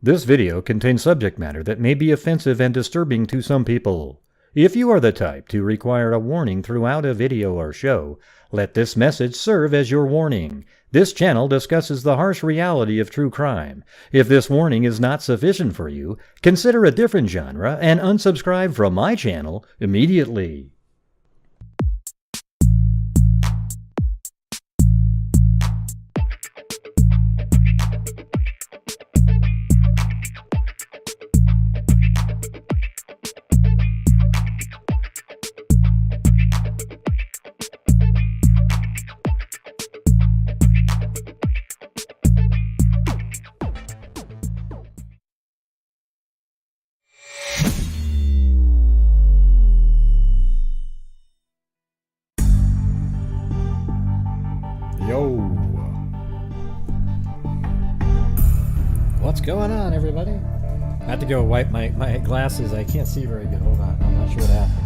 This video contains subject matter that may be offensive and disturbing to some people. If you are the type to require a warning throughout a video or show, let this message serve as your warning. This channel discusses the harsh reality of true crime. If this warning is not sufficient for you, consider a different genre and unsubscribe from my channel immediately. Yo. What's going on, everybody? I have to go wipe my glasses. I can't see very good. Hold on. I'm not sure what happened.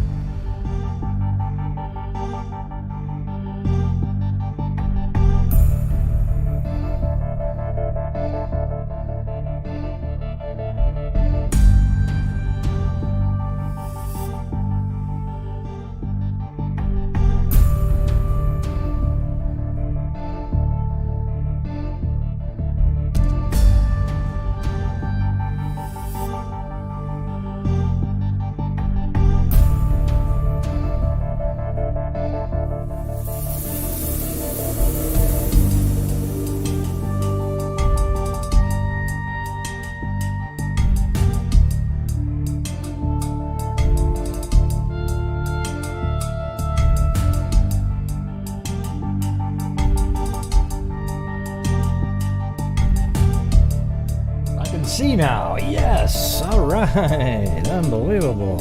See now, yes, all right, unbelievable.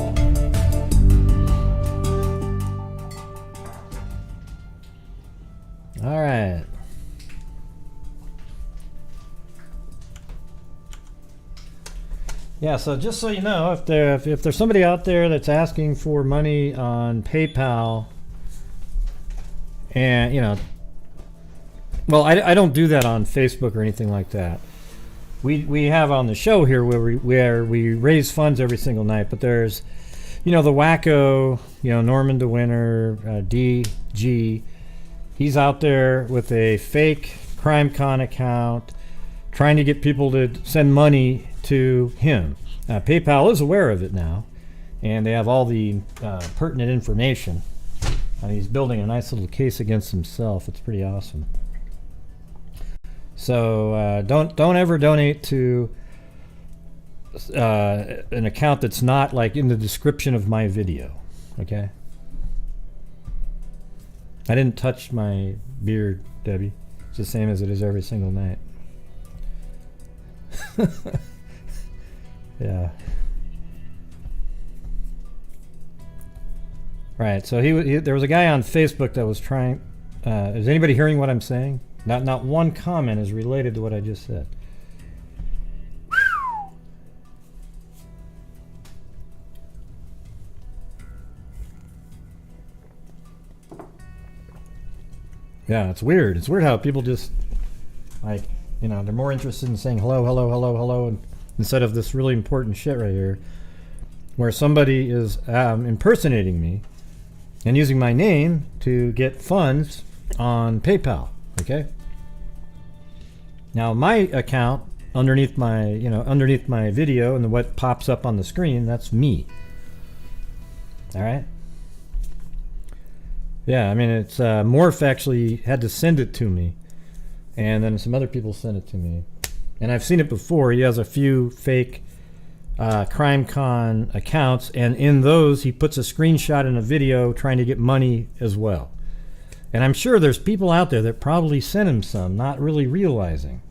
All right. Yeah, so just so you know, if there's somebody out there that's asking for money on PayPal, and you know, well, I don't do that on Facebook or anything like that. We have on the show here where we raise funds every single night, but there's, you know, the wacko, you know, Norman DeWinter, DG, he's out there with a fake CrimeCon account trying to get people to send money to him. PayPal is aware of it now, and they have all the pertinent information. He's building a nice little case against himself. It's pretty awesome. So don't ever donate to an account that's not like in the description of my video, okay? I didn't touch my beard, Debbie. It's the same as it is every single night. Yeah. Right. So there was a guy on Facebook that was trying. Is anybody hearing what I'm saying? Not one comment is related to what I just said. Yeah, it's weird. It's weird how people just, like, you know, they're more interested in saying hello, hello, hello, hello, instead of this really important shit right here, where somebody is impersonating me and using my name to get funds on PayPal. Okay. Now my account underneath my video and what pops up on the screen, that's me. All right. Yeah, I mean, it's Morph actually had to send it to me, and then some other people sent it to me, and I've seen it before. He has a few fake CrimeCon accounts, and in those he puts a screenshot in a video trying to get money as well. And I'm sure there's people out there that probably sent him some, not really realizing.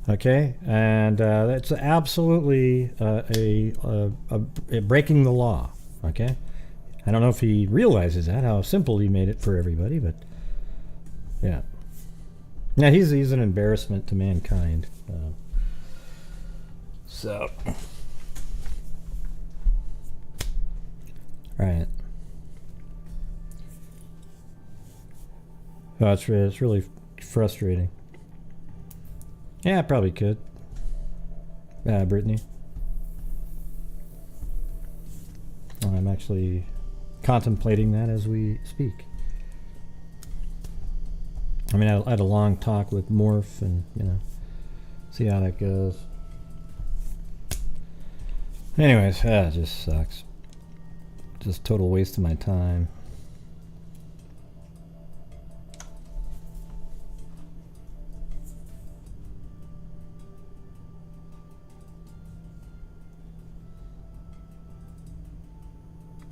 Okay, and that's absolutely a breaking the law. Okay, I don't know if he realizes that, how simple he made it for everybody, but yeah. Yeah, he's an embarrassment to mankind. So, all right. Oh, it's really frustrating. Yeah, I probably could. Brittany. I'm actually contemplating that as we speak. I mean, I had a long talk with Morph and, you know, see how that goes. Anyways, it just sucks. Just total waste of my time.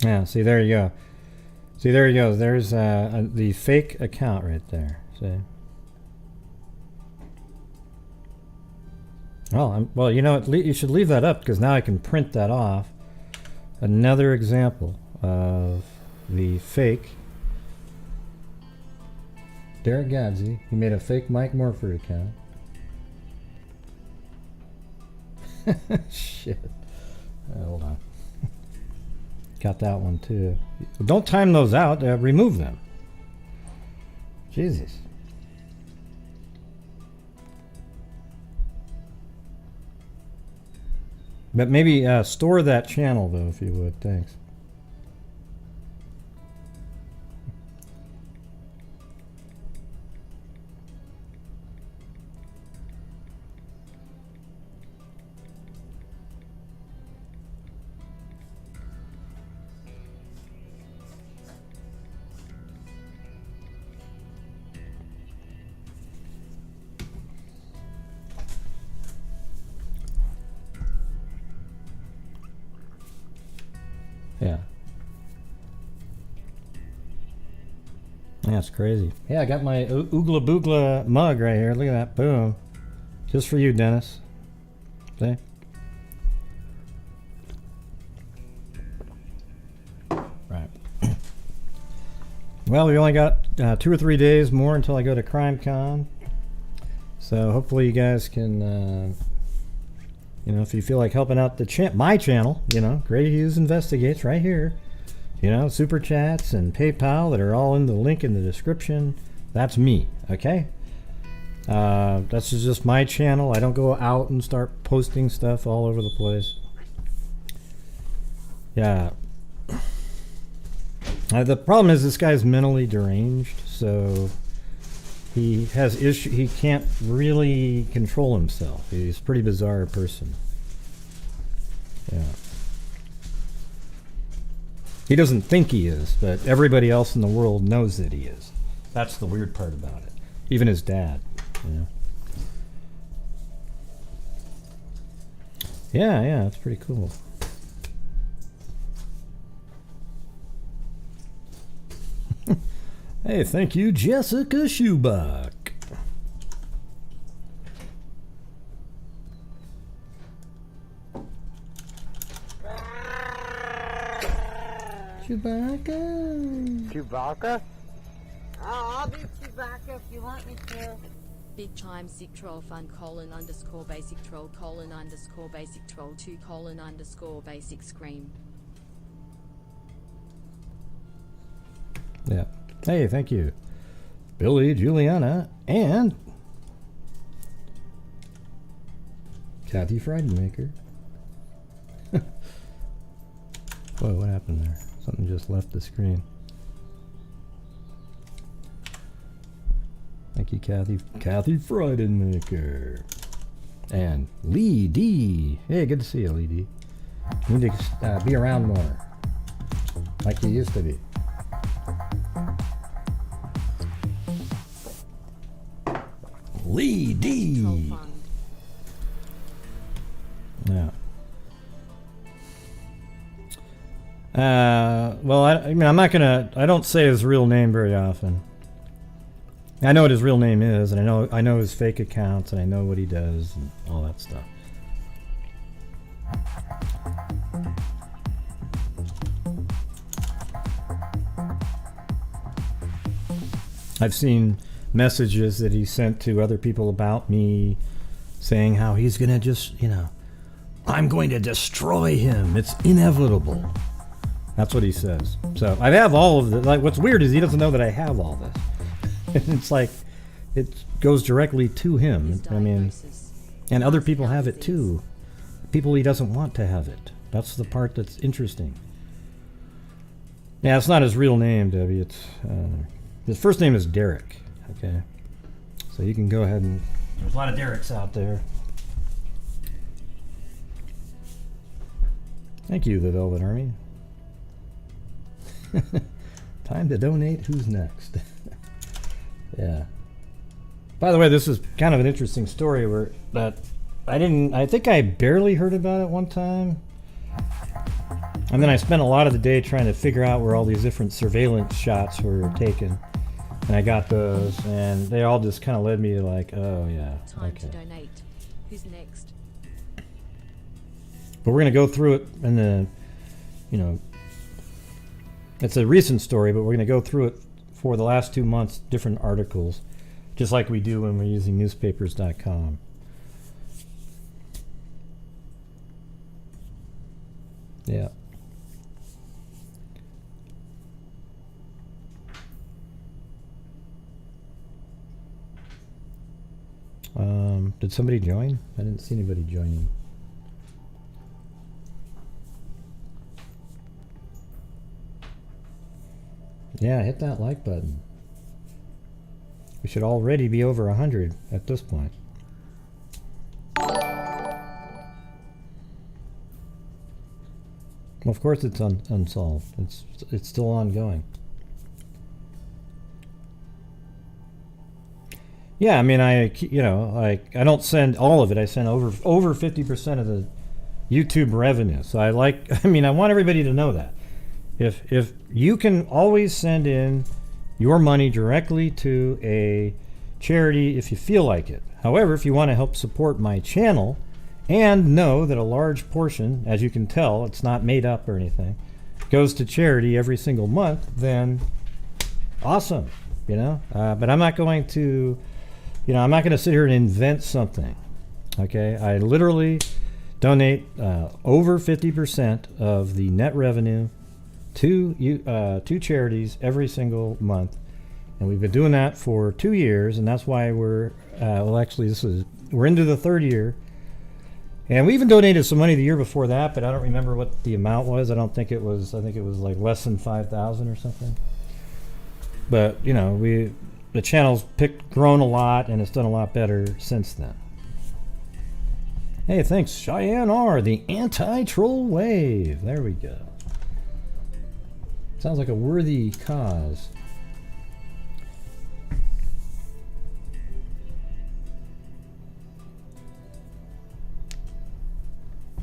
Yeah, see, there you go. See, there you go. There's the fake account right there. See? Well, you know what? You should leave that up because now I can print that off. Another example of the fake Derek Gadsby. He made a fake Mike Morford account. Shit. Hold on. Got that one too. Don't time those out. Remove them. Jesus. But maybe store that channel though, if you would. Thanks. Yeah. That's crazy. Yeah, I got my Oogla Boogla mug right here. Look at that. Boom. Just for you, Dennis. See? Right. Well, we only got 2 or 3 days more until I go to CrimeCon. So hopefully you guys can... you know, if you feel like helping out my channel, you know, Grant Hughes Investigates right here. You know, super chats and PayPal that are all in the link in the description. That's me, okay? That's just my channel. I don't go out and start posting stuff all over the place. Yeah. The problem is this guy's mentally deranged, so he has issue. He can't really control himself. He's a pretty bizarre person. Yeah. He doesn't think he is, but everybody else in the world knows that he is. That's the weird part about it. Even his dad, you know. Yeah, that's pretty cool. Hey, thank you, Jessica Schubach. Chewbacca. Chewbacca? Oh, I'll be Chewbacca if you want me to. Big Chime Sick Troll Fun _ basic troll _ basic troll 2 _ basic scream. Yeah. Hey, thank you. Billy, Juliana, and Kathy Friedenmaker. Whoa, what happened there? Something just left the screen. Thank you, Kathy. Kathy Friedenmaker. And Lee D. Hey, good to see you, Lee D. You need to be around more. Like you used to be. Lee D. Yeah. Well, I mean, I'm not gonna. I don't say his real name very often. I know what his real name is, and I know his fake accounts, and I know what he does, and all that stuff. I've seen messages that he sent to other people about me, saying how he's gonna just, you know, I'm going to destroy him. It's inevitable. That's what he says. So I have all of this. Like, what's weird is he doesn't know that I have all this. It's like it goes directly to him. I mean, and other people have it too. people he doesn't want to have it. That's the part that's interesting. Yeah, it's not his real name, Debbie. It's his first name is Derek. Okay, so you can go ahead and there's a lot of Dereks out there. Thank you, the Velvet Army. Time to donate. Who's next? Yeah. By the way, this is kind of an interesting story where that I think I barely heard about it one time. And then I spent a lot of the day trying to figure out where all these different surveillance shots were taken. And I got those, and they all just kind of led me to like, oh yeah. Time okay. to donate. Who's next? But we're going to go through it and then, you know, it's a recent story, but we're going to go through it for the last 2 months, different articles, just like we do when we're using newspapers.com. Yeah. Did somebody join? I didn't see anybody joining. Yeah, hit that like button. We should already be over 100 at this point. Well, of course it's unsolved. It's still ongoing. Yeah, I mean, I don't send all of it. I send over 50% of the YouTube revenue. So I want everybody to know that. If you can always send in your money directly to a charity if you feel like it. However, if you want to help support my channel and know that a large portion, as you can tell, it's not made up or anything, goes to charity every single month, then awesome, But I'm not going to, I'm not going to sit here and invent something, okay? I literally donate over 50% of the net revenue to charities every single month, and we've been doing that for 2 years, and that's why we're we're into the third year, and we even donated some money the year before that, but I don't remember what the amount was. I think it was like less than 5,000 or something. But the channel's grown a lot, and it's done a lot better since then. Hey, thanks, Cheyenne R, the anti-troll wave. There we go. Sounds like a worthy cause.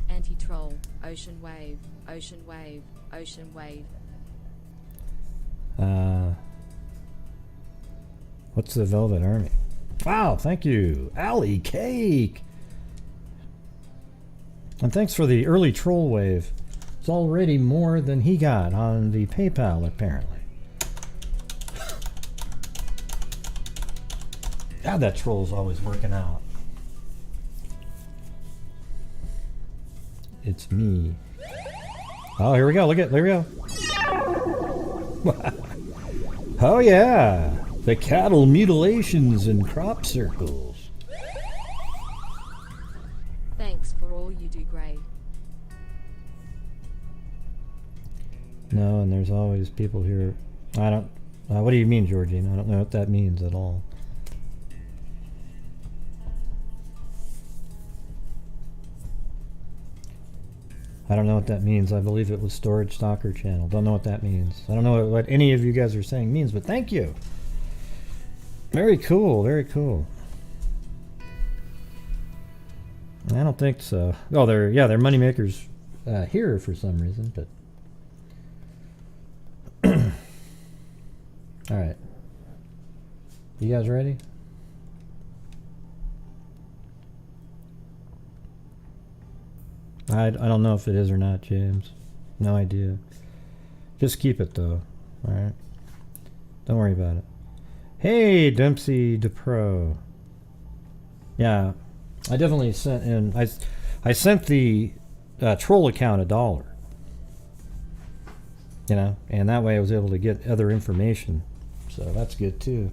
Anti-troll. Ocean wave. Ocean wave. Ocean wave. What's the Velvet Army? Wow, thank you. Alley Cake. And thanks for the early troll wave. It's already more than he got on the PayPal, apparently. God, that troll's always working out. It's me. Oh, here we go. There we go. Oh, yeah. The cattle mutilations in crop circles. Thanks for all you do, Gray. No, and there's always people here. I don't. What do you mean, Georgine? I don't know what that means at all. I don't know what that means. I believe it was Storage Stalker Channel. Don't know what that means. I don't know what any of you guys are saying means, but thank you. Very cool. Very cool. I don't think so. Oh, they're moneymakers here for some reason, but. All right. You guys ready? I don't know if it is or not, James. No idea. Just keep it though. All right. Don't worry about it. Hey, Dempsey DePro. Yeah, I definitely sent in. I sent the troll account $1. And that way I was able to get other information. So that's good too.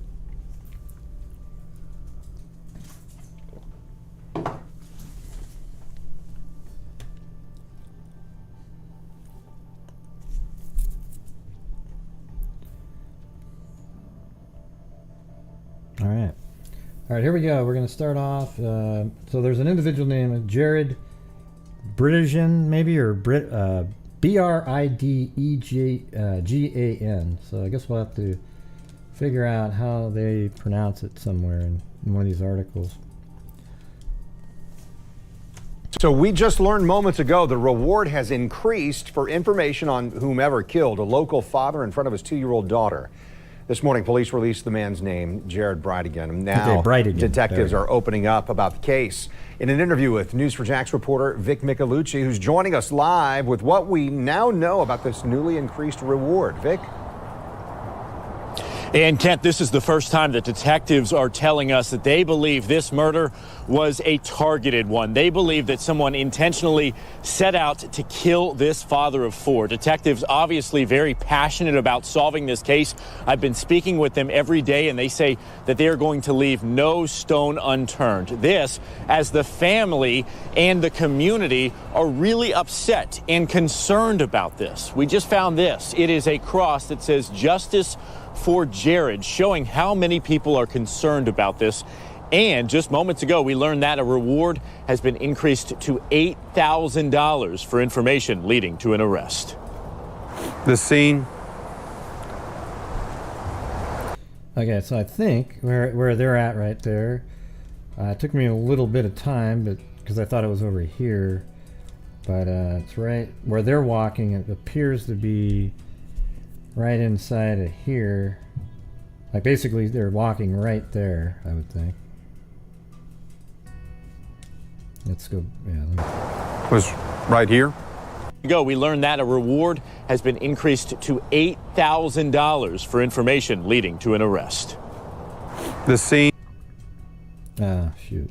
All right, here we go. We're going to start off. So there's an individual named Jared Bridegan, maybe, or Bridegan. So I guess we'll have to figure out how they pronounce it somewhere in one of these articles. So we just learned moments ago the reward has increased for information on whomever killed a local father in front of his 2-year-old daughter. This morning, police released the man's name, Jared Bridegan. Now, detectives are opening up about the case. In an interview with News4Jax reporter Vic Micolucci, who's joining us live with what we now know about this newly increased reward. Vic? And Kent, this is the first time that detectives are telling us that they believe this murder was a targeted one. They believe that someone intentionally set out to kill this father of 4. Detectives obviously very passionate about solving this case. I've been speaking with them every day, and they say that they are going to leave no stone unturned. This, as the family and the community are really upset and concerned about this. We just found this. It is a cross that says "Justice for Jared," showing how many people are concerned about this. And just moments ago, we learned that a reward has been increased to $8,000 for information leading to an arrest. The scene. Okay, so I think where they're at right there, it took me a little bit of time, but because I thought it was over here, but it's right where they're walking. It appears to be right inside of here. Like basically they're walking right there, I would think. Let's go. Yeah. Was right here. We learned that a reward has been increased to $8,000 for information leading to an arrest. The scene. Ah, shoot.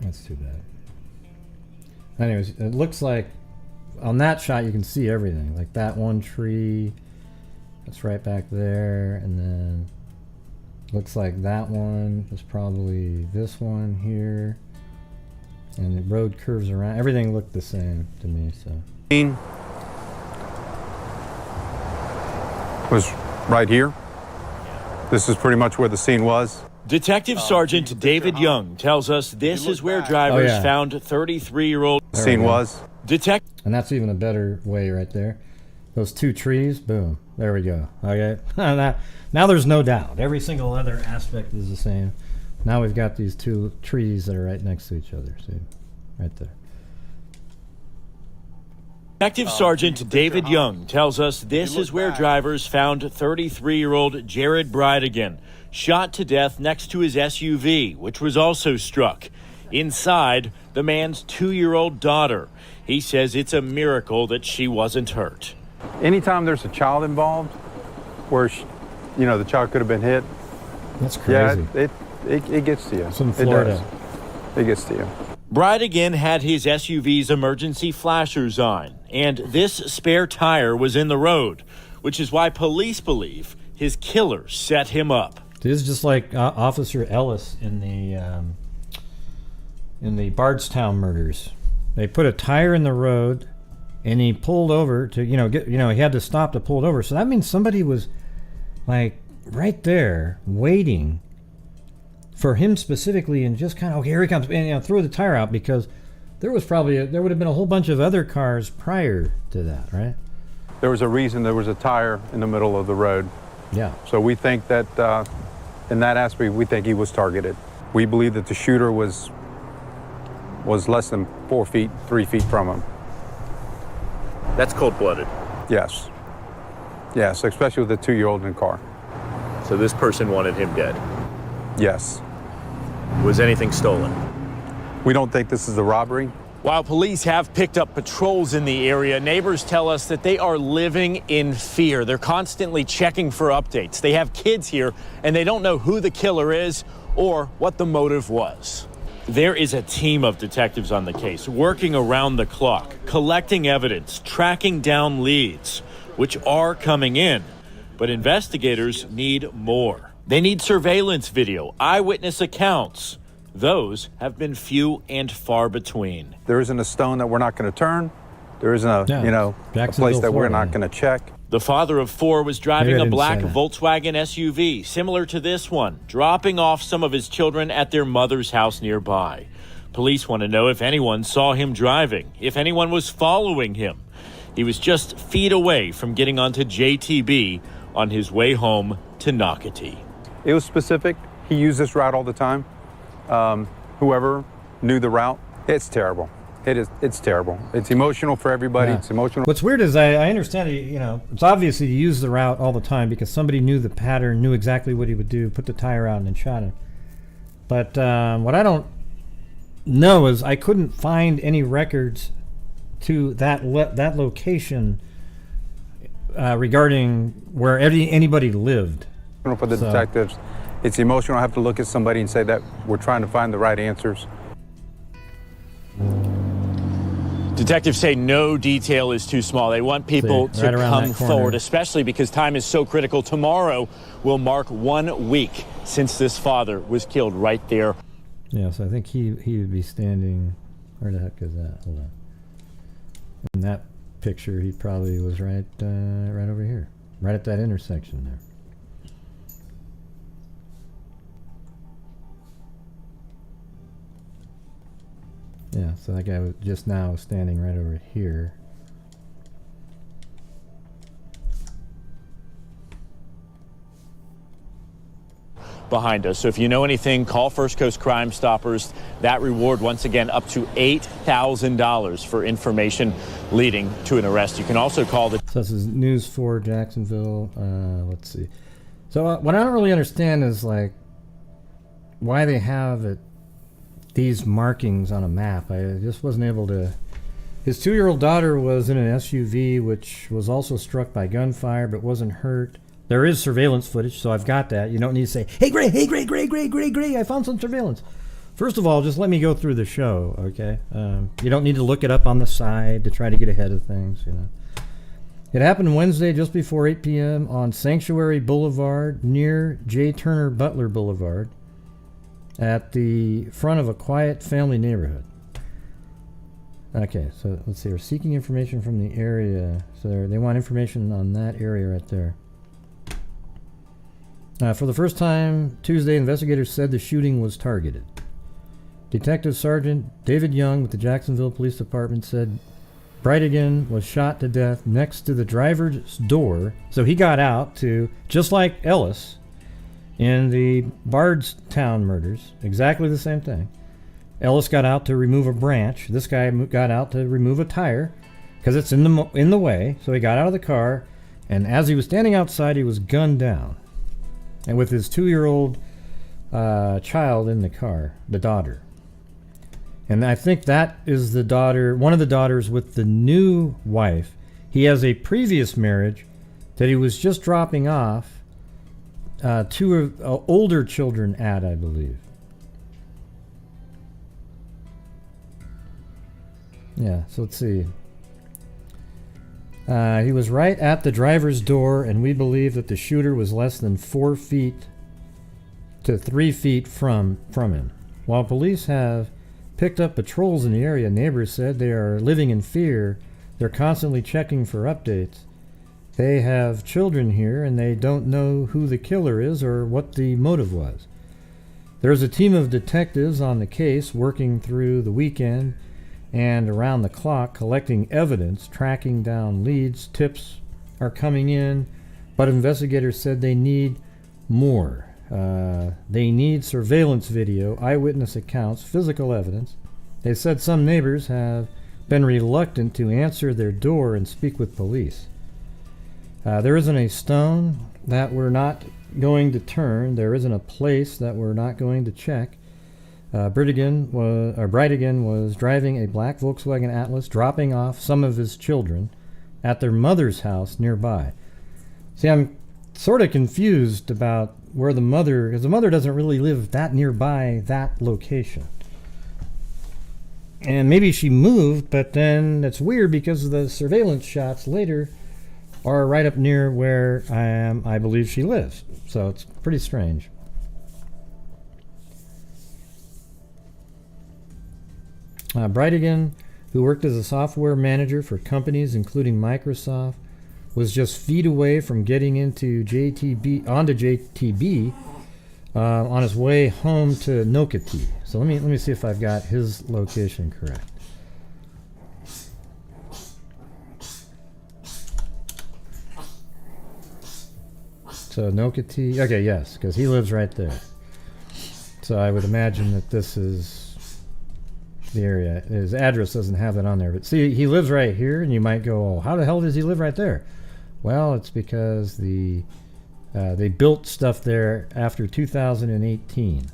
That's too bad. Anyways, it looks like on that shot you can see everything. Like that one tree, that's right back there, and then looks like that one was probably this one here, and the road curves around. Everything looked the same to me. So was right here. This is pretty much where the scene was. Detective Sergeant David Young tells us this is where drivers found 33-year-old. The scene was. And that's even a better way right there. Those 2 trees, boom. There we go. Okay. Now there's no doubt. Every single other aspect is the same. Now we've got these 2 trees that are right next to each other. See? Right there. Detective Sergeant David Young tells us this is where drivers found 33-year-old Jared Bridegan shot to death next to his SUV, which was also struck. Inside, the man's 2-year-old daughter. He says it's a miracle that she wasn't hurt. Anytime there's a child involved where, the child could have been hit. That's crazy. Yeah, it gets to you. It's in Florida. It gets to you. Bridegan had his SUV's emergency flashers on, and this spare tire was in the road, which is why police believe his killer set him up. This is just like Officer Ellis in the Bardstown murders. They put a tire in the road, and he pulled over to, he had to stop to pull it over. So that means somebody was like right there waiting for him specifically, and just kind of, okay, here he comes, and throw the tire out, because there would have been a whole bunch of other cars prior to that, right? There was a reason there was a tire in the middle of the road. Yeah. So we think that in that aspect, we think he was targeted. We believe that the shooter was less than 3 feet from him. That's cold-blooded. Yes. Yes, especially with the 2-year-old in the car. So this person wanted him dead. Yes. Was anything stolen? We don't think this is a robbery. While police have picked up patrols in the area, neighbors tell us that they are living in fear. They're constantly checking for updates. They have kids here, and they don't know who the killer is or what the motive was. There is a team of detectives on the case, working around the clock, collecting evidence, tracking down leads, which are coming in. But investigators need more. They need surveillance video, eyewitness accounts. Those have been few and far between. There isn't a stone that we're not going to turn. There isn't a place that we're not going to check. The father of 4 was driving Maybe I a didn't black say that. Volkswagen SUV, similar to this one, dropping off some of his children at their mother's house nearby. Police want to know if anyone saw him driving, if anyone was following him. He was just feet away from getting onto JTB on his way home to Nocatee. It was specific. He used this route all the time. Whoever knew the route, it's terrible. It's terrible. It's emotional for everybody. Yeah. It's emotional. What's weird is I understand, it's obvious he used the route all the time because somebody knew the pattern, knew exactly what he would do, put the tire out and then shot him. But what I don't know is I couldn't find any records to that location regarding where anybody lived. For the detectives, it's emotional. I have to look at somebody and say that we're trying to find the right answers. Detectives say no detail is too small. They want people to come forward, especially because time is so critical. Tomorrow will mark 1 week since this father was killed right there. Yeah, so I think he would be standing. Where the heck is that? Hold on. In that picture, he probably was right over here, right at that intersection there. Yeah, so that guy was just now standing right over here. Behind us. So if you know anything, call First Coast Crime Stoppers. That reward, once again, up to $8,000 for information leading to an arrest. You can also call the... So this is News 4 Jacksonville. Let's see. So what I don't really understand is like why they have these markings on a map. I just wasn't able to... His 2-year-old daughter was in an SUV, which was also struck by gunfire, but wasn't hurt. There is surveillance footage, so I've got that. You don't need to say, hey, Gray, I found some surveillance. First of all, just let me go through the show, okay? You don't need to look it up on the side to try to get ahead of things, It happened Wednesday just before 8 p.m. on Sanctuary Boulevard near J. Turner Butler Boulevard at the front of a quiet family neighborhood. Okay, so let's see. We're seeking information from the area. So they want information on that area right there. For the first time Tuesday, investigators said the shooting was targeted. Detective Sergeant David Young with the Jacksonville Police Department said Bridegan was shot to death next to the driver's door. So he got out to, just like Ellis in the Bardstown murders, exactly the same thing. Ellis got out to remove a branch. This guy got out to remove a tire because it's in the way. So he got out of the car, and as he was standing outside, he was gunned down. And with his 2-year-old child in the car, the daughter. And I think that is the daughter, one of the daughters with the new wife. He has a previous marriage that he was just dropping off 2 older children at, I believe. Yeah, so let's see. He was right at the driver's door, and we believe that the shooter was less than 4 feet to 3 feet from him. While police have picked up patrols in the area, neighbors said they are living in fear. They're constantly checking for updates. They have children here, and they don't know who the killer is or what the motive was. There's a team of detectives on the case working through the weekend and around the clock collecting evidence, tracking down leads. Tips are coming in, but investigators said they need more. They need surveillance video, eyewitness accounts, physical evidence. They said some neighbors have been reluctant to answer their door and speak with police. There isn't a stone that we're not going to turn. There isn't a place that we're not going to check. Bridegan was driving a black Volkswagen Atlas, dropping off some of his children at their mother's house nearby. See, I'm sort of confused about where the mother, because the mother doesn't really live that nearby that location. And maybe she moved, but then it's weird because the surveillance shots later are right up near where I believe she lives. So it's pretty strange. Bridegan, who worked as a software manager for companies including Microsoft, was just feet away from getting onto JTB on his way home to Nokati. So let me see if I've got his location correct. So Nokati, okay, yes, because he lives right there. So I would imagine that this is the area. His address doesn't have that on there, but see, he lives right here, and you might go, oh, how the hell does he live right there? Well, it's because they built stuff there after 2018.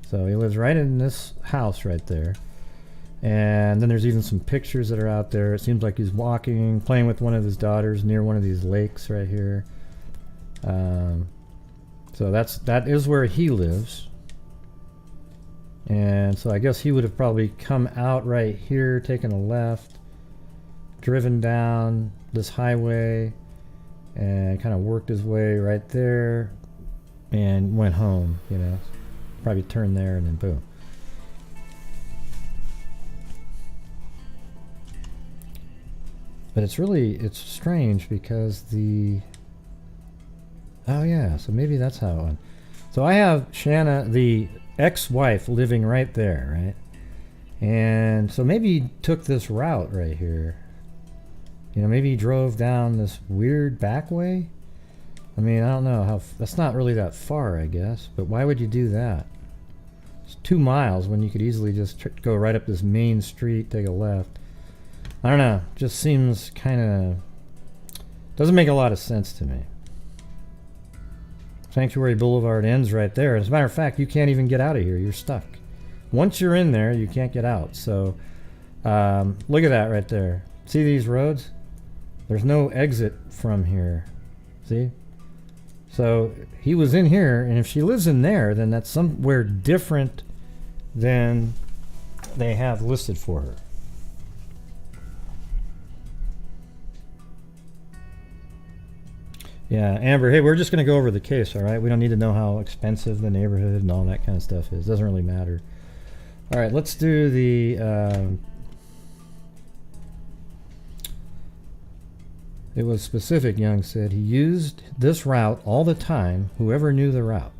So he lives right in this house right there. And then there's even some pictures that are out there. It seems like he's walking, playing with one of his daughters near one of these lakes right here. So that is where he lives. And so I guess he would have probably come out right here, taken a left, driven down this highway, and kind of worked his way right there and went home, you know. Probably turned there and then boom. But it's strange because oh yeah, so maybe that's how it went. So I have Shanna, the ex-wife, living right there, right? And so maybe he took this route right here. You know, maybe he drove down this weird back way. I mean, I don't know how, that's not really that far, I guess, but why would you do that? It's 2 miles when you could easily just go right up this main street, take a left. I don't know, just seems kind of, doesn't make a lot of sense to me. Sanctuary Boulevard ends right there. As a matter of fact, you can't even get out of here. You're stuck. Once you're in there, you can't get out. So look at that right there. See these roads? There's no exit from here. See? So he was in here, and if she lives in there, then that's somewhere different than they have listed for her. Yeah, Amber, hey, we're just going to go over the case, all right? We don't need to know how expensive the neighborhood and all that kind of stuff is. Doesn't really matter. All right, let's do the... It was specific, Young said. He used this route all the time, whoever knew the route.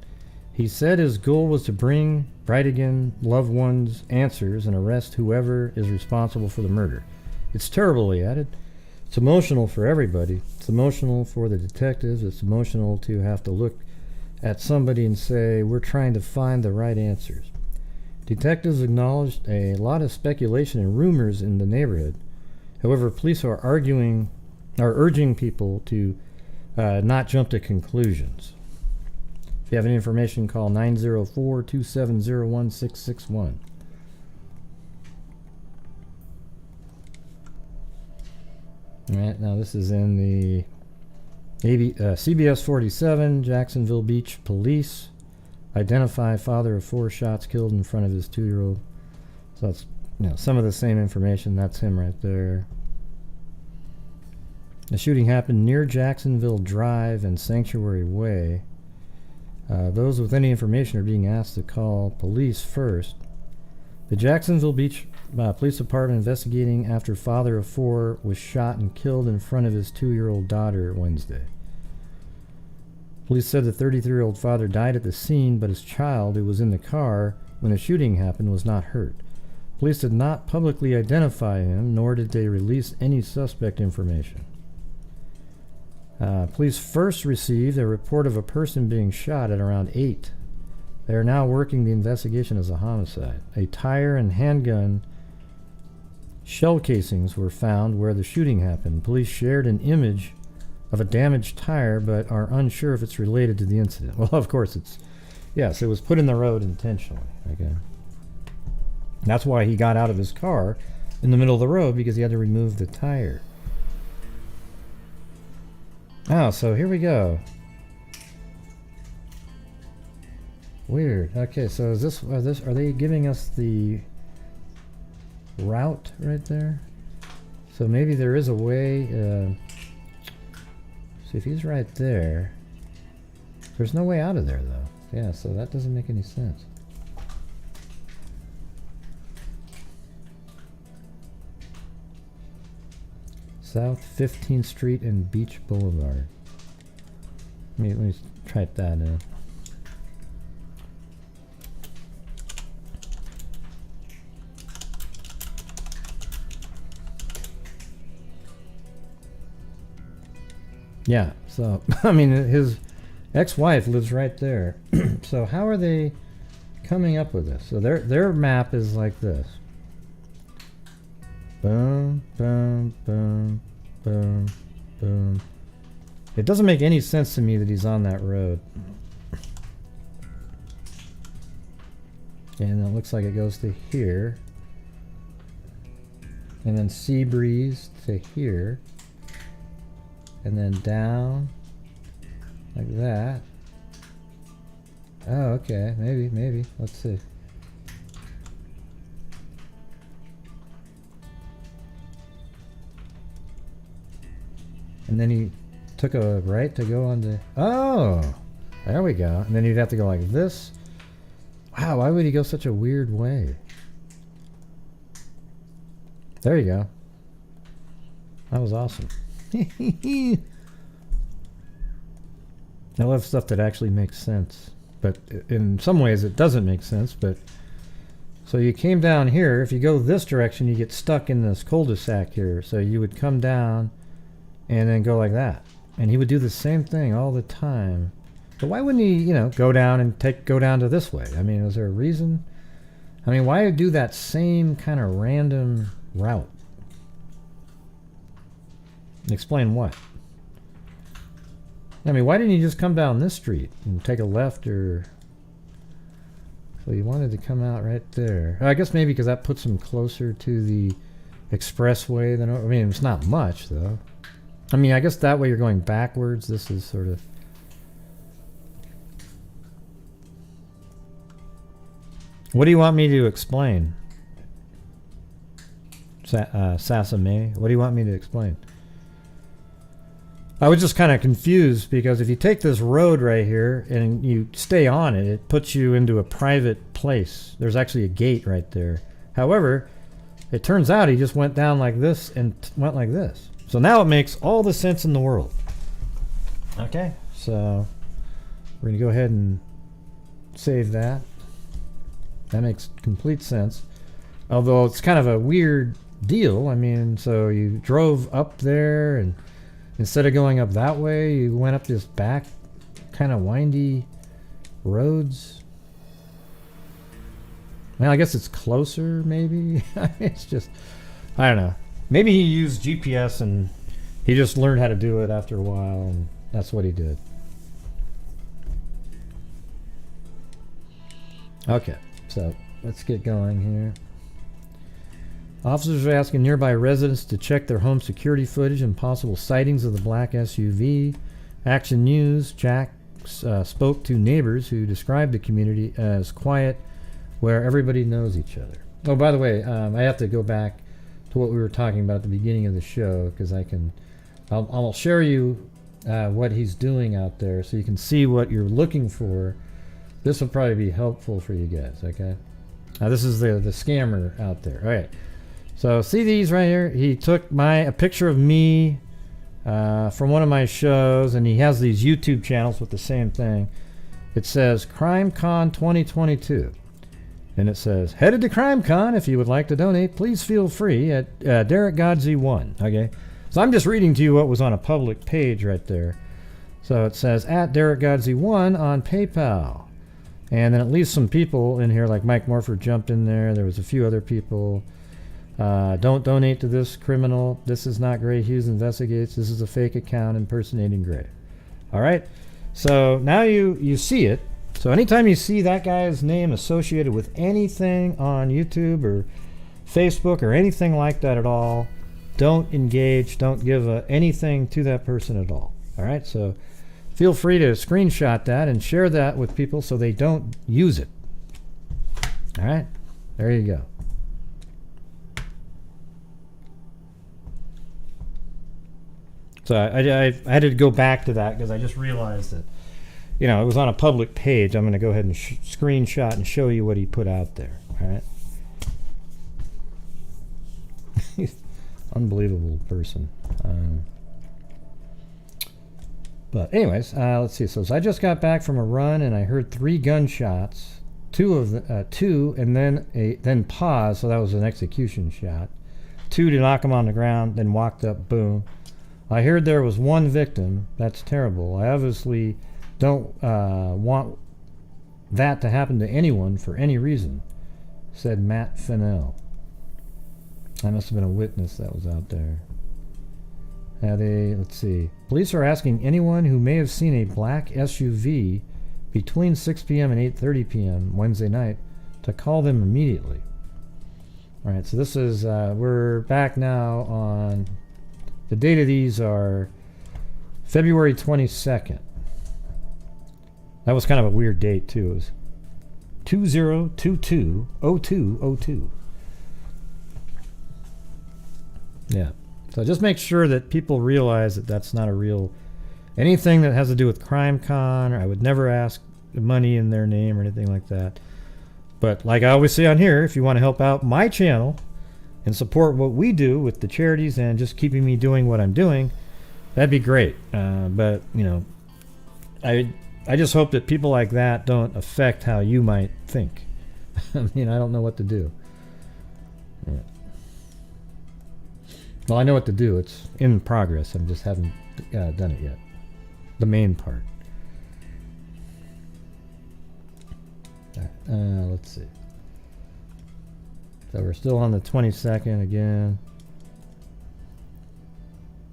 He said his goal was to bring Bridegan loved ones answers and arrest whoever is responsible for the murder. It's terrible, he added. It's emotional for everybody. It's emotional for the detectives. It's emotional to have to look at somebody and say, we're trying to find the right answers. Detectives acknowledged a lot of speculation and rumors in the neighborhood. However, police are urging people to not jump to conclusions. If you have any information, call 904-270-1661. All right, now this is in the CBS 47, Jacksonville Beach Police. Identify father of 4 shots killed in front of his 2-year-old. So that's, you know, some of the same information. That's him right there. The shooting happened near Jacksonville Drive and Sanctuary Way. Those with any information are being asked to call police first. The Jacksonville Beach Police Department investigating after father of 4 was shot and killed in front of his 2-year-old daughter Wednesday. Police said the 33-year-old father died at the scene, but his child, who was in the car when the shooting happened, was not hurt. Police did not publicly identify him, nor did they release any suspect information. Police first received a report of a person being shot at around 8. They are now working the investigation as a homicide. A tire and handgun shell casings were found where the shooting happened. Police shared an image of a damaged tire, but are unsure if it's related to the incident. Well, of course it's... Yes, it was put in the road intentionally. Okay. That's why he got out of his car in the middle of the road, because he had to remove the tire. Oh, so here we go. Weird. Okay, so is this, are they giving us the route right there? So maybe there is a way. See, if he's right there, there's no way out of there though. Yeah, so that doesn't make any sense. South 15th Street and Beach Boulevard. Let me type that in. Yeah, so, I mean, his ex-wife lives right there. So how are they coming up with this? So their map is like this. Boom, boom, boom, boom, boom. It doesn't make any sense to me that he's on that road. And it looks like it goes to here. And then Sea Breeze to here. And then down like that. Oh, okay. Maybe. Let's see. And then he took a right to go on the... Oh! There we go. And then you'd have to go like this. Wow, why would he go such a weird way? There you go. That was awesome. I love stuff that actually makes sense, but in some ways it doesn't make sense. But so you came down here. If you go this direction, you get stuck in this cul-de-sac here. So you would come down and then go like that, and he would do the same thing all the time. But why wouldn't he, go down and go down to this way? I mean, is there a reason? I mean, why do that same kind of random route? Explain what? I mean, why didn't you just come down this street and take a left or... So you wanted to come out right there. I guess maybe because that puts him closer to the expressway than... I mean, it's not much, though. I mean, I guess that way you're going backwards. This is sort of... What do you want me to explain? Sasame? What do you want me to explain? I was just kind of confused because if you take this road right here and you stay on it, it puts you into a private place. There's actually a gate right there. However, it turns out he just went down like this and went like this. So now it makes all the sense in the world. Okay, so we're going to go ahead and save that. That makes complete sense. Although it's kind of a weird deal. I mean, so you drove up there and instead of going up that way, you went up this back kind of windy roads. Well, I guess it's closer, maybe. It's just, I don't know. Maybe he used GPS and he just learned how to do it after a while, and that's what he did. Okay, so let's get going here. Officers are asking nearby residents to check their home security footage and possible sightings of the black SUV. Action News, Jack spoke to neighbors who described the community as quiet, where everybody knows each other. Oh, by the way, I have to go back to what we were talking about at the beginning of the show, because I'll share you what he's doing out there so you can see what you're looking for. This will probably be helpful for you guys, okay? This is the scammer out there. All right. So see these right here? He took a picture of me from one of my shows, and he has these YouTube channels with the same thing. It says CrimeCon 2022. And it says, headed to CrimeCon. If you would like to donate, please feel free at Derek Godsey 1. Okay. So I'm just reading to you what was on a public page right there. So it says, at Derek Godsey 1 on PayPal. And then at least some people in here, like Mike Morford jumped in there. There was a few other people. Don't donate to this criminal. This is not Gray Hughes Investigates. This is a fake account impersonating Gray. All right. So now you see it. So anytime you see that guy's name associated with anything on YouTube or Facebook or anything like that at all, don't engage. Don't give anything to that person at all. All right. So feel free to screenshot that and share that with people so they don't use it. All right. There you go. So I had to go back to that because I just realized that, it was on a public page. I'm going to go ahead and screenshot and show you what he put out there. All right. Unbelievable person. But anyways, let's see. So I just got back from a run and I heard 3 gunshots, two, and then pause. So that was an execution shot. 2 to knock him on the ground, then walked up. Boom. I heard there was 1 victim. That's terrible. I obviously don't want that to happen to anyone for any reason, said Matt Fennell. I must have been a witness that was out there. Let's see. Police are asking anyone who may have seen a black SUV between 6 p.m. and 8:30 p.m. Wednesday night to call them immediately. All right, so this is, we're back now on, the date of these are February 22nd. That was kind of a weird date, too. It was 2022-0202. Yeah. So just make sure that people realize that that's not a real... Anything that has to do with CrimeCon, or I would never ask money in their name or anything like that. But like I always say on here, if you want to help out my channel and support what we do with the charities and just keeping me doing what I'm doing, that'd be great. But, you know, I just hope that people like that don't affect how you might think. I mean, I don't know what to do. Yeah. Well, I know what to do. It's in progress. I just haven't done it yet. The main part. All right, let's see. So we're still on the 22nd again.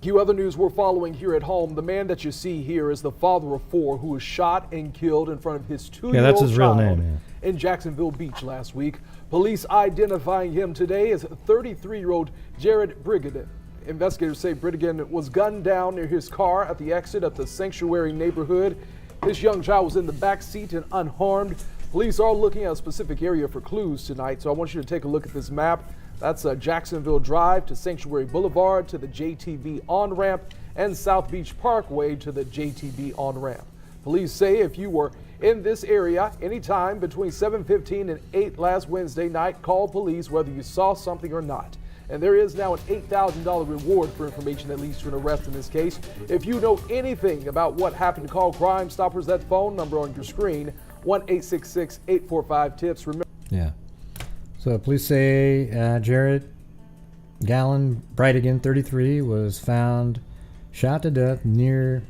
Few other news we're following here at home. The man that you see here is the father of 4 who was shot and killed in front of his 2-year-old Yeah, that's his real child name, yeah. in Jacksonville Beach last week. Police identifying him today as 33-year-old Jared Bridegan. Investigators say Bridegan was gunned down near his car at the exit of the Sanctuary neighborhood. This young child was in the back seat and unharmed. Police are looking at a specific area for clues tonight, so I want you to take a look at this map. That's Jacksonville Drive to Sanctuary Boulevard to the JTB on-ramp and South Beach Parkway to the JTB on-ramp. Police say if you were in this area anytime between 7:15 and 8 last Wednesday night, call police whether you saw something or not. And there is now an $8,000 reward for information that leads to an arrest in this case. If you know anything about what happened, call Crime Stoppers. That phone number on your screen, 1-866-845-TIPS. Remember. Yeah. So police say Jared Galen Bridegan, 33, was found shot to death near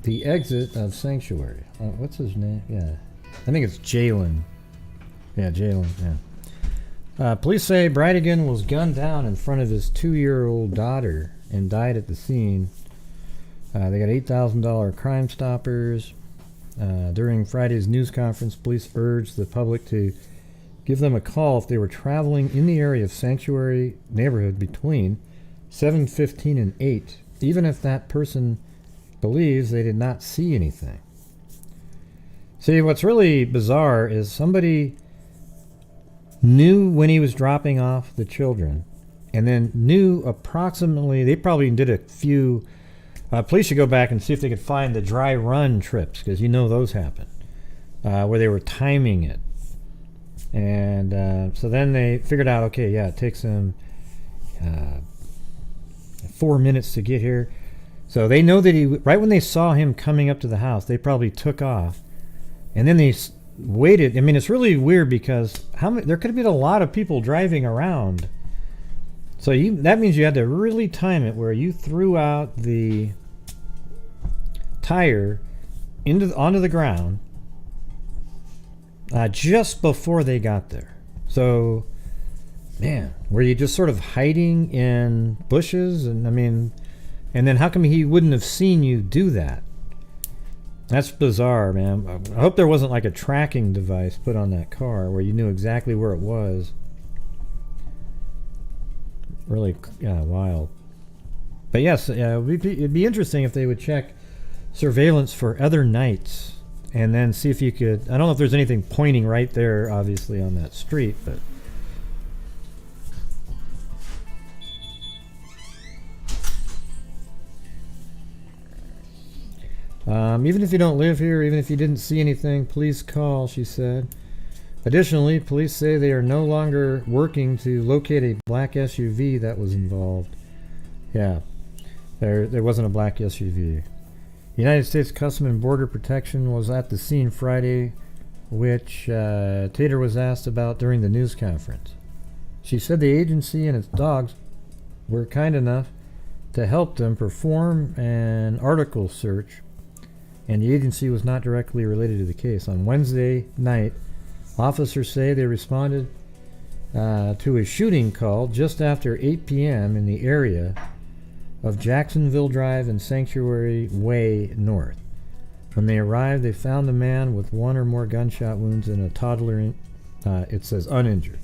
the exit of Sanctuary. What's his name? Yeah. I think it's Jalen. Yeah, Jalen, yeah. Police say Bridegan was gunned down in front of his 2-year-old daughter and died at the scene. They got $8,000 Crime Stoppers. During Friday's news conference, police urged the public to give them a call if they were traveling in the area of Sanctuary neighborhood between 7:15 and 8, even if that person believes they did not see anything. See, what's really bizarre is somebody knew when he was dropping off the children, and then knew approximately, they probably did a few, police should go back and see if they could find the dry run trips, because you know those happen, where they were timing it. And so then they figured out, okay, yeah, it takes them 4 minutes to get here. So they know that he, right when they saw him coming up to the house, they probably took off. And then they waited. I mean, it's really weird because there could have been a lot of people driving around. So that means you had to really time it where you threw out the tire onto the ground just before they got there. So, man, were you just sort of hiding in bushes? And I mean, and then how come he wouldn't have seen you do that? That's bizarre, man. I hope there wasn't like a tracking device put on that car where you knew exactly where it was. Really wild. But yes, it'd be interesting if they would check surveillance for other nights and then see if you could, I don't know if there's anything pointing right there, obviously, on that street, but even if you don't live here, even if you didn't see anything, please call, she said. Additionally, police say they are no longer working to locate a black SUV that was involved. Yeah, there wasn't a black SUV. United States Customs and Border Protection was at the scene Friday, which Tater was asked about during the news conference. She said the agency and its dogs were kind enough to help them perform an article search, and the agency was not directly related to the case. On Wednesday night, officers say they responded to a shooting call just after 8 p.m. in the area of Jacksonville Drive and Sanctuary Way North. When they arrived, they found a man with one or more gunshot wounds and a toddler, it says, uninjured.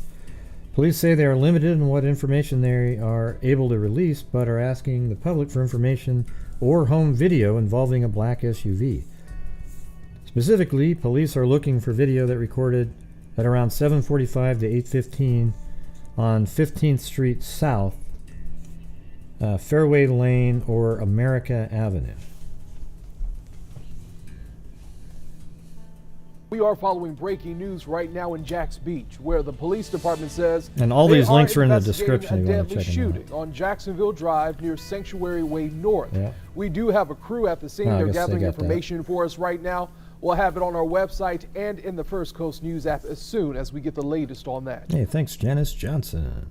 Police say they are limited in what information they are able to release, but are asking the public for information or home video involving a black SUV. Specifically, police are looking for video that recorded at around 7:45 to 8:15 on 15th Street South, Fairway Lane, or America Avenue. We are following breaking news right now in Jacks Beach, where the police department says and all these links are in the description. A deadly shooting on Jacksonville Drive near Sanctuary Way North. Yeah. We do have a crew at the scene. They're gathering information for us right now. We'll have it on our website and in the First Coast News app as soon as we get the latest on that. Hey, thanks, Janice Johnson.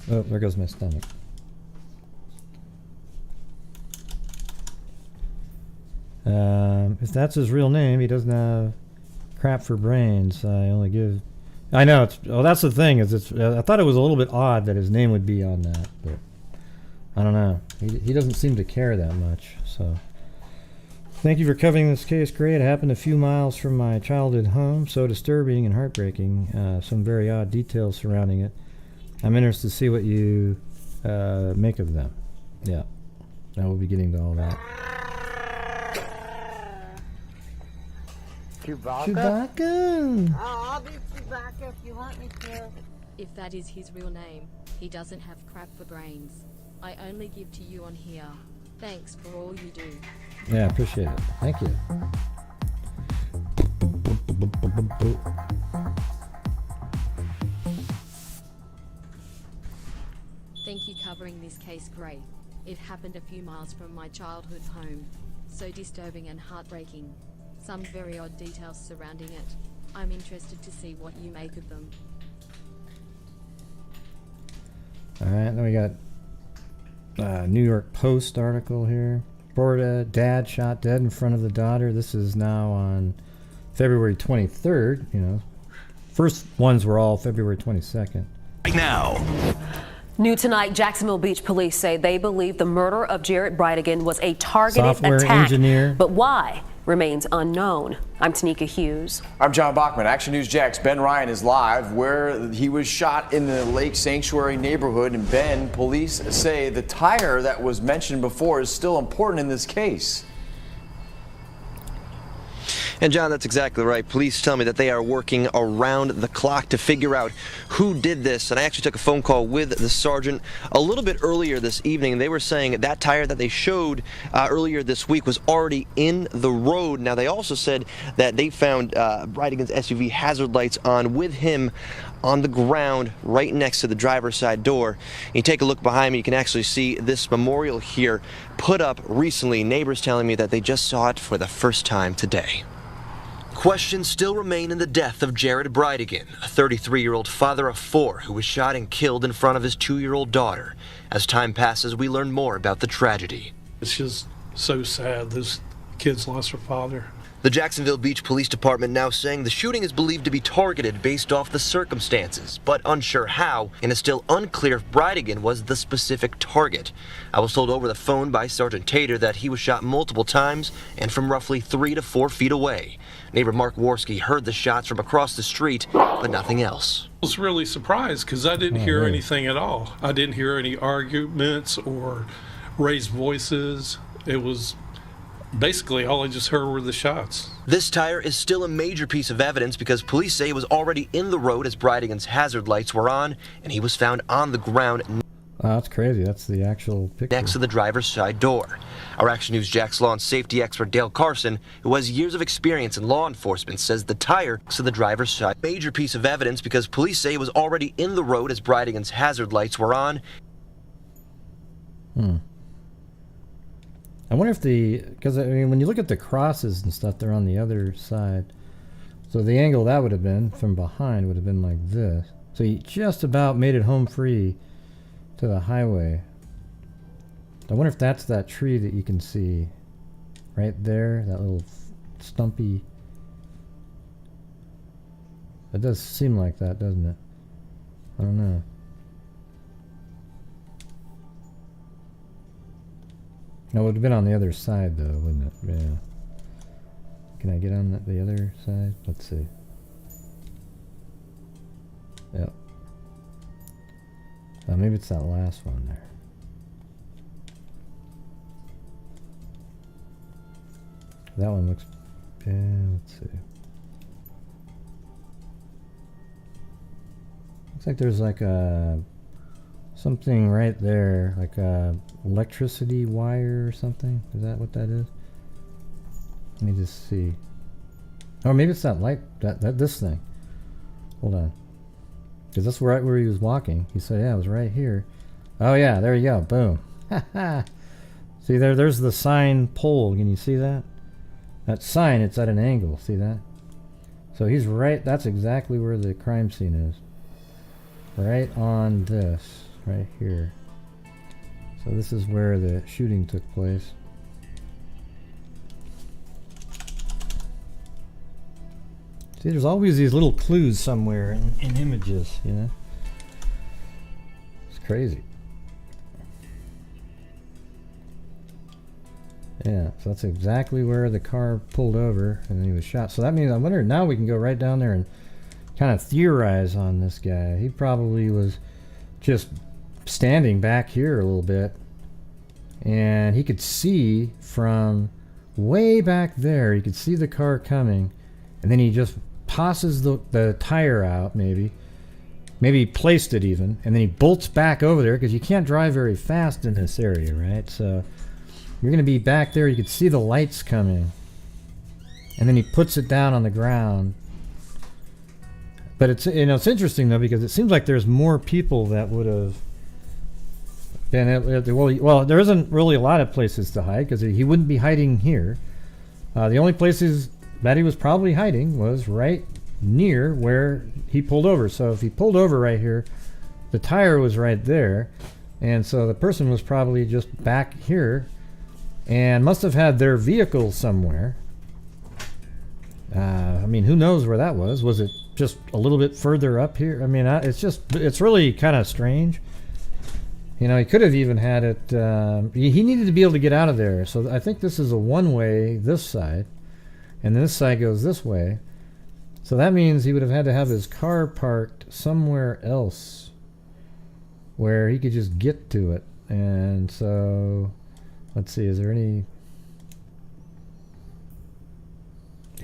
Oh, there goes my stomach. If that's his real name, he doesn't have crap for brains. I only give. I know it's. Oh, that's the thing. Is it's. I thought it was a little bit odd that his name would be on that, but I don't know. He doesn't seem to care that much. So, thank you for covering this case. Great. It happened a few miles from my childhood home. So disturbing and heartbreaking. Some very odd details surrounding it. I'm interested to see what you make of them. Yeah, I will be getting to all that. Chewbacca? I'll be Chewbacca if you want me to. If that is his real name, he doesn't have crap for brains. I only give to you on here. Thanks for all you do. Yeah, appreciate it. Thank you. Thank you covering this case, great. It happened a few miles from my childhood home. So disturbing and heartbreaking. Some very odd details surrounding it. I'm interested to see what you make of them. Alright, then we got New York Post article here. Florida dad shot dead in front of the daughter. This is now on February 23rd. You know, first ones were all February 22nd. Right now. New tonight, Jacksonville Beach Police say they believe the murder of Jared Bridegan was a targeted Software attack. engineer. But why remains unknown. I'm Tanika Hughes. I'm John Bachman. Action News Jax. Ben Ryan is live where he was shot in the Lake Sanctuary neighborhood. And Ben, police say the tire that was mentioned before is still important in this case. And John, that's exactly right. Police tell me that they are working around the clock to figure out who did this. And I actually took a phone call with the sergeant a little bit earlier this evening. They were saying that tire that they showed earlier this week was already in the road. Now, they also said that they found Bridegan's SUV hazard lights on with him on the ground right next to the driver's side door. And you take a look behind me, you can actually see this memorial here put up recently. Neighbors telling me that they just saw it for the first time today. Questions still remain in the death of Jared Bridegan, a 33-year-old father of four who was shot and killed in front of his 2-year-old daughter. As time passes, we learn more about the tragedy. It's just so sad. Those kids lost their father. The Jacksonville Beach Police Department now saying the shooting is believed to be targeted based off the circumstances, but unsure how, and it's still unclear if Bridegan was the specific target. I was told over the phone by Sergeant Tater that he was shot multiple times and from roughly 3 to 4 feet away. Neighbor Mark Worski heard the shots from across the street, but nothing else. I was really surprised because I didn't hear anything at all. I didn't hear any arguments or raised voices. It was basically all I just heard were the shots. This tire is still a major piece of evidence because police say it was already in the road as Bridegan's hazard lights were on, and he was found on the ground. Oh, that's crazy. That's the actual picture. Next to the driver's side door. Our Action News Jax law and safety expert Dale Carson, who has years of experience in law enforcement, says the tire next to the driver's side. Major piece of evidence because police say it was already in the road as Bridegan's hazard lights were on. I wonder if because I mean, when you look at the crosses and stuff, they're on the other side. So the angle that would have been from behind would have been like this. So he just about made it home free to the highway. I wonder if that's that tree that you can see right there, that little stumpy. It does seem like that, doesn't it? I don't know. No, it would have been on the other side though, wouldn't it? Yeah. Can I get on the other side? Let's see. Yep. Maybe it's that last one there. That one looks... Yeah, let's see. Looks like there's like a... something right there, like a electricity wire or something. Is that what that is? Let me just see. Oh, maybe it's that light, this thing. Hold on. Because that's right where he was walking. He said, yeah, it was right here. Oh yeah, there you go. Boom. See there's the sign pole. Can you see that? That sign, it's at an angle. See that? So he's right, that's exactly where the crime scene is. Right on this, right here. So this is where the shooting took place. See, there's always these little clues somewhere in images, you know? It's crazy. Yeah, so that's exactly where the car pulled over and he was shot. So that means, I wonder, now we can go right down there and kind of theorize on this guy. He probably was just standing back here a little bit and he could see from way back there, he could see the car coming, and then he just tosses the tire out, maybe he placed it even, and then he bolts back over there because you can't drive very fast in this area, right? So you're going to be back there, you could see the lights coming, and then he puts it down on the ground. But it's, you know, it's interesting though, because it seems like there's more people that would have been well, there isn't really a lot of places to hide because he wouldn't be hiding here. The only places that he was probably hiding was right near where he pulled over. So if he pulled over right here, the tire was right there, and so the person was probably just back here and must have had their vehicle somewhere. I mean, who knows where that was? Was it just a little bit further up here? I mean, it's really kind of strange. You know, he could have even had it, he needed to be able to get out of there. So I think this is a one-way, this side, and this side goes this way. So that means he would have had to have his car parked somewhere else where he could just get to it. And so, let's see, is there any...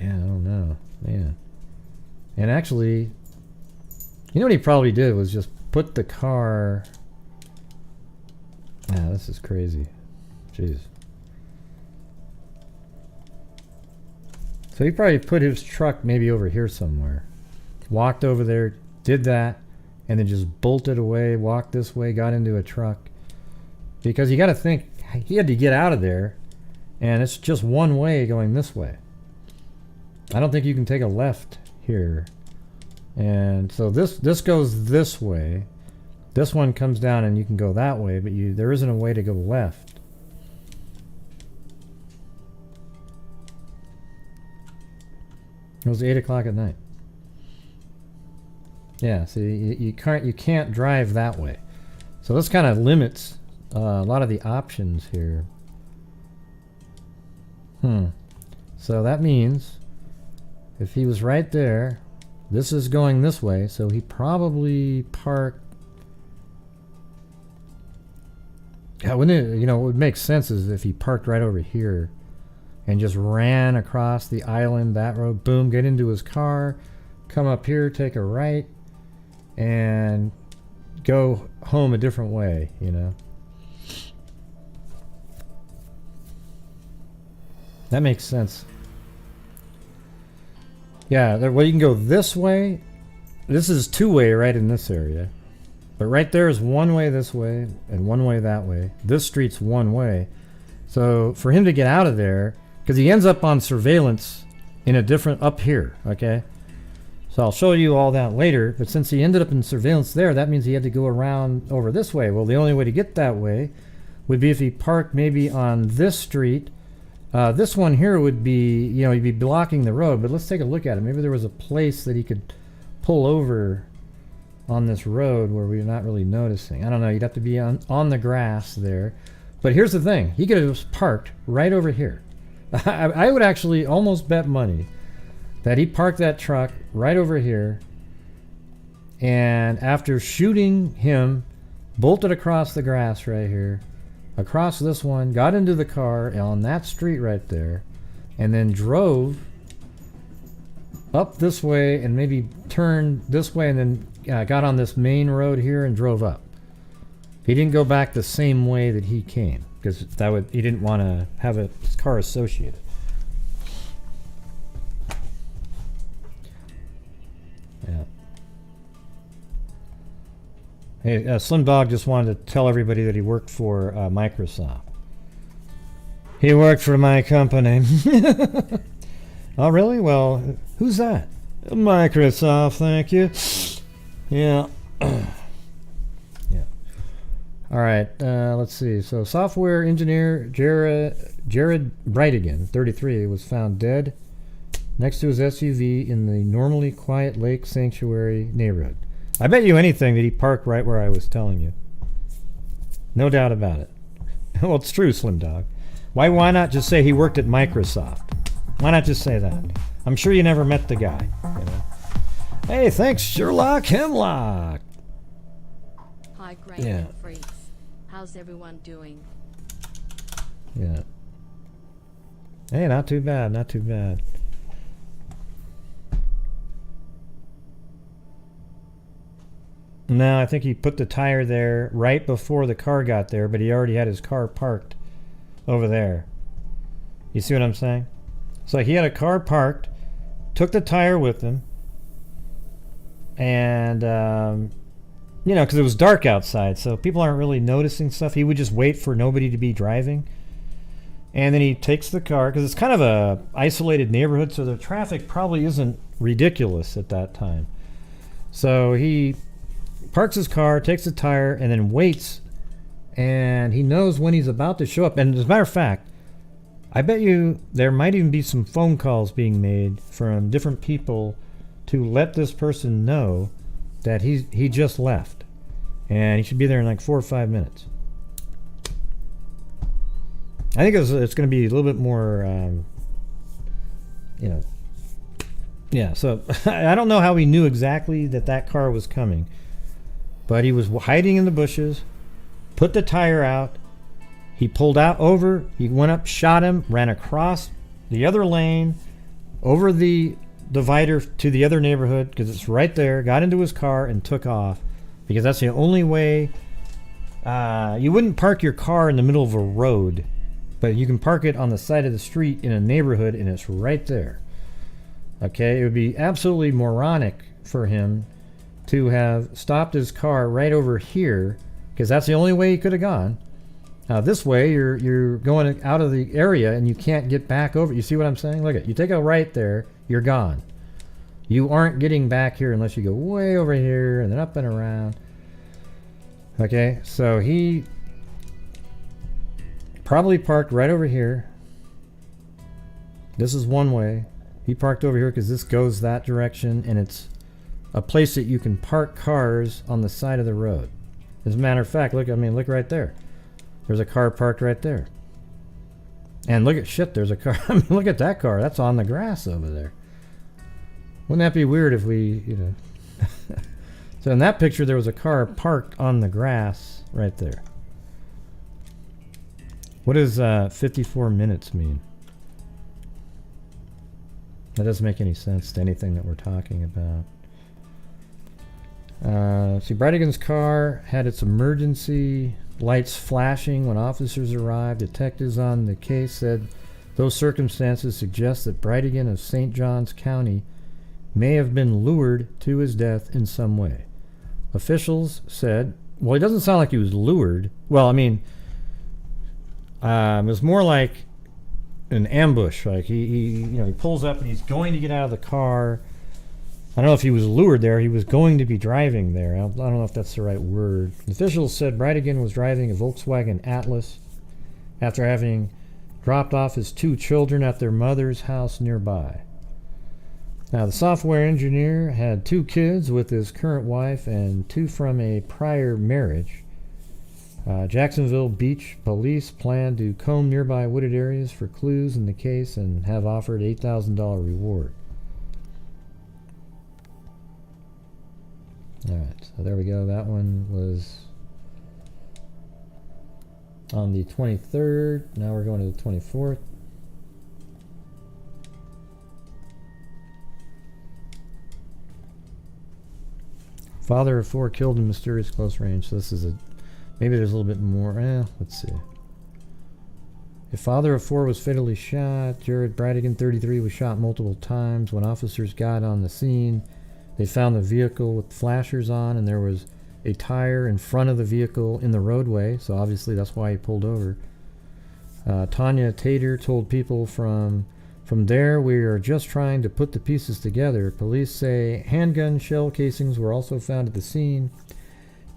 Yeah, I don't know, man. And actually, you know what he probably did was just put the car... Ah, this is crazy. Jeez. So he probably put his truck maybe over here somewhere. Walked over there, did that, and then just bolted away, walked this way, got into a truck. Because you got to think, he had to get out of there, and it's just one way going this way. I don't think you can take a left here. And so this goes this way. This one comes down and you can go that way, but there isn't a way to go left. It was 8 o'clock at night. Yeah, see, you can't drive that way. So this kind of limits a lot of the options here. So that means if he was right there, this is going this way, so he probably parked. Yeah, wouldn't it, you know, what would make sense is if he parked right over here and just ran across the island, that road, boom, get into his car, come up here, take a right, and go home a different way, you know. That makes sense. Yeah, well, you can go this way. This is two-way right in this area. But right there is one way this way and one way that way. This street's one way. So for him to get out of there, because he ends up on surveillance in a different, up here, okay? So I'll show you all that later, but since he ended up in surveillance there, that means he had to go around over this way. Well, the only way to get that way would be if he parked maybe on this street. This one here would be, you know, he'd be blocking the road, but let's take a look at it. Maybe there was a place that he could pull over on this road where we're not really noticing. I don't know, you'd have to be on the grass there. But here's the thing, he could have just parked right over here. I would actually almost bet money that he parked that truck right over here, and after shooting him, bolted across the grass right here, across this one, got into the car on that street right there, and then drove up this way and maybe turned this way and then got on this main road here and drove up. He didn't go back the same way that he came, because he didn't want to have his car associated. Yeah. Hey, Slim Dog just wanted to tell everybody that he worked for Microsoft. He worked for my company. Oh, really? Well, who's that? Microsoft, thank you. Yeah. Yeah. All right, let's see. So software engineer Jared Bridegan, 33, was found dead next to his SUV in the normally quiet Lake Sanctuary neighborhood. I bet you anything that he parked right where I was telling you. No doubt about it. Well, it's true, Slim Dog. Why not just say he worked at Microsoft? Why not just say that? I'm sure you never met the guy. You know? Hey, thanks, Sherlock Hemlock. Hi, Grant and Freaks. How's everyone doing? Yeah. Hey, not too bad, not too bad. No, I think he put the tire there right before the car got there, but he already had his car parked over there. You see what I'm saying? So he had a car parked, took the tire with him, and, you know, because it was dark outside, so people aren't really noticing stuff. He would just wait for nobody to be driving. And then he takes the car, because it's kind of a isolated neighborhood, so the traffic probably isn't ridiculous at that time. So he parks his car, takes the tire, and then waits, and he knows when he's about to show up. And as a matter of fact, I bet you there might even be some phone calls being made from different people to let this person know that he just left, and he should be there in like 4 or 5 minutes. I think it's going to be a little bit more, you know, yeah. So I don't know how he knew exactly that car was coming, but he was hiding in the bushes, put the tire out, he pulled out over, he went up, shot him, ran across the other lane, over the divider to the other neighborhood, because it's right there, got into his car and took off, because that's the only way. You wouldn't park your car in the middle of a road, but you can park it on the side of the street in a neighborhood, and it's right there. Okay, it would be absolutely moronic for him to have stopped his car right over here, because that's the only way he could have gone. This way, you're going out of the area, and you can't get back over. You see what I'm saying? Look at, you take a right there, you're gone. You aren't getting back here unless you go way over here and then up and around. Okay, so he probably parked right over here. This is one way. He parked over here because this goes that direction, and it's a place that you can park cars on the side of the road. As a matter of fact, look, I mean, look right there. There's a car parked right there. And look at, shit, there's a car. I mean, look at that car. That's on the grass over there. Wouldn't that be weird if we, you know. So in that picture, there was a car parked on the grass right there. What does 54 minutes mean? That doesn't make any sense to anything that we're talking about. See, Bridegan's car had its emergency lights flashing when officers arrived. Detectives on the case said those circumstances suggest that Bridegan of St. Johns County may have been lured to his death in some way. Officials said, well, it doesn't sound like he was lured. Well, I mean, it was more like an ambush. Like he pulls up and he's going to get out of the car. I don't know if he was lured there. He was going to be driving there. I don't know if that's the right word. Officials said Bridegan was driving a Volkswagen Atlas after having dropped off his 2 children at their mother's house nearby. Now, the software engineer had 2 kids with his current wife and 2 from a prior marriage. Jacksonville Beach Police plan to comb nearby wooded areas for clues in the case and have offered $8,000 reward. Alright, so there we go. That one was on the 23rd. Now we're going to the 24th. Father of 4 killed in mysterious close range. So this is maybe there's a little bit more. Let's see. A father of 4 was fatally shot. Jared Bridegan, 33, was shot multiple times. When officers got on the scene, they found the vehicle with flashers on, and there was a tire in front of the vehicle in the roadway, so obviously that's why he pulled over. Tanya Tater told people from there, we are just trying to put the pieces together. Police say handgun shell casings were also found at the scene.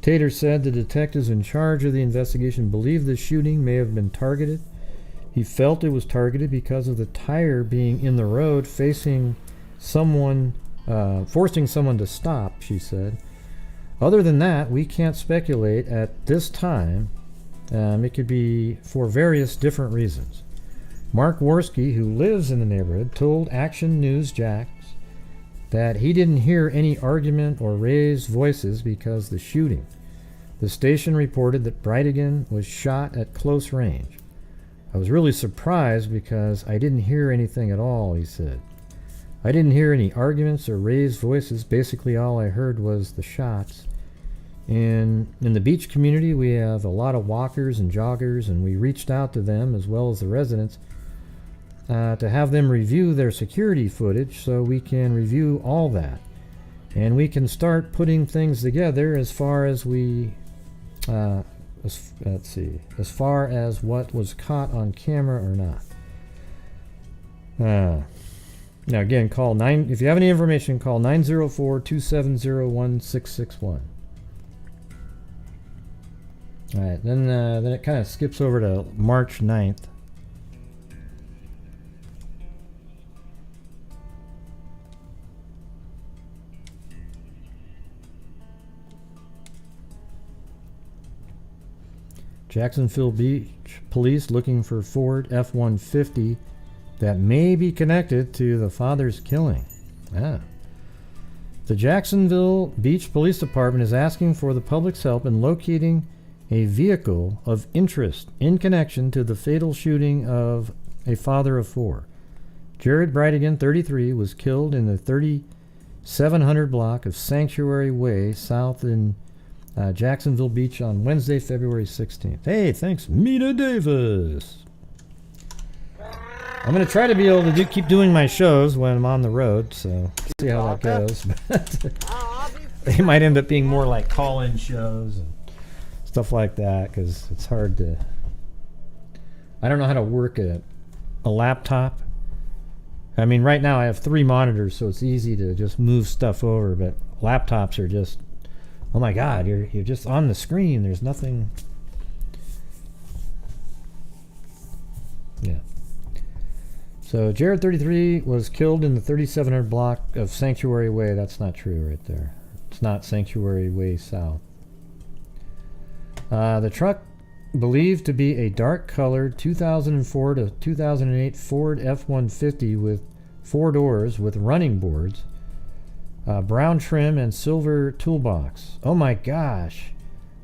Tater said the detectives in charge of the investigation believe the shooting may have been targeted. He felt it was targeted because of the tire being in the road facing someone, forcing someone to stop, she said. Other than that, we can't speculate at this time. It could be for various different reasons. Mark Worski, who lives in the neighborhood, told Action News Jax that he didn't hear any argument or raised voices because the shooting. The station reported that Bridegan was shot at close range. I was really surprised because I didn't hear anything at all, he said. I didn't hear any arguments or raised voices. Basically all I heard was the shots. In the beach community, we have a lot of walkers and joggers, and we reached out to them as well as the residents to have them review their security footage so we can review all that. And we can start putting things together as far as we, let's see, as far as what was caught on camera or not. Now again, if you have any information, call 904-270-1661. Alright, then it kind of skips over to March 9th. Jacksonville Beach Police looking for Ford F-150 that may be connected to the father's killing. The Jacksonville Beach Police Department is asking for the public's help in locating a vehicle of interest in connection to the fatal shooting of a father of 4. Jared Bridegan, 33, was killed in the 3700 block of Sanctuary Way south in Jacksonville Beach on Wednesday, February 16th. Hey, thanks, Mina Davis. I'm going to try to be able to keep doing my shows when I'm on the road, so see how that goes. They might end up being more like call-in shows and stuff like that, because it's hard to... I don't know how to work a laptop. I mean, right now I have 3 monitors, so it's easy to just move stuff over, but laptops are just... Oh my God, you're just on the screen. There's nothing... Yeah. So Jared, 33, was killed in the 3700 block of Sanctuary Way. That's not true right there. It's not Sanctuary Way South. The truck, believed to be a dark-colored 2004 to 2008 Ford F-150 with 4 doors with running boards, brown trim, and silver toolbox. Oh my gosh.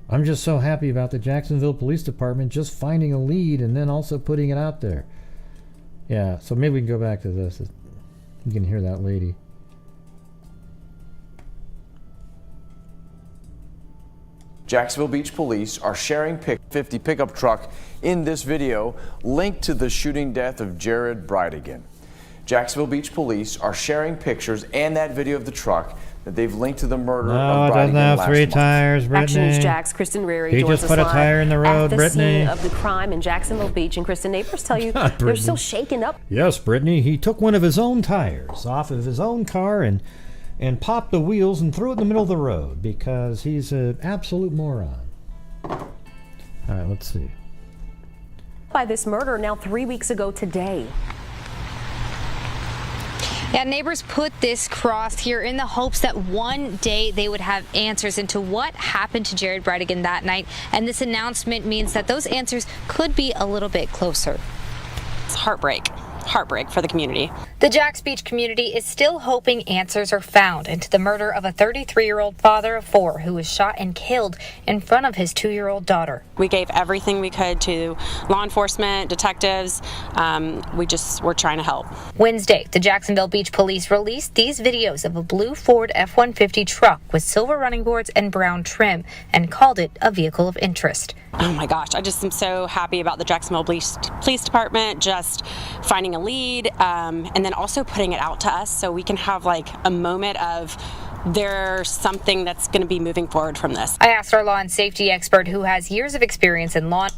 I'm just so happy about the Jacksonville Police Department just finding a lead and then also putting it out there. Yeah, so maybe we can go back to this. You can hear that lady. Jacksonville Beach Police are sharing 50 pickup truck in this video linked to the shooting death of Jared Bridegan. Jacksonville Beach Police are sharing pictures and that video of the truck that they've linked to the murder No, of it doesn't Bridegan have last three month. tires, Brittany. Action News Jax, Kristen Rary He joins just us put a live tire in the road, at the Brittany. scene of the crime in Jacksonville Beach. And Kristen, neighbors tell you God, they're Brittany. still shaken up. Yes, Brittany. He took one of his own tires off of his own car and popped the wheels and threw it in the middle of the road because he's an absolute moron. All right, let's see. By this murder now 3 weeks ago today. Yeah, neighbors put this cross here in the hopes that one day they would have answers into what happened to Jared Bridegan that night. And this announcement means that those answers could be a little bit closer. It's heartbreak for the community. The Jacks Beach community is still hoping answers are found into the murder of a 33-year-old father of 4 who was shot and killed in front of his 2-year-old daughter. We gave everything we could to law enforcement, detectives. We're trying to help. Wednesday, the Jacksonville Beach Police released these videos of a blue Ford F-150 truck with silver running boards and brown trim and called it a vehicle of interest. Oh my gosh, I just am so happy about the Jacksonville Police Department just finding a lead and then also putting it out to us so we can have like a moment of there's something that's going to be moving forward from this. I asked our law and safety expert who has years of experience in law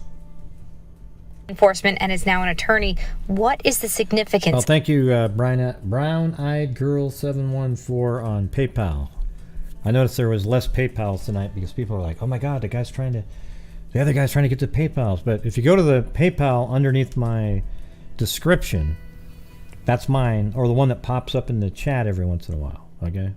enforcement and is now an attorney, what is the significance? Well, thank you, Brown-Eyed Girl 714 on PayPal. I noticed there was less PayPals tonight because people were like, oh my God, the other guy's trying to get to PayPals. But if you go to the PayPal underneath my description, that's mine, or the one that pops up in the chat every once in a while, okay?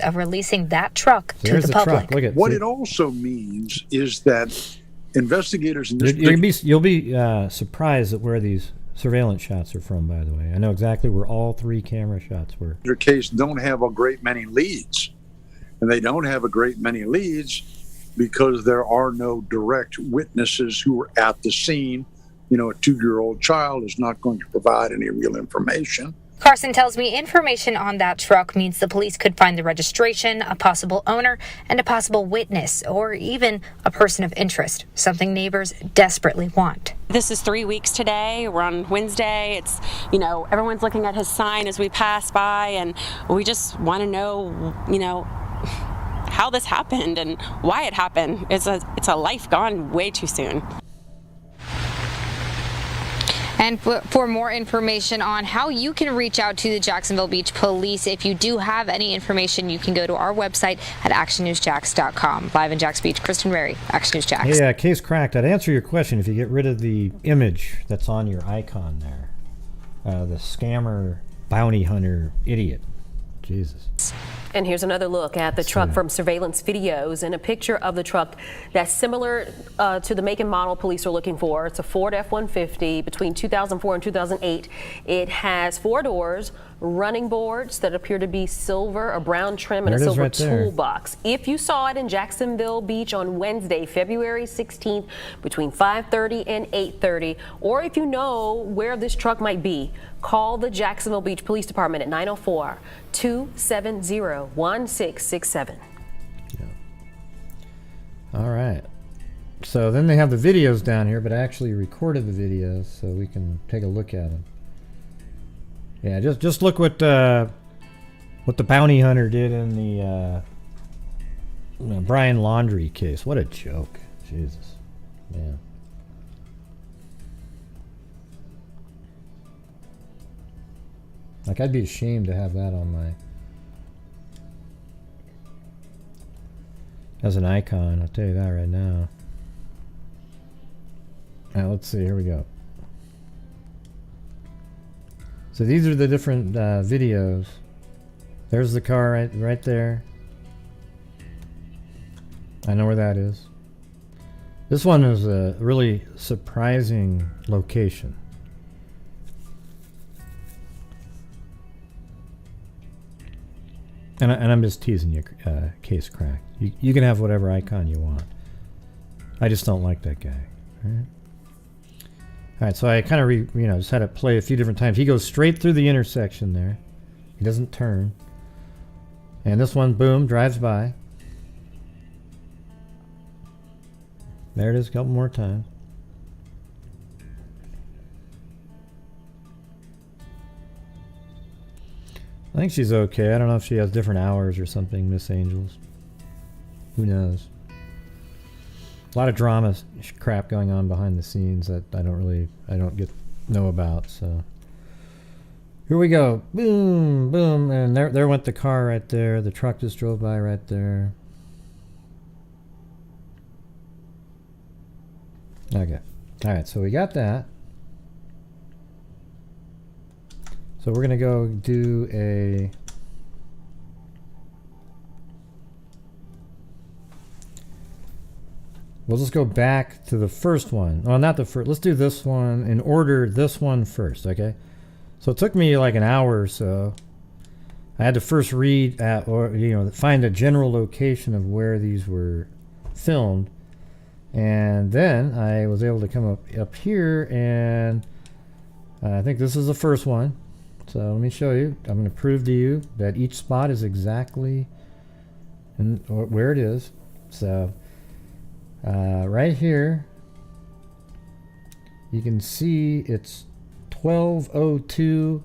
Of releasing that truck So to the public. Look at What it also means is that investigators in this you'll be surprised at where these surveillance shots are from, by the way. I know exactly where all 3 camera shots were. particular case don't have a great many leads. And they don't have a great many leads because there are no direct witnesses who were at the scene. You know, a 2-year-old child is not going to provide any real information. Carson tells me information on that truck means the police could find the registration, a possible owner, and a possible witness, or even a person of interest, something neighbors desperately want. This is 3 weeks today. We're on Wednesday. It's, everyone's looking at his sign as we pass by, and we just want to know, how this happened and why it happened. It's a life gone way too soon. And for more information on how you can reach out to the Jacksonville Beach Police, if you do have any information, you can go to our website at actionnewsjax.com. Live in Jacks Beach, Kristen Rary, Action News Jax. Yeah, case cracked. I'd answer your question if you get rid of the image that's on your icon there. The scammer, bounty hunter, idiot. Jesus. And here's another look at the truck from surveillance videos and a picture of the truck that's similar to the make and model police are looking for. It's a Ford F-150 between 2004 and 2008. It has 4 doors, running boards that appear to be silver, a brown trim, and a silver toolbox. If you saw it in Jacksonville Beach on Wednesday, February 16th, between 5:30 and 8:30, or if you know where this truck might be, call the Jacksonville Beach Police Department at 904-270-1667. All right. So then they have the videos down here, but I actually recorded the videos so we can take a look at them. Yeah, just look what the bounty hunter did in the Brian Laundrie case. What a joke. Jesus. Yeah. Like, I'd be ashamed to have that on my as an icon, I'll tell you that right now. Let's see, here we go. So these are the different videos. There's the car right there. I know where that is. This one is a really surprising location. And I'm just teasing you, case cracked. You can have whatever icon you want. I just don't like that guy. All right. All right, so I kind of just had it play a few different times. He goes straight through the intersection there. He doesn't turn. And this one, boom, drives by. There it is, a couple more times. I think she's okay. I don't know if she has different hours or something, Miss Angels. Who knows? A lot of drama crap going on behind the scenes that I don't know about. So here we go. Boom, boom, and there went the car right there. The truck just drove by right there. Okay. All right, so we got that. So we're going to go do a... We'll just go back to the first one. Well, not the first. Let's do this one in order, this one first, okay? So it took me like an hour or so. I had to first read find a general location of where these were filmed. And then I was able to come up here, and I think this is the first one. So let me show you. I'm going to prove to you that each spot is exactly where it is. So right here, you can see it's 12:02,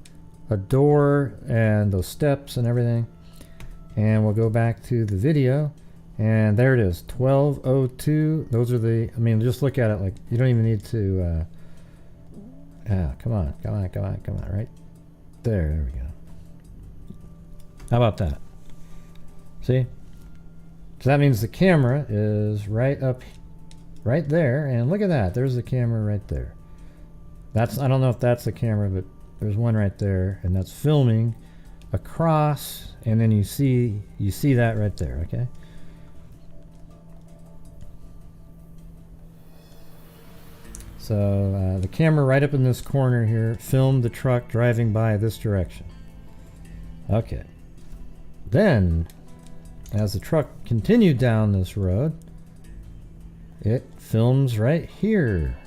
a door and those steps and everything. And we'll go back to the video, and there it is, 12:02. Those are the, I mean, just look at it like you don't even need to, come on, right? There we go. How about that? See? So that means the camera is right there, and look at that. There's the camera right there. I don't know if that's the camera, but there's one right there, and that's filming across, and then you see that right there, okay? So the camera right up in this corner here filmed the truck driving by this direction. Okay. Then, as the truck continued down this road, it films right here.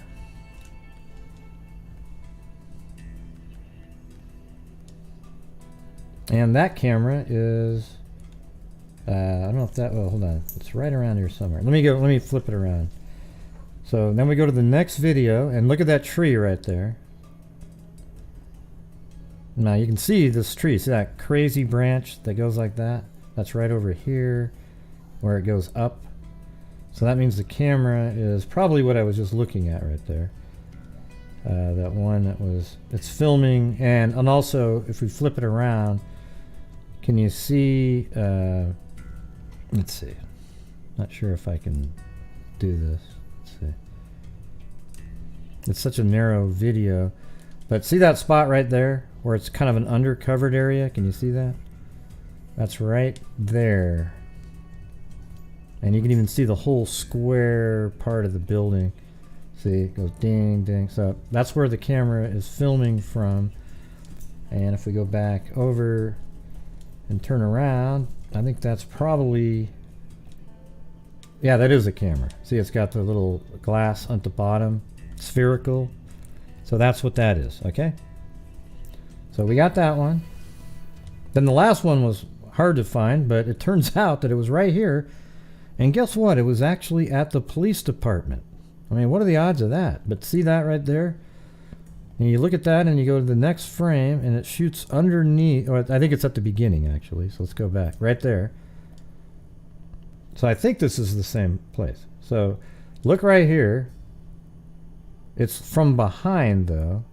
And that camera is, I don't know if that, well, hold on. It's right around here somewhere. Let me flip it around. So then we go to the next video, and look at that tree right there. Now you can see this tree. See that crazy branch that goes like that? That's right over here where it goes up. So that means the camera is probably what I was just looking at right there. That one that was, it's filming, and also if we flip it around, can you see, let's see. Not sure if I can do this. It's such a narrow video, but see that spot right there where it's kind of an undercovered area? Can you see that? That's right there. And you can even see the whole square part of the building. See, it goes ding, ding. So that's where the camera is filming from. And if we go back over and turn around, I think that's probably, yeah, that is a camera. See, it's got the little glass at the bottom. Spherical. So that's what that is, okay? So we got that one. Then the last one was hard to find, but it turns out that it was right here. And guess what? It was actually at the police department. I mean, what are the odds of that? But see that right there? And you look at that and you go to the next frame and it shoots underneath, or I think it's at the beginning actually. So let's go back right there. So I think this is the same place. So look right here. It's from behind though,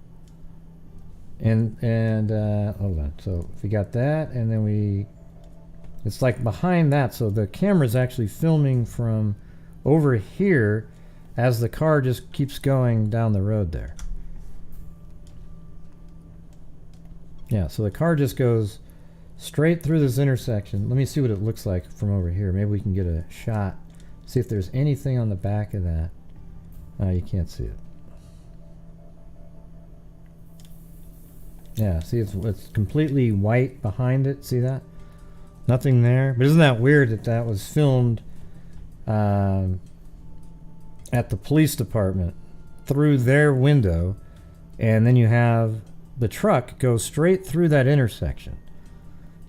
and hold on. So if we got that, and then it's like behind that. So the camera's actually filming from over here as the car just keeps going down the road there. Yeah, so the car just goes straight through this intersection. Let me see what it looks like from over here. Maybe we can get a shot, see if there's anything on the back of that. You can't see it. Yeah, see, it's completely white behind it. See that? Nothing there. But isn't that weird that that was filmed at the police department through their window, and then you have the truck go straight through that intersection.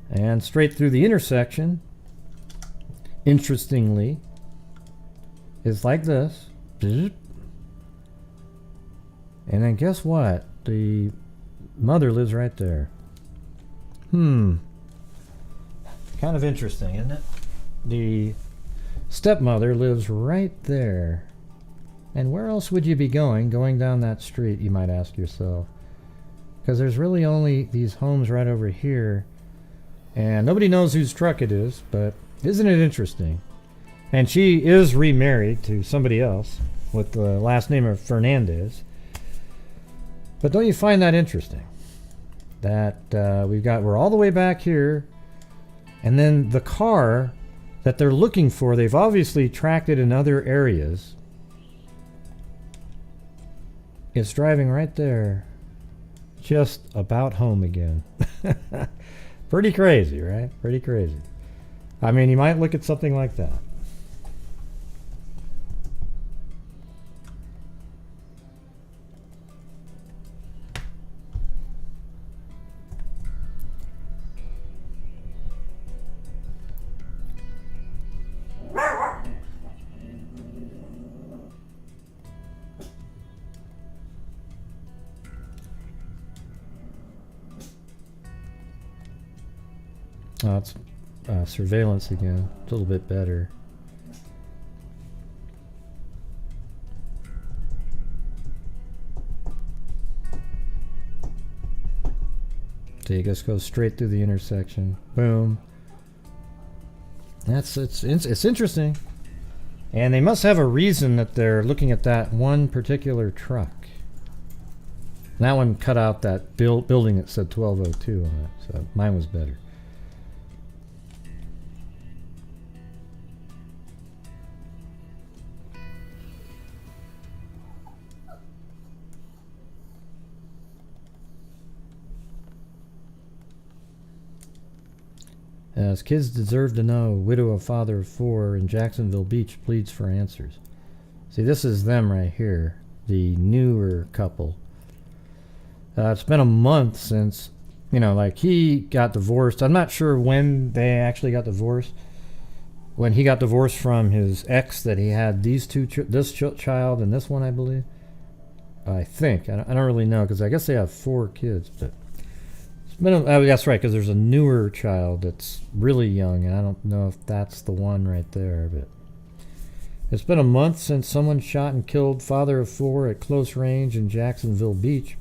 And straight through the intersection, interestingly, is like this. And then guess what? The mother lives right there. Kind of interesting, isn't it? The stepmother lives right there. And where else would you be going down that street, you might ask yourself? Because there's really only these homes right over here. And nobody knows whose truck it is, but isn't it interesting? And she is remarried to somebody else with the last name of Fernandez. But don't you find that interesting? That we're all the way back here, and then the car that they're looking for, they've obviously tracked it in other areas. It's driving right there. Just about home again. Pretty crazy, right? Pretty crazy. I mean, you might look at something like that. Oh, it's surveillance again. It's a little bit better. So you just go straight through the intersection. Boom. It's interesting. And they must have a reason that they're looking at that one particular truck. That one cut out that building that said 1202 on it, so mine was better. As kids deserve to know, widow of father of 4 in Jacksonville Beach pleads for answers. See, this is them right here, the newer couple. It's been a month since, like he got divorced. I'm not sure when they actually got divorced. When he got divorced from his ex, that he had these two, this child and this one, I believe. I think. I don't really know, because I guess they have 4 kids, but. That's right, because there's a newer child that's really young, and I don't know if that's the one right there, but it's been a month since someone shot and killed father of 4 at close range in Jacksonville Beach.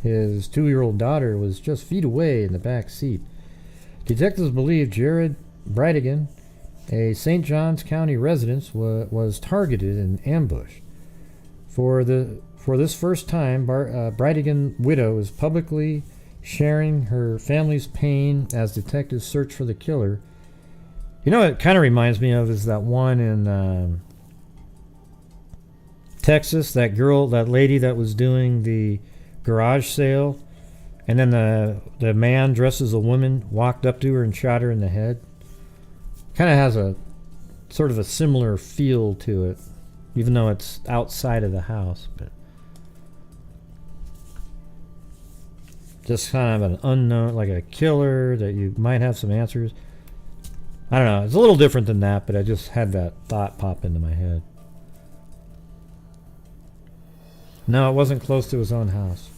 His 2-year-old daughter was just feet away in the back seat. Detectives believe Jared Bridegan, a St. Johns County resident, was targeted and ambushed. For this first time, Bridegan widow is publicly sharing her family's pain as detectives search for the killer. It kind of reminds me of is that one in Texas, that lady that was doing the garage sale, and then the man dressed as a woman walked up to her and shot her in the head. Kind of has a sort of a similar feel to it, even though it's outside of the house, but just kind of an unknown, like a killer that you might have some answers. I don't know. It's a little different than that, but I just had that thought pop into my head. No, it wasn't close to his own house.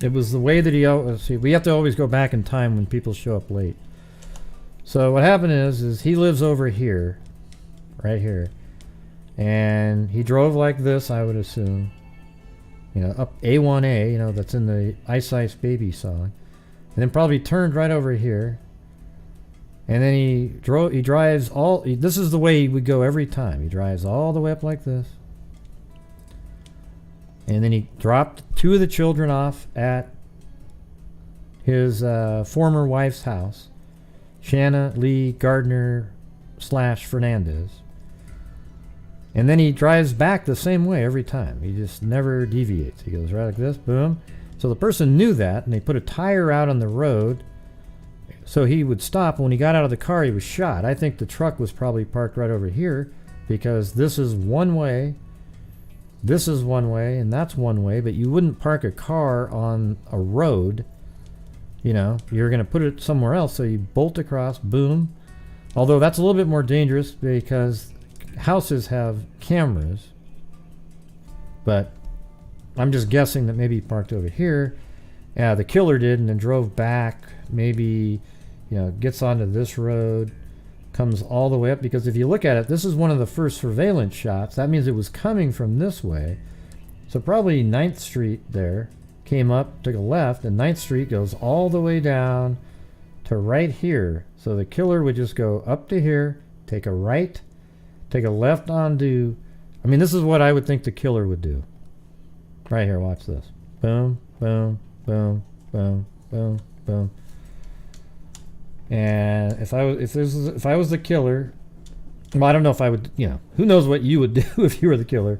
It was the way that he... we have to always go back in time when people show up late. So what happened is he lives over here, right here. And he drove like this, I would assume. Up A1A, that's in the Ice Ice Baby song. And then probably turned right over here. And then he drives this is the way he would go every time. He drives all the way up like this. And then he dropped 2 of the children off at his former wife's house, Shanna Lee Gardner / Fernandez. And then he drives back the same way every time. He just never deviates. He goes right like this, boom. So the person knew that, and they put a tire out on the road so he would stop. When he got out of the car, he was shot. I think the truck was probably parked right over here, because this is one way, this is one way, and that's one way, but you wouldn't park a car on a road. You're going to put it somewhere else, so you bolt across, boom. Although that's a little bit more dangerous because houses have cameras, but I'm just guessing that maybe he parked over here, Yeah, the killer did, and then drove back. Maybe, gets onto this road, comes all the way up. Because if you look at it, this is one of the first surveillance shots. That means it was coming from this way. So probably 9th Street there. Came up, took a left, and 9th Street goes all the way down to right here. So the killer would just go up to here, take a right, take a left onto... I mean, this is what I would think the killer would do. Right here, watch this. Boom, boom, boom, boom, boom, boom. And if I was the killer, well, I don't know if I would, who knows what you would do if you were the killer.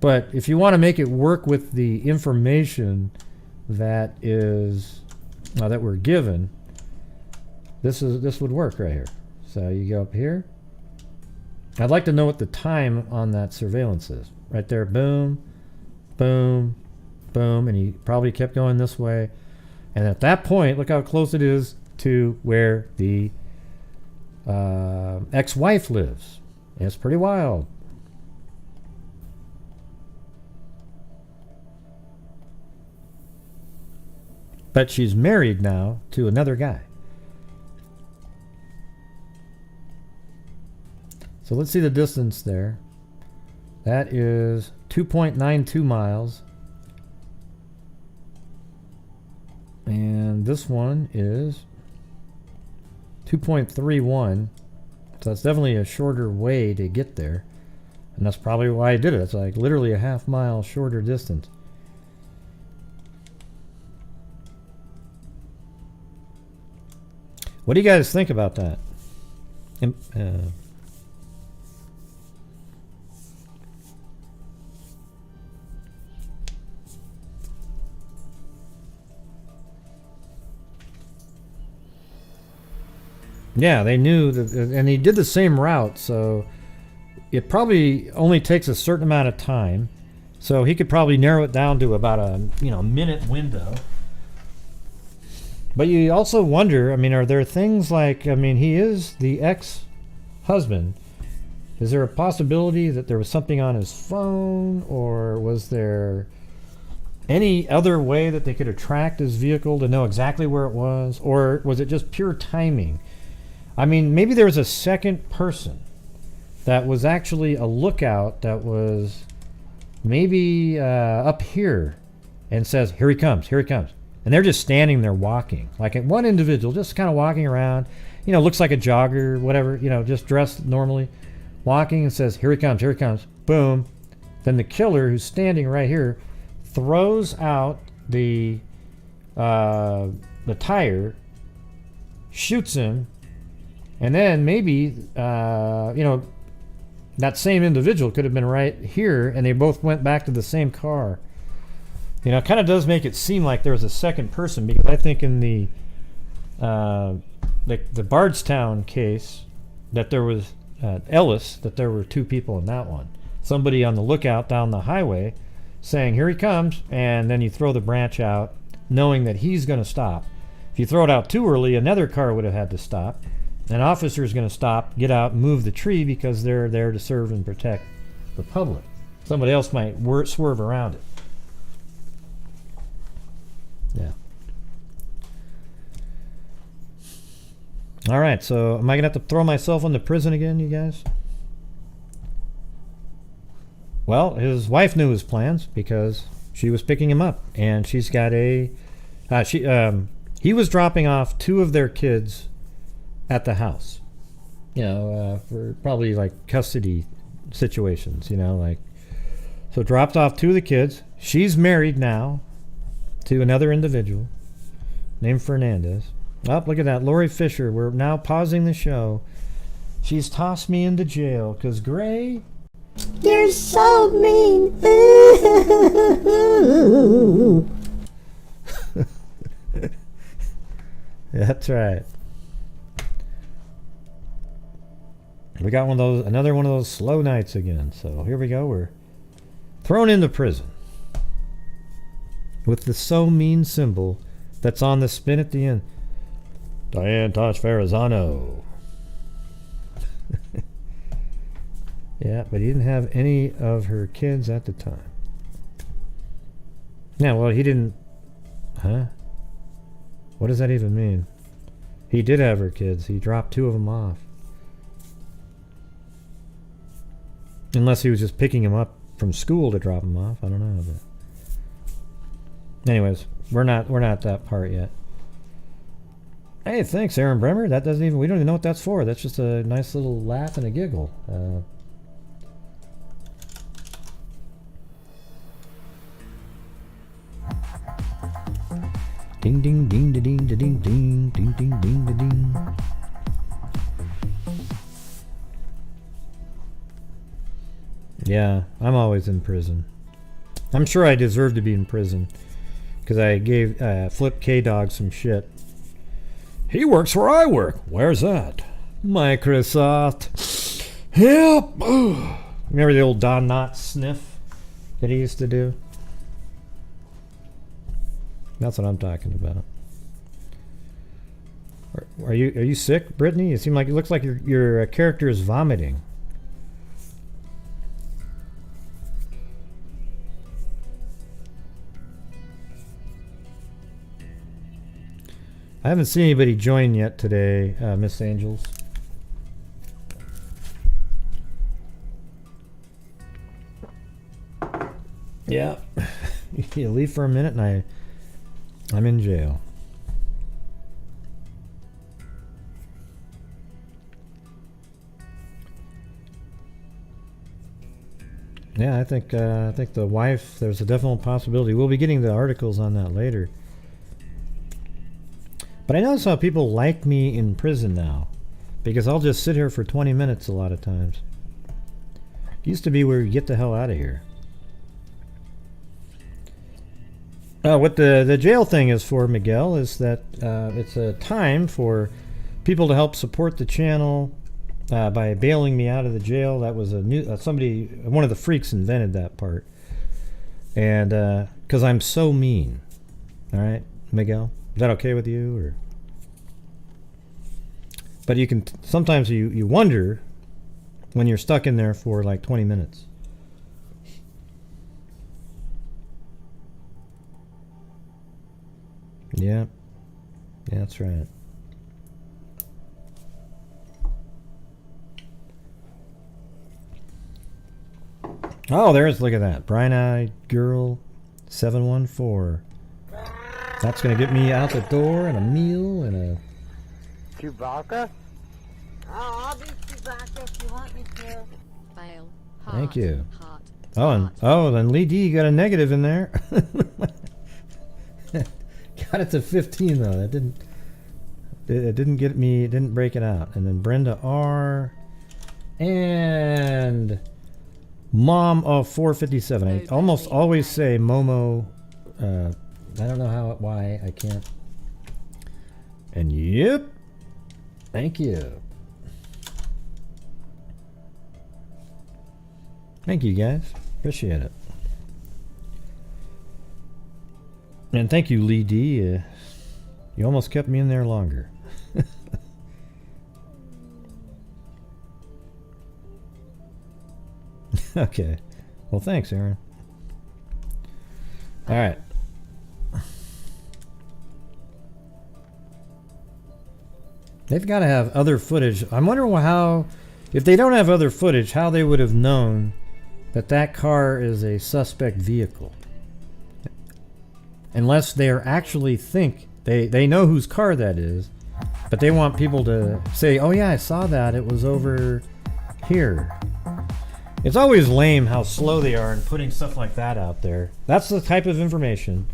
But if you want to make it work with the information that is that we're given, this would work right here. So you go up here. I'd like to know what the time on that surveillance is. Right there, boom, boom, boom, and he probably kept going this way. And at that point, look how close it is to where the ex-wife lives. It's pretty wild. But she's married now to another guy. So let's see the distance there. That is 2.92 miles. And this one is 2.31. So that's definitely a shorter way to get there. And that's probably why I did it. It's like literally a half-mile shorter distance. What do you guys think about that? Yeah, they knew that, and he did the same route, so it probably only takes a certain amount of time. So he could probably narrow it down to about a minute window. But you also wonder, are there things like, he is the ex-husband. Is there a possibility that there was something on his phone, or was there any other way that they could have tracked his vehicle to know exactly where it was, or was it just pure timing? Maybe there was a second person that was actually a lookout that was maybe up here and says, here he comes, here he comes. And they're just standing there walking. Like one individual just kind of walking around, looks like a jogger, whatever, just dressed normally, walking and says, here he comes, here he comes. Boom. Then the killer, who's standing right here, throws out the tire, shoots him, and then maybe, that same individual could have been right here, and they both went back to the same car. It kind of does make it seem like there was a second person, because I think in the Bardstown case that there was Ellis, that there were two people in that one. Somebody on the lookout down the highway saying, here he comes, and then you throw the branch out knowing that he's going to stop. If you throw it out too early, another car would have had to stop. An officer is going to stop, get out, and move the tree because they're there to serve and protect the public. Somebody else might swerve around it. Yeah. All right, so am I going to have to throw myself into prison again, you guys? Well, his wife knew his plans because she was picking him up, and she's got he was dropping off two of their kids at the house, for probably like custody situations, so dropped off two of the kids. She's married now to another individual named Fernandez. Oh, look at that, Lori Fisher. We're now pausing the show. She's tossed me into jail because Gray, you're so mean. That's right. We got another one of those slow nights again. So here we go. We're thrown into prison with the so mean symbol that's on the spin at the end. Diane Tosh Ferrazano. Yeah, but he didn't have any of her kids at the time. Yeah, well, he didn't. Huh? What does that even mean? He did have her kids. He dropped 2 of them off. Unless he was just picking them up from school to drop them off. I don't know. But anyways, we're not at that part yet. Hey, thanks, Aaron Bremer. That doesn't even, we don't even know what that's for. That's just a nice little laugh and a giggle. Ding ding ding da ding da ding ding ding ding ding da ding. Yeah, I'm always in prison. I'm sure I deserve to be in prison because I gave Flip K-Dog some shit. He works where I work. Where's that? Microsoft. Help! Remember the old Don Knotts sniff that he used to do? That's what I'm talking about. Are you sick, Brittany? It seems like, it looks like your character is vomiting. I haven't seen anybody join yet today, Miss Angels. Yeah. You leave for a minute and I'm in jail. Yeah, I think the wife, there's a definite possibility. We'll be getting the articles on that later. But I notice how people like me in prison now, because I'll just sit here for 20 minutes a lot of times. It used to be where you get the hell out of here. What the jail thing is for, Miguel, is that it's a time for people to help support the channel by bailing me out of the jail. That was a new one of the freaks invented that part, and because I'm so mean. All right, Miguel, is that okay with you? Or but you can sometimes you wonder when you're stuck in there for like 20 minutes. Yeah, that's right. Oh, look at that. Bright-eyed girl 714. That's going to get me out the door and a meal and a... Chewbacca? Oh, I'll be Chewbacca if you want me to. Fail. Thank you. Heart. Then Lee D got a negative in there. Got it to 15 though. That didn't get me. It didn't break it out. And then Brenda R. And Mom of 457. I almost always say Momo. I don't know why I can't. And yep. Thank you. Thank you guys. Appreciate it. And thank you, Lee D. You almost kept me in there longer. Okay. Well, thanks, Aaron. All right. They've got to have other footage. I'm wondering how, if they don't have other footage, how they would have known that car is a suspect vehicle. Unless they're actually they know whose car that is, but they want people to say, oh yeah, I saw that, it was over here. It's always lame how slow they are in putting stuff like that out there. That's the type of information.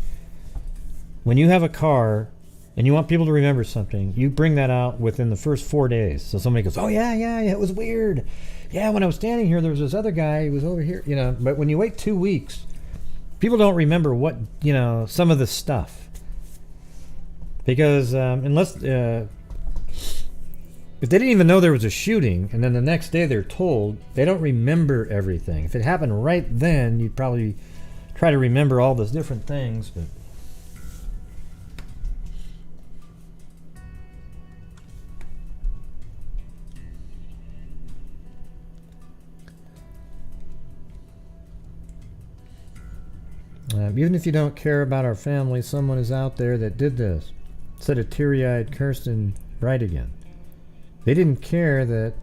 When you have a car and you want people to remember something, you bring that out within the first 4 days. So somebody goes, oh yeah, it was weird. Yeah, when I was standing here, there was this other guy, he was over here, But when you wait 2 weeks, people don't remember what, some of the stuff. Because unless, if they didn't even know there was a shooting, and then the next day they're told, they don't remember everything. If it happened right then, you'd probably try to remember all those different things, but... even if you don't care about our family, someone is out there that did this. said a teary-eyed Kirsten Bridegan. They didn't care that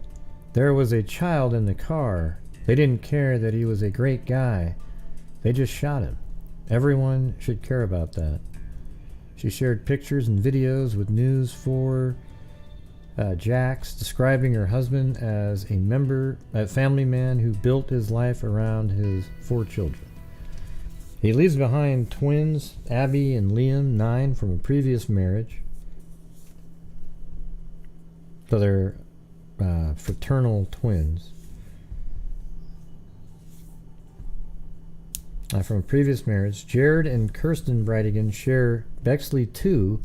there was a child in the car. They didn't care that he was a great guy. They just shot him. Everyone should care about that. She shared pictures and videos with News 4 Jax, describing her husband as a family man who built his life around his 4 children. He leaves behind twins, Abby and Liam, 9, from a previous marriage. So they're fraternal twins. From a previous marriage, Jared and Kirsten Bridegan share Bexley 2,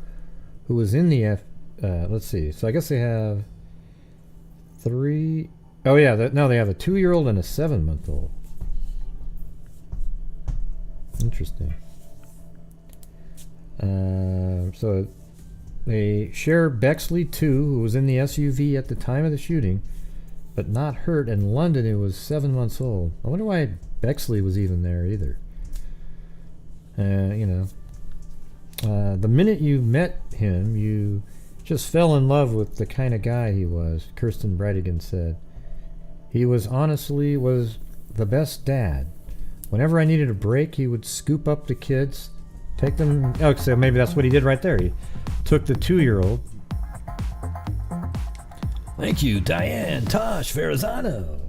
who was in the let's see. So I guess they have 3. Oh yeah, no, they have a 2-year-old and a 7-month-old. Interesting. So they share Bexley 2, who was in the SUV at the time of the shooting, but not hurt. In London, it was 7 months old. I wonder why Bexley was even there either. The minute you met him, you just fell in love with the kind of guy he was, Kirsten Bridegan said. He was the best dad. Whenever I needed a break, he would scoop up the kids, take them. Oh, so maybe that's what he did right there. He took the 2-year-old. Thank you, Diane Tosh Verrazano.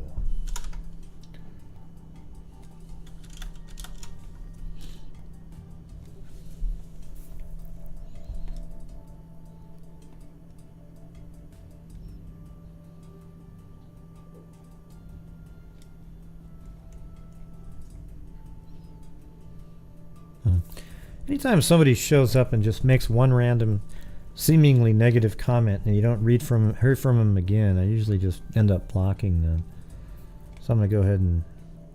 Anytime somebody shows up and just makes one random, seemingly negative comment and you don't hear from them again, I usually just end up blocking them. So I'm going to go ahead and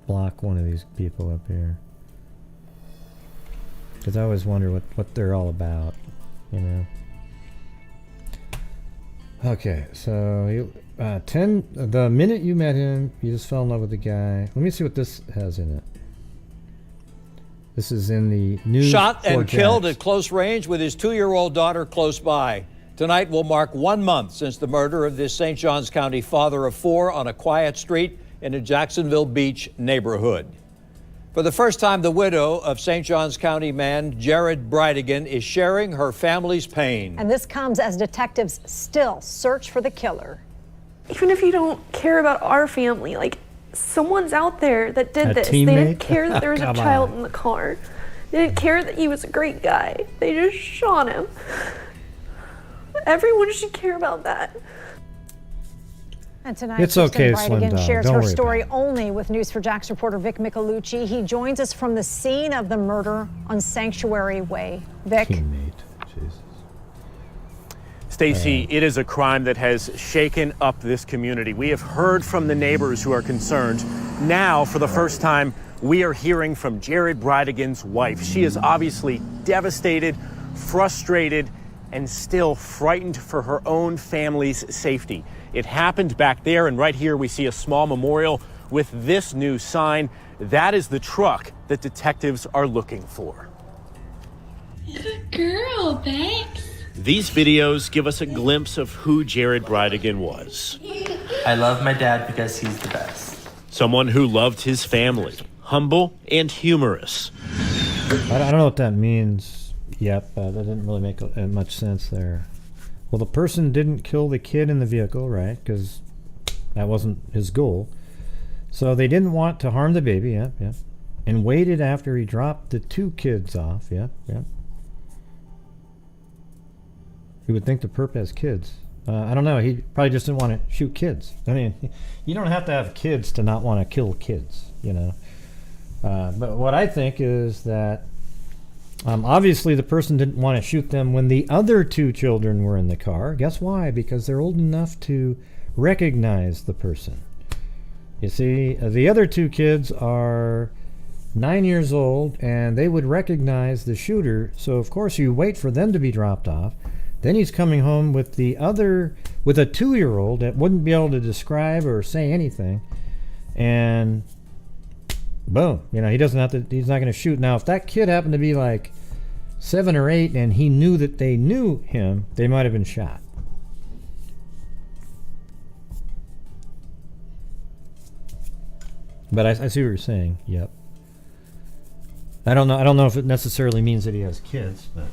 block one of these people up here. Because I always wonder what they're all about, Okay, so the minute you met him, you just fell in love with the guy. Let me see what this has in it. This is in the news. Shot and killed Jax. at close range with his 2-year-old daughter close by. Tonight will mark 1 month since the murder of this St. Johns County father of 4 on a quiet street in a Jacksonville Beach neighborhood. For the first time, the widow of St. Johns County man Jared Bridegan is sharing her family's pain. And this comes as detectives still search for the killer. Even if you don't care about our family, someone's out there that did this. Teammate? They didn't care that there was a Come child on. in the car. They didn't care that he was a great guy. They just shot him. Everyone should care about that. And tonight, It's okay, Kirsten Slim Bridegan Dog. shares Don't her worry story about only with News for Jax reporter Vic Micolucci. He joins us from the scene of the murder on Sanctuary Way. Vic. Teammate. Jesus. Stacy, it is a crime that has shaken up this community. We have heard from the neighbors who are concerned. Now, for the first time, we are hearing from Jared Bridegan's wife. She is obviously devastated, frustrated, and still frightened for her own family's safety. It happened back there, and right here we see a small memorial with this new sign. That is the truck that detectives are looking for. Good girl, Bex. These videos give us a glimpse of who Jared Bridegan was. I love my dad because he's the best. Someone who loved his family, humble and humorous. I don't know what that means. Yep, that didn't really make much sense there. Well, the person didn't kill the kid in the vehicle, right? Because that wasn't his goal. So they didn't want to harm the baby, yep. And waited after he dropped the 2 kids off, yep. You would think the perp has kids. I don't know. He probably just didn't want to shoot kids. I mean, you don't have to have kids to not want to kill kids, But what I think is that obviously the person didn't want to shoot them when the other 2 children were in the car. Guess why? Because they're old enough to recognize the person. You see, the other 2 kids are 9 years old, and they would recognize the shooter. So, of course, you wait for them to be dropped off. Then he's coming home with a 2-year-old that wouldn't be able to describe or say anything. And boom, he doesn't have to, he's not going to shoot. Now, if that kid happened to be 7 or 8 and he knew that they knew him, they might have been shot. But I see what you're saying. Yep. I don't know if it necessarily means that he has kids, but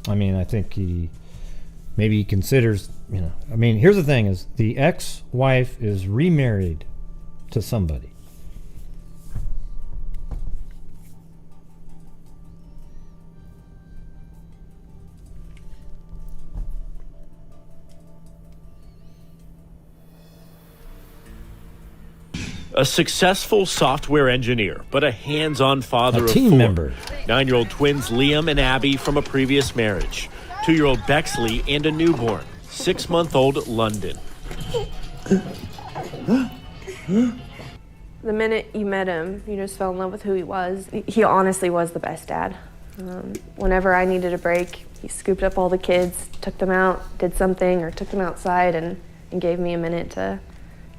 I mean, I think maybe he considers, I mean, here's the thing is the ex-wife is remarried to somebody. A successful software engineer, but a hands-on father A team of 4. member. 9-year-old twins Liam and Abby from a previous marriage. 2-year-old Bexley and a newborn. 6-month-old London. The minute you met him, you just fell in love with who he was. He honestly was the best dad. Whenever I needed a break, he scooped up all the kids, took them out, did something, or took them outside and gave me a minute to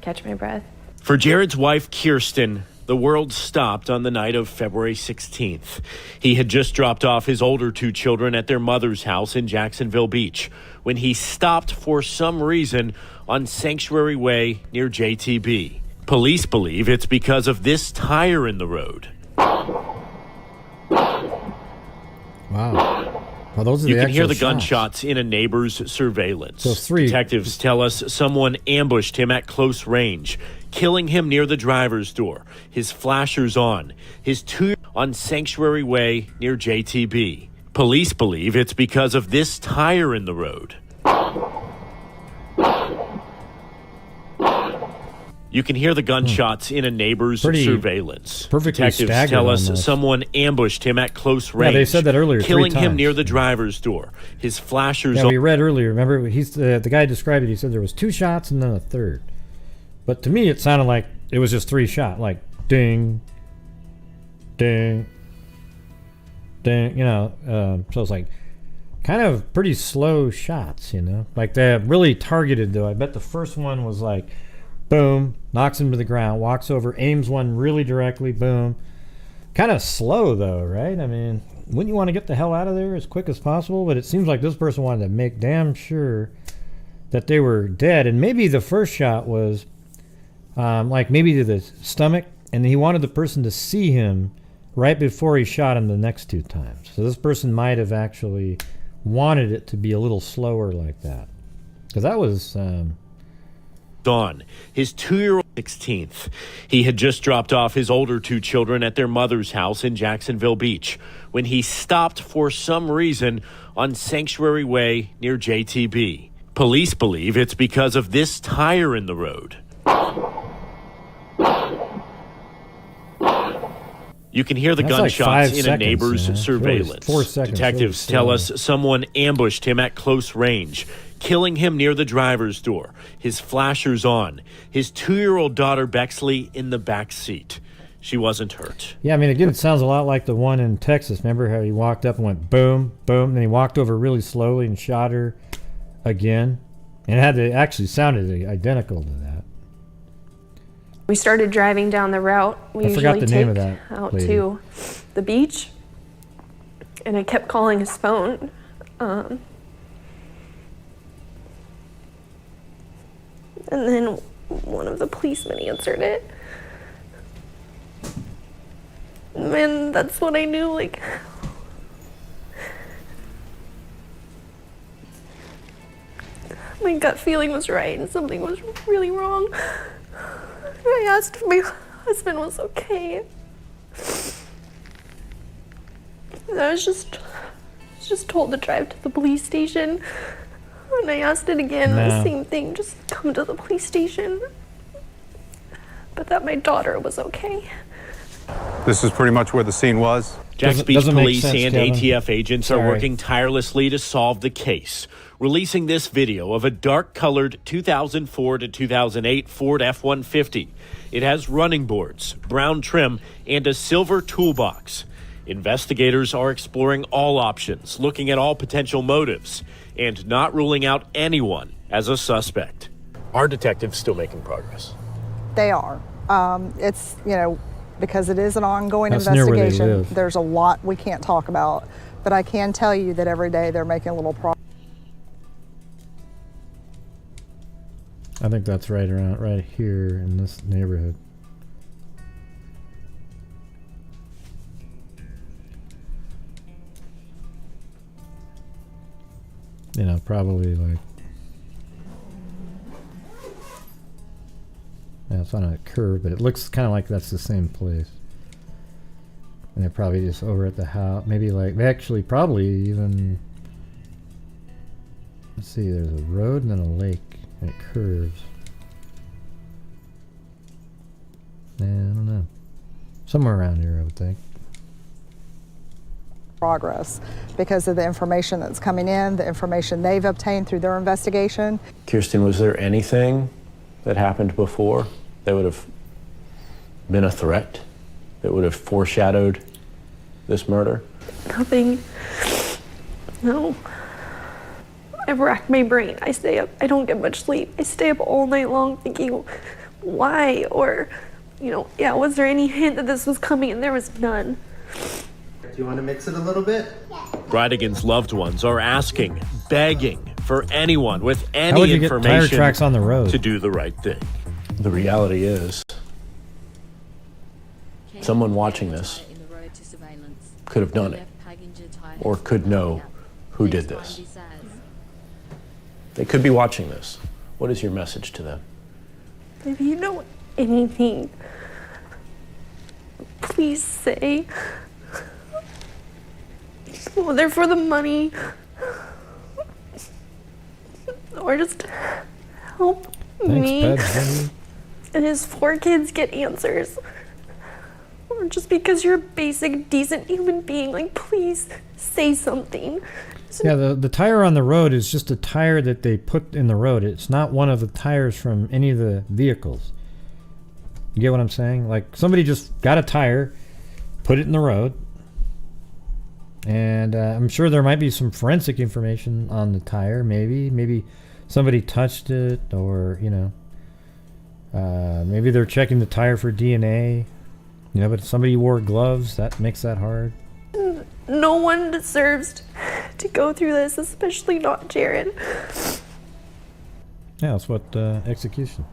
catch my breath. For Jared's wife, Kirsten, the world stopped on the night of February 16th. He had just dropped off his older 2 children at their mother's house in Jacksonville Beach when he stopped for some reason on Sanctuary Way near JTB. Police believe it's because of this tire in the road. Wow. Well, those are You the can hear the actual gunshots in a neighbor's surveillance. So 3. Detectives tell us someone ambushed him at close range, killing him near the driver's door, his flashers on, his 2 on Sanctuary Way near JTB. Police believe it's because of this tire in the road. You can hear the gunshots in a neighbor's surveillance. Perfectly Detectives staggered tell us almost. someone ambushed him at close range. Yeah, they said that earlier, 3 killing him times. near the driver's door. His flashers Yeah, on. we read earlier. Remember, the guy described it. He said there was 2 shots and then a third. But to me, it sounded like it was just 3 shots, like ding, ding, ding. So it's like kind of pretty slow shots, like they're really targeted. Though I bet the first one was like, boom, knocks him to the ground, walks over, aims one really directly, boom. Kind of slow though, right? I mean, wouldn't you want to get the hell out of there as quick as possible? But it seems like this person wanted to make damn sure that they were dead. And maybe the first shot was like maybe to the stomach, and he wanted the person to see him right before he shot him the next 2 times. So this person might have actually wanted it to be a little slower like that. Because that was... on his 2-year-old 16th. He had just dropped off his older 2 children at their mother's house in Jacksonville Beach when he stopped for some reason on Sanctuary Way near JTB. Police believe it's because of this tire in the road. You can hear the That's like gunshots 5 in a seconds, neighbor's Really surveillance. 4 seconds. Detectives Really tell slow. us someone ambushed him at close range, killing him near the driver's door, his flashers on, his 2-year-old daughter Bexley in the back seat. She wasn't hurt. Yeah, I mean, again, it sounds a lot like the one in Texas. Remember how he walked up and went boom, boom, and then he walked over really slowly and shot her again? And it actually sounded identical to that. We started driving down the route we I forgot usually the name take of that out lady. to the beach, and I kept calling his phone. And then one of the policemen answered it. And that's when I knew, like, my gut feeling was right and something was really wrong. I asked if my husband was okay. And I was just told to drive to the police station. And I asked it again, the same thing, just come to the police station. But that my daughter was okay. This is pretty much where the scene was. Jacks Beach doesn't make Police sense, and Kevin. ATF agents are Sorry. working tirelessly to solve the case, releasing this video of a dark-colored 2004 to 2008 Ford F-150. It has running boards, brown trim, and a silver toolbox. Investigators are exploring all options, looking at all potential motives, and not ruling out anyone as a suspect. Are detectives still making progress? They are. It's, because it is an ongoing That's near where they investigation. live. There's a lot we can't talk about. but I can tell you that every day they're making a little progress. I think that's right here in this neighborhood. You know, probably like, yeah, it's on a curve, but it looks kind of like that's the same place. And they're probably just over at the house. Maybe like, they actually probably even, let's see, there's a road and then a lake, and it curves. Yeah, I don't know. Somewhere around here, I would think. Progress because of the information that's coming in, the information they've obtained through their investigation. Kirsten, was there anything that happened before that would have been a threat, that would have foreshadowed this murder? Nothing. No. I've racked my brain. I stay up. I don't get much sleep. I stay up all night long thinking, why? Or, you know, yeah, was there any hint that this was coming? And there was none. Do you want to mix it a little bit? Bridegan's loved ones are asking, begging for anyone with How would any you get tire information tracks on the road? to do the right thing. The reality is, someone watching this could have done it, or could know who did this. They could be watching this. What is your message to them? If you know anything, please say. Whether for the money or just help me and his 4 kids get answers. Or just because you're a basic, decent human being, like, please say something. Yeah, the tire on the road is just a tire that they put in the road. It's not one of the tires from any of the vehicles. You get what I'm saying? Like, somebody just got a tire, put it in the road, and I'm sure there might be some forensic information on the tire. Maybe somebody touched it, or, you know, maybe they're checking the tire for DNA. You know, but if somebody wore gloves, that makes that hard. No one deserves to go through this, especially not Jared. Yeah, that's what execution.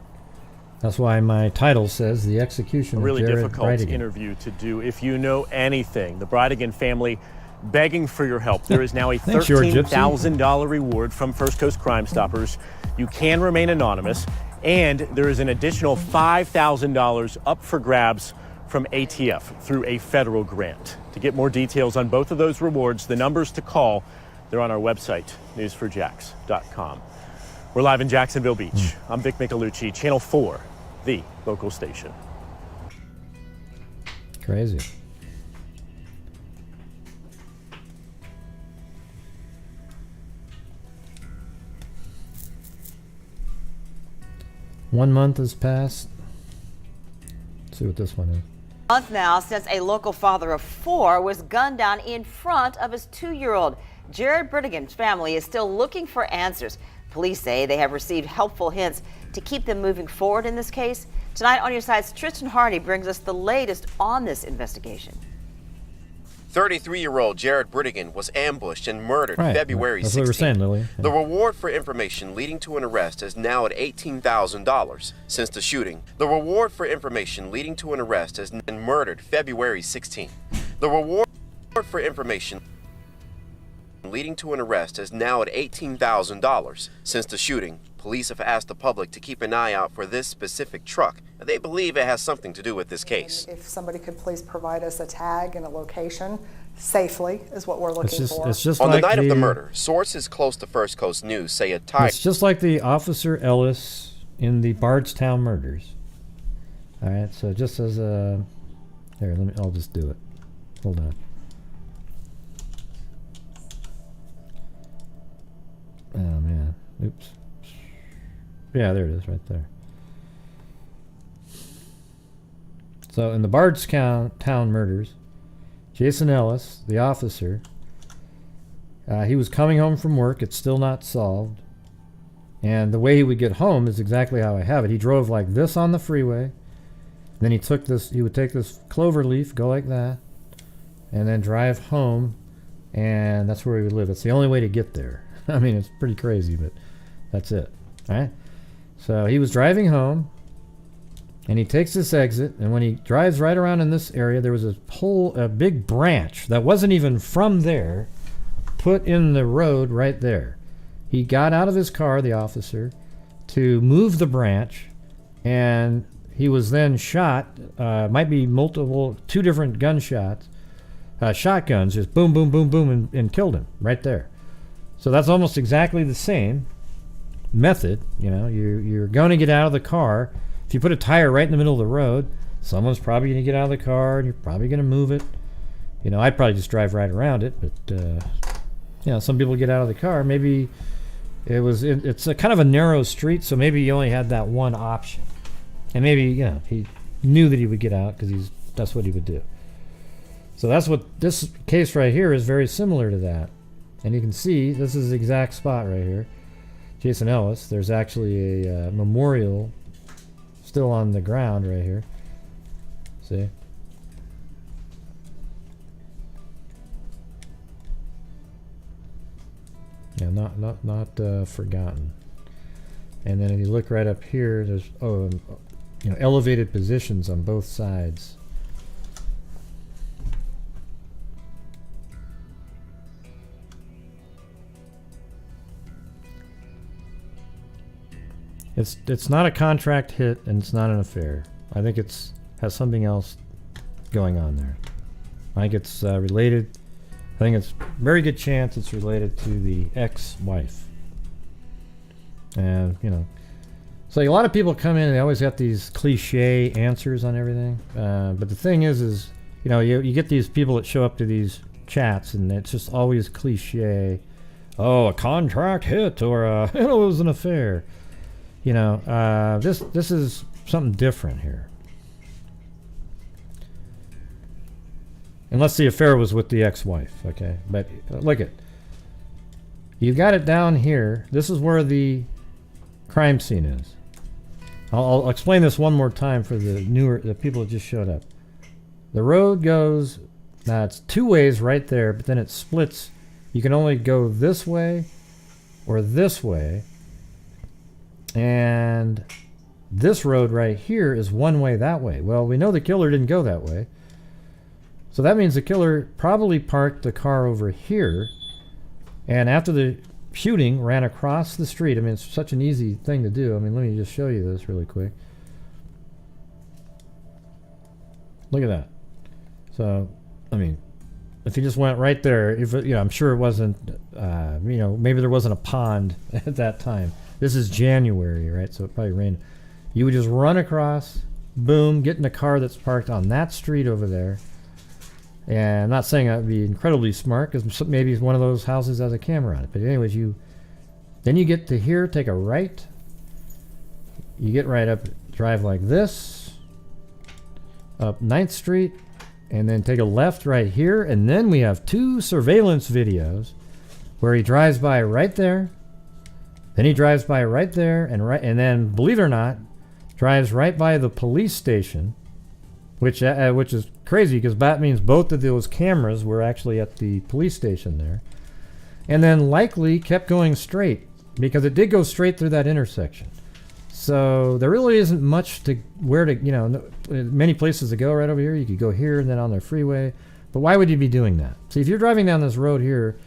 That's why my title says The Execution A really of Jared difficult Bridegan. interview to do. If you know anything, the Bridegan family begging for your help. There is now a Thanks, your gypsy. $13,000 reward from First Coast Crime Stoppers. You can remain anonymous, and there is an additional $5,000 up for grabs from ATF through a federal grant. To get more details on both of those rewards, the numbers to call, they're on our website, newsforjax.com. We're live in Jacksonville Beach. I'm Vic Micolucci, Channel 4, the local station. Crazy. One month has passed. Let's see what this one is. Month now since a local father of 4 was gunned down in front of his 2-year-old. Jared Bridegan's family is still looking for answers. Police say they have received helpful hints to keep them moving forward in this case. Tonight on Your Side's Tristan Hardy brings us the latest on this investigation. 33-year-old Jared Bridegan was ambushed and murdered February 16th. That's what we were saying, Lily. The reward for information leading to an arrest is now at $18,000 since the shooting. The reward for information leading to an arrest has been murdered February 16th. The reward for information leading to an arrest is now at $18,000 since the shooting. Police have asked the public to keep an eye out for this specific truck. They believe it has something to do with this case. If somebody could please provide us a tag and a location safely is what we're looking for. It's just On like the night of the murder, sources close to First Coast News say a tire. It's just like the Officer Ellis in the Bardstown murders. All right, so just as a here, I'll just do it. Hold on. Oh man, oops. Yeah, there it is, right there. So in the Bardstown murders, Jason Ellis, the officer, he was coming home from work. It's still not solved. And the way he would get home is exactly how I have it. He drove like this on the freeway. Then he would take this clover leaf, go like that, and then drive home and that's where he would live. It's the only way to get there. I mean, it's pretty crazy, but that's it. All right. So he was driving home, and he takes this exit, and when he drives right around in this area, there was a big branch that wasn't even from there, put in the road right there. He got out of his car, the officer, to move the branch, and he was then shot. Might be two different gunshots, shotguns, just boom, boom, boom, boom, and killed him right there. So that's almost exactly the same method. You know, you're going to get out of the car. If you put a tire right in the middle of the road, someone's probably going to get out of the car, and you're probably going to move it. You know, I'd probably just drive right around it, but you know, some people get out of the car. Maybe it's a kind of a narrow street, so maybe he only had that one option, and maybe, you know, he knew that he would get out because that's what he would do. So that's what this case right here is very similar to that. And you can see this is the exact spot right here. Jason Ellis. There's actually a memorial still on the ground right here. See? Yeah, not forgotten. And then if you look right up here, there's elevated positions on both sides. It's not a contract hit, and it's not an affair. I think has something else going on there. I think it's related. I think it's very good chance it's related to the ex-wife. And, you know, so a lot of people come in and they always got these cliche answers on everything. But the thing is you know, you get these people that show up to these chats, and it's just always cliche. Oh, a contract hit, or it was an affair. You know, this is something different here. Unless the affair was with the ex-wife, okay? But look at, you got it down here. This is where the crime scene is. I'll explain this one more time for the people that just showed up. The road goes, now it's two ways right there, but then it splits. You can only go this way or this way. And this road right here is one way that way. Well, we know the killer didn't go that way. So that means the killer probably parked the car over here, and after the shooting ran across the street. I mean, it's such an easy thing to do. I mean, let me just show you this really quick. Look at that. So, I mean, if he just went right there, I'm sure it wasn't, maybe there wasn't a pond at that time. This is January, right? So it probably rained. You would just run across, boom, get in a car that's parked on that street over there. And I'm not saying that would be incredibly smart, because maybe one of those houses has a camera on it. But anyways, then you get to here, take a right. You get right up, drive like this, up 9th Street, and then take a left right here. And then we have two surveillance videos where he drives by right there. Then he drives by right there, and then, believe it or not, drives right by the police station, which is crazy, because that means both of those cameras were actually at the police station there. And then likely kept going straight, because it did go straight through that intersection. So there really isn't much many places to go right over here. You could go here and then on the freeway. But why would you be doing that? See, if you're driving down this road here,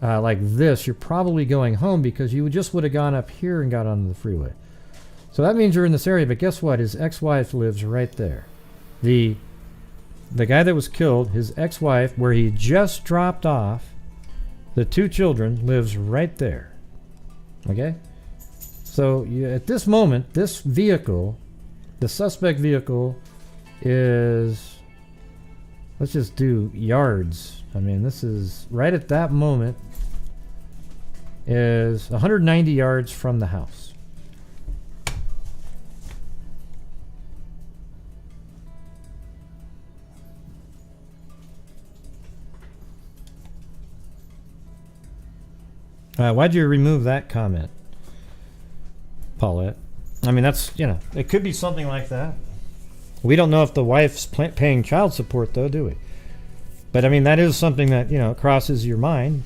like this, you're probably going home, because you just would have gone up here and got onto the freeway. So that means you're in this area. But guess what? His ex-wife lives right there. The guy that was killed, his ex-wife, where he just dropped off the two children, lives right there. Okay? So at this moment, this vehicle, the suspect vehicle, is, let's just do yards. I mean, this is right at that moment, is 190 yards from the house. Why'd you remove that comment, Paulette? I mean, that's, it could be something like that. We don't know if the wife's paying child support, though, do we? But I mean, that is something that, you know, crosses your mind.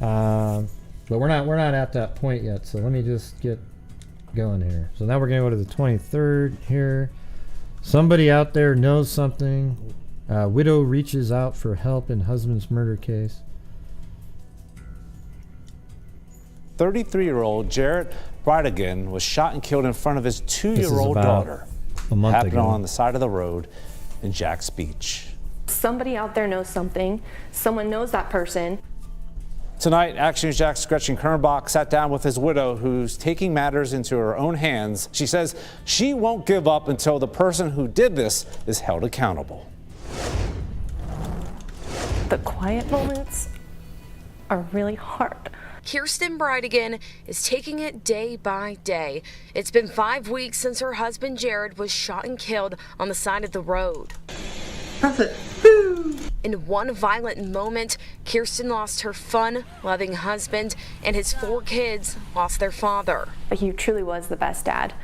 But we're not at that point yet. So let me just get going here. So now we're gonna go to the 23rd here. Somebody out there knows something. Widow reaches out for help in husband's murder case. 33-year-old Jared Bridegan was shot and killed in front of his 2-year-old daughter. A month happened ago. on the side of the road in Jax Beach. Somebody out there knows something. Someone knows that person. Tonight, Action News Jack's Gretchen Kernbach sat down with his widow, who's taking matters into her own hands. She says she won't give up until the person who did this is held accountable. The quiet moments are really hard. Kirsten Bridegan is taking it day by day. It's been 5 weeks since her husband Jared was shot and killed on the side of the road. That's it. In one violent moment, Kirsten lost her fun, loving husband, and his 4 kids lost their father. He truly was the best dad.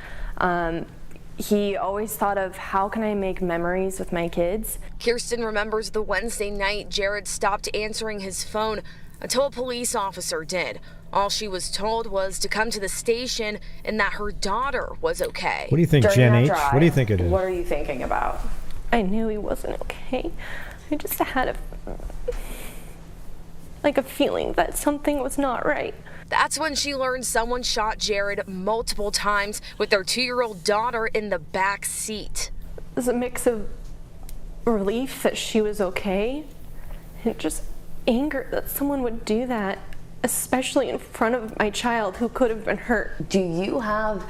He always thought of, how can I make memories with my kids? Kirsten remembers the Wednesday night Jared stopped answering his phone until a police officer did. All she was told was to come to the station and that her daughter was okay. What do you think, Jen H? What do you think it is? What are you thinking about? I knew he wasn't okay. I just had a feeling that something was not right. That's when she learned someone shot Jared multiple times with their 2-year-old daughter in the back seat. It was a mix of relief that she was okay and just anger that someone would do that, especially in front of my child who could have been hurt. Do you have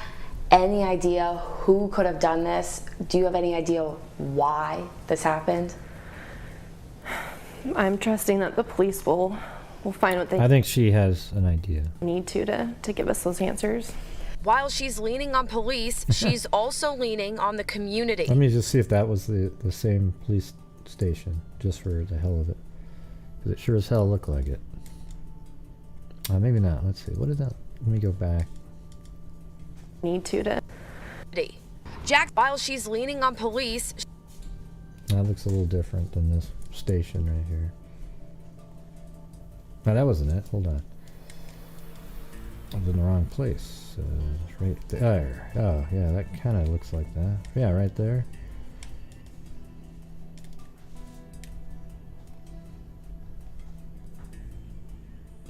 any idea who could have done this? Do you have any idea why this happened? I'm trusting that the police will find what they I think she has an idea. need to give us those answers. While she's leaning on police, she's also leaning on the community. Let me just see if that was the same police station, just for the hell of it. Because it sure as hell looked like it. Maybe not. Let's see. What is that? Let me go back. Need to. Jack, while she's leaning on police. That looks a little different than this station right here. No, that wasn't it. Hold on. I was in the wrong place. Right there. Oh, yeah, that kind of looks like that. Yeah, right there.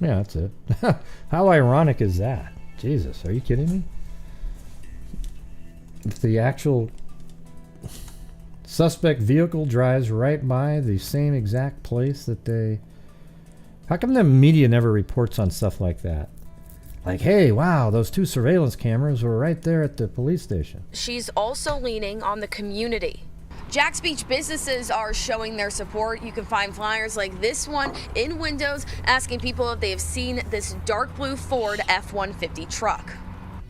Yeah, that's it. How ironic is that? Jesus, are you kidding me? If the actual suspect vehicle drives right by the same exact place that they... How come the media never reports on stuff like that? Like, hey, wow, those 2 surveillance cameras were right there at the police station. She's also leaning on the community. Jax Beach businesses are showing their support. You can find flyers like this one in windows asking people if they have seen this dark blue Ford F-150 truck.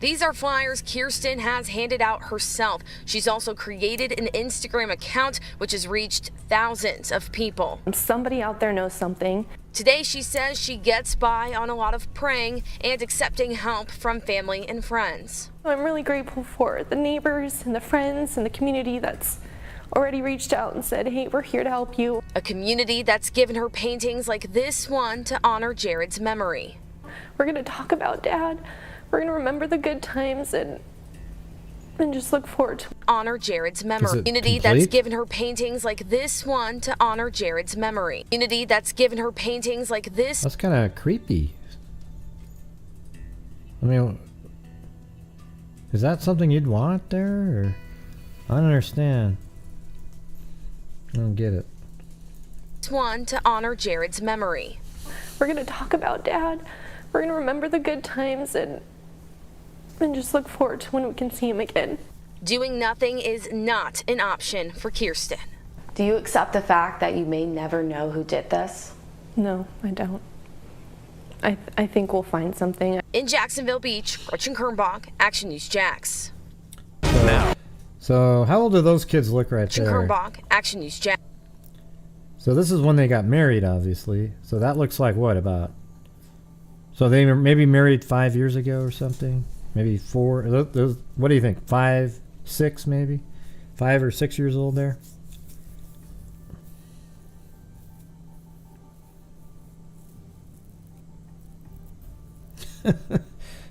These are flyers Kirsten has handed out herself. She's also created an Instagram account which has reached thousands of people. Somebody out there knows something. Today she says she gets by on a lot of praying and accepting help from family and friends. I'm really grateful for the neighbors and the friends and the community that's already reached out and said, hey, we're here to help you. A community that's given her paintings like this one to honor Jared's memory. We're going to talk about Dad. We're going to remember the good times and just look forward to honor Jared's memory. Community that's given her paintings like this one to honor Jared's memory. Community that's given her paintings like this. That's kind of creepy. I mean, is that something you'd want there? Or I don't understand. I don't get it. This one to honor Jared's memory. We're going to talk about Dad. We're going to remember the good times and just look forward to when we can see him again. Doing nothing is not an option for Kirsten. Do you accept the fact that you may never know who did this? No, I don't. I think we'll find something. In Jacksonville Beach, Gretchen Kernbach, Action News Jax. So how old do those kids look right Gretchen there? Kernbach, Action News Jax. So this is when they got married, obviously. So that looks like what, about... So they were maybe married 5 years ago or something? Maybe 4? What do you think? 5, 6 maybe? 5 or 6 years old there?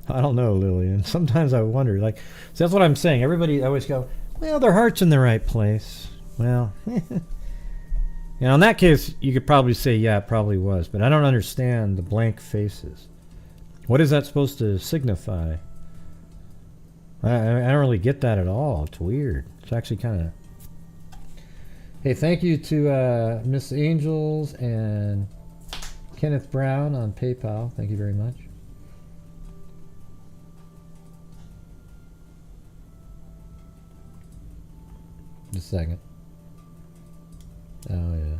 I don't know, Lillian. Sometimes I wonder. Like, so that's what I'm saying. Everybody always go, well, their heart's in the right place. Well, in that case, you could probably say, yeah, it probably was. But I don't understand the blank faces. What is that supposed to signify? I don't really get that at all. It's weird. It's actually kind of... Hey, thank you to Miss Angels and Kenneth Brown on PayPal. Thank you very much. Just a second. Oh, yeah.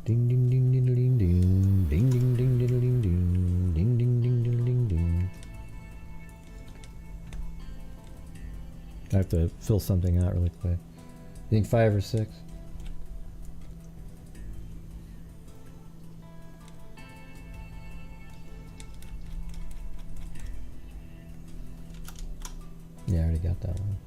Ding ding ding ding ding ding ding ding ding ding ding ding ding ding ding ding ding ding. I have to fill something out really quick. You think 5 or 6? Yeah, I already got that one.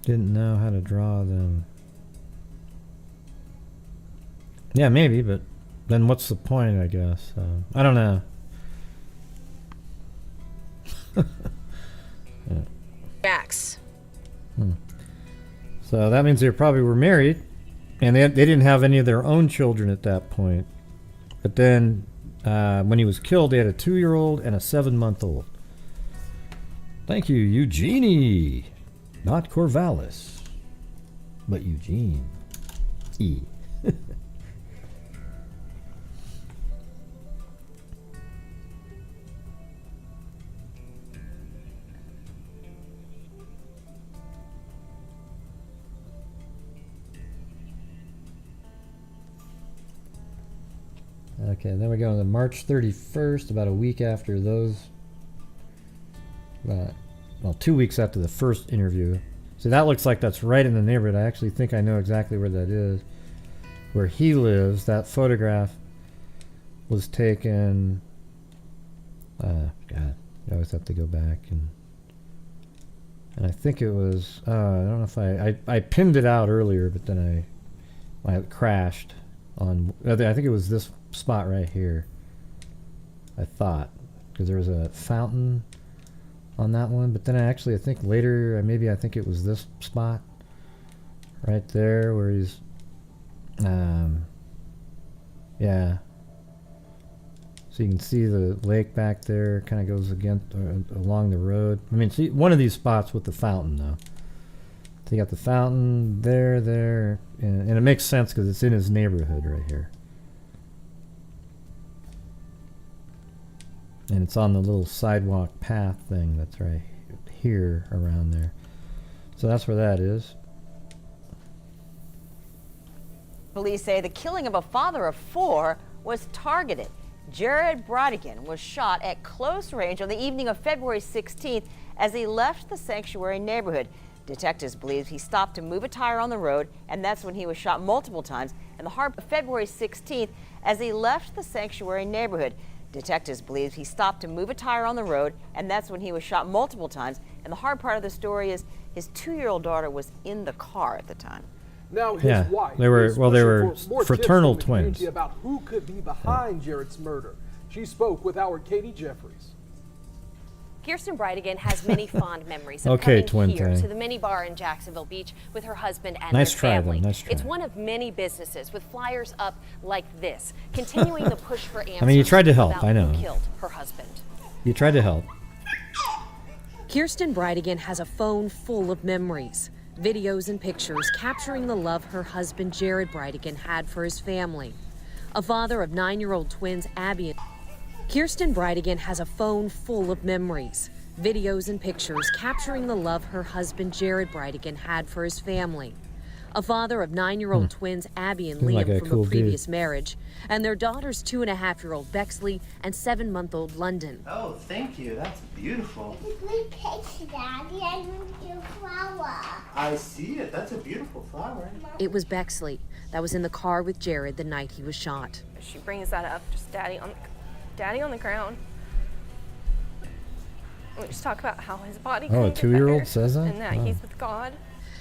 Didn't know how to draw them. Yeah, maybe, but then what's the point, I guess? I don't know. Yeah. Jax. So that means they probably were married, and they didn't have any of their own children at that point. But then, when he was killed, they had a 2-year-old and a 7-month-old. Thank you, Eugenie. Not Corvallis, but Eugene. E. Okay, then we go to March 31st, about a week after those. Well, 2 weeks after the first interview. So that looks like that's right in the neighborhood. I actually think I know exactly where that is. Where he lives. That photograph was taken... God, I always have to go back. And I think it was... I don't know if I pinned it out earlier, but then I crashed on... I think it was this spot right here. I thought. Because there was a fountain on that one, but then I think later, I think it was this spot right there where he's yeah, so you can see the lake back there kind of goes along the road. I mean, see one of these spots with the fountain though. So you got the fountain there, and it makes sense because it's in his neighborhood right here. And it's on the little sidewalk path thing that's right here around there. So that's where that is. Police say the killing of a father of 4 was targeted. Jared Bridegan was shot at close range on the evening of February 16th as he left the sanctuary neighborhood. Detectives believe he stopped to move a tire on the road, and that's when he was shot multiple times in the hard February 16th as he left the sanctuary neighborhood. Detectives believe he stopped to move a tire on the road, and that's when he was shot multiple times. And the hard part of the story is his 2-year-old daughter was in the car at the time. Now his wife they were more fraternal tips from the twins. about who could be behind Jared's murder. She spoke with our Katie Jeffries. Kirsten Bridegan has many fond memories of Okay, coming here twin to the mini bar in Jacksonville Beach with her husband and Nice their try, family. though. Nice try. It's one of many businesses with flyers up like this, continuing the push for answers. I mean, you tried to help, about I know. Who killed her husband. You tried to help. Kirsten Bridegan has a phone full of memories, videos and pictures capturing the love her husband Jared Bridegan had for his family. A father of 9-year-old twins Abby and Kirsten Bridegan has a phone full of memories, videos and pictures capturing the love her husband Jared Bridegan had for his family. a father of 9-year-old twins Abby and Seems Liam like a from cool a previous dude. marriage, and their daughters 2.5-year-old Bexley and 7-month-old London. Oh, thank you. That's beautiful. Daddy, I want your flower. I see it. That's a beautiful flower. It was Bexley that was in the car with Jared the night he was shot. She brings that up, just daddy on the ground. We just talk about how his body Oh, a couldn't get 2-year-old better says that? and that Wow. he's with God.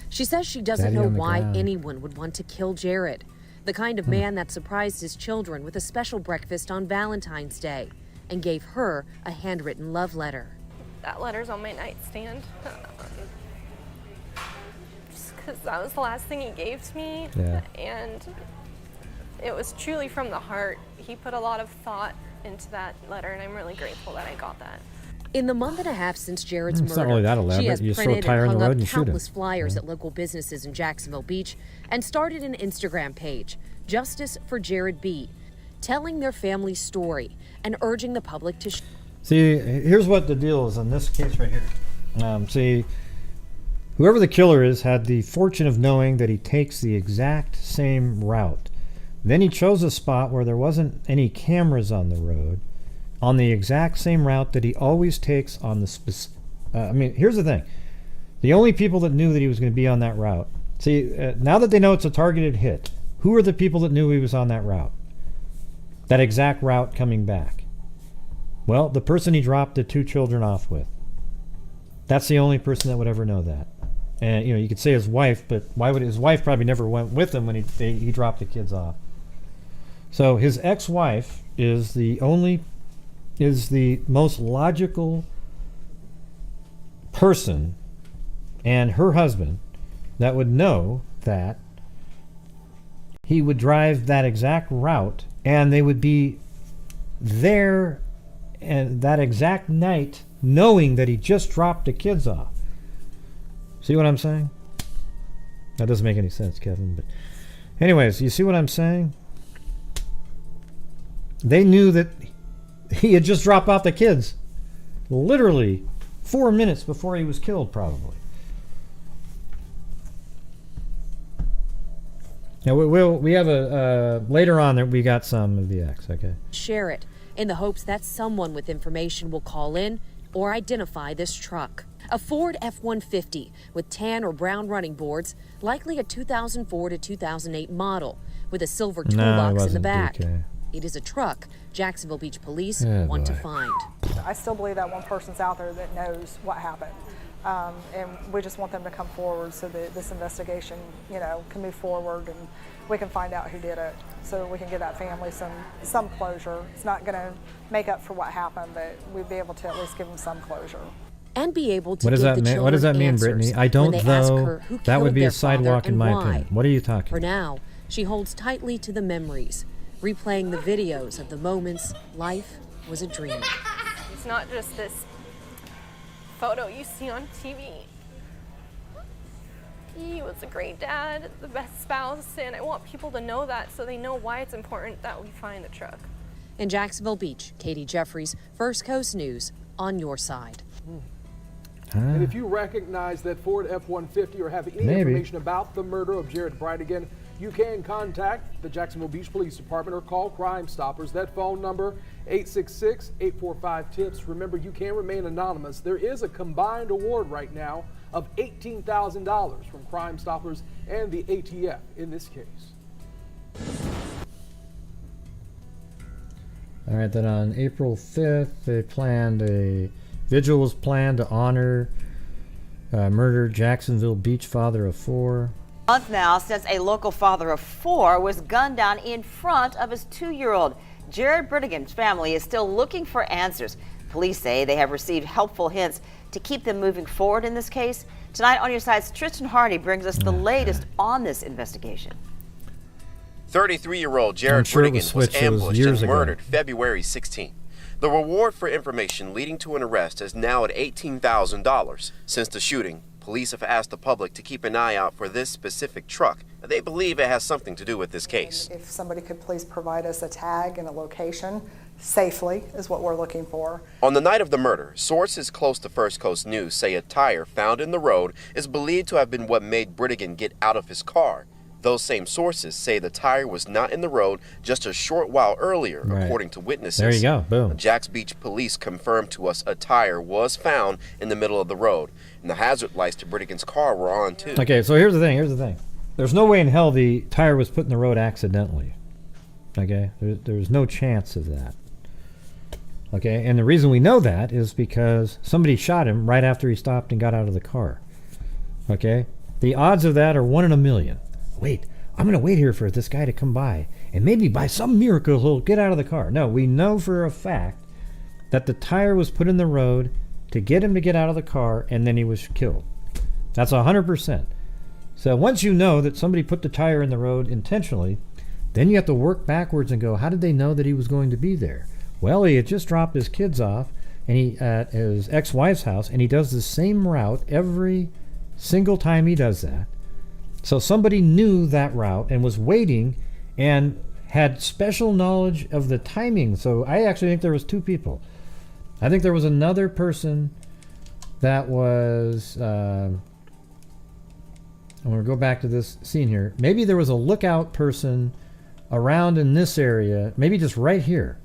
She says she doesn't Daddy know on the why ground. anyone would want to kill Jared, the kind of man that surprised his children with a special breakfast on Valentine's Day and gave her a handwritten love letter. That letter's on my nightstand. Just because that was the last thing he gave to me. Yeah. And it was truly from the heart. He put a lot of thought into that letter, and I'm really grateful that I got that. In the month and a half since Jared's It's murder, not really that elaborate. she has You just throw a printed tire and on the hung road up and shoot him. countless flyers at local businesses in Jacksonville Beach and started an Instagram page, Justice for Jared B., telling their family's story and urging the public to See, here's what the deal is on this case right here. See, whoever the killer is had the fortune of knowing that he takes the exact same route. Then he chose a spot where there wasn't any cameras on the road, on the exact same route that he always takes on the I mean, here's the thing. The only people that knew that he was going to be on that route, see, now that they know it's a targeted hit, who are the people that knew he was on that route? That exact route coming back. Well, the person he dropped the 2 children off with. That's the only person that would ever know that. And, you could say his wife, but why would his wife probably never went with him when he dropped the kids off? So his ex-wife is the most logical person, and her husband, that would know that he would drive that exact route and they would be there and that exact night knowing that he just dropped the kids off. See what I'm saying? That doesn't make any sense, Kevin, but anyways, you see what I'm saying? They knew that he had just dropped off the kids literally 4 minutes before he was killed, probably. Now we have a later on that we got some of the X, okay? share it in the hopes that someone with information will call in or identify this truck. A Ford F-150 with tan or brown running boards, likely a 2004 to 2008 model, with a silver toolbox in the back. It is a truck Jacksonville Beach Police want to find. I still believe that one person's out there that knows what happened. And we just want them to come forward so that this investigation, can move forward and we can find out who did it so we can give that family some closure. It's not going to make up for what happened, but we'd be able to at least give them some closure. And be able to What does give that the mean? What does that mean, answers Brittany? I don't when they ask know. her who That would killed be their a sidewalk father in my and why. opinion. What are you talking For about? now, she holds tightly to the memories, replaying the videos of the moments life was a dream. It's not just this photo you see on TV. He was a great dad, the best spouse, and I want people to know that so they know why it's important that we find the truck. In Jacksonville Beach, Katie Jeffries, First Coast News, on your side. And if you recognize that Ford F-150 or have any Maybe. information about the murder of Jared Bridegan, you can contact the Jacksonville Beach Police Department or call Crime Stoppers. That phone number, 866-845-TIPS. Remember, you can remain anonymous. There is a combined award right now of $18,000 from Crime Stoppers and the ATF in this case. All right, then on April 5th, a vigil was planned to honor murdered Jacksonville Beach father of 4. Month now since a local father of 4 was gunned down in front of his 2-year-old. Jared Bridegan's family is still looking for answers. Police say they have received helpful hints to keep them moving forward in this case. Tonight on Your Side's Tristan Hardy brings us the latest on this investigation. 33-year-old Jared sure it Bridegan was was ambushed years and ago. murdered February 16. The reward for information leading to an arrest is now at $18,000. Since the shooting, police have asked the public to keep an eye out for this specific truck. They believe it has something to do with this case. If somebody could please provide us a tag and a location safely is what we're looking for. On the night of the murder, sources close to First Coast News say a tire found in the road is believed to have been what made Bridegan get out of his car. Those same sources say the tire was not in the road just a short while earlier, according to witnesses. There you go. Boom. Jax Beach Police confirmed to us a tire was found in the middle of the road, and the hazard lights to Bridegan's car were on too. Okay, so here's the thing. There's no way in hell the tire was put in the road accidentally. Okay? There's no chance of that. Okay? And the reason we know that is because somebody shot him right after he stopped and got out of the car. Okay? The odds of that are 1 in a million. Wait, I'm going to wait here for this guy to come by, and maybe by some miracle he'll get out of the car. No, we know for a fact that the tire was put in the road to get him to get out of the car, and then he was killed. That's 100%. So once you know that somebody put the tire in the road intentionally, then you have to work backwards and go, how did they know that he was going to be there? Well, he had just dropped his kids off and he at his ex-wife's house, and he does the same route every single time he does that. So somebody knew that route and was waiting and had special knowledge of the timing. So I actually think there was 2 people. I think there was another person that was, I'm going to go back to this scene here. Maybe there was a lookout person around in this area, maybe just right here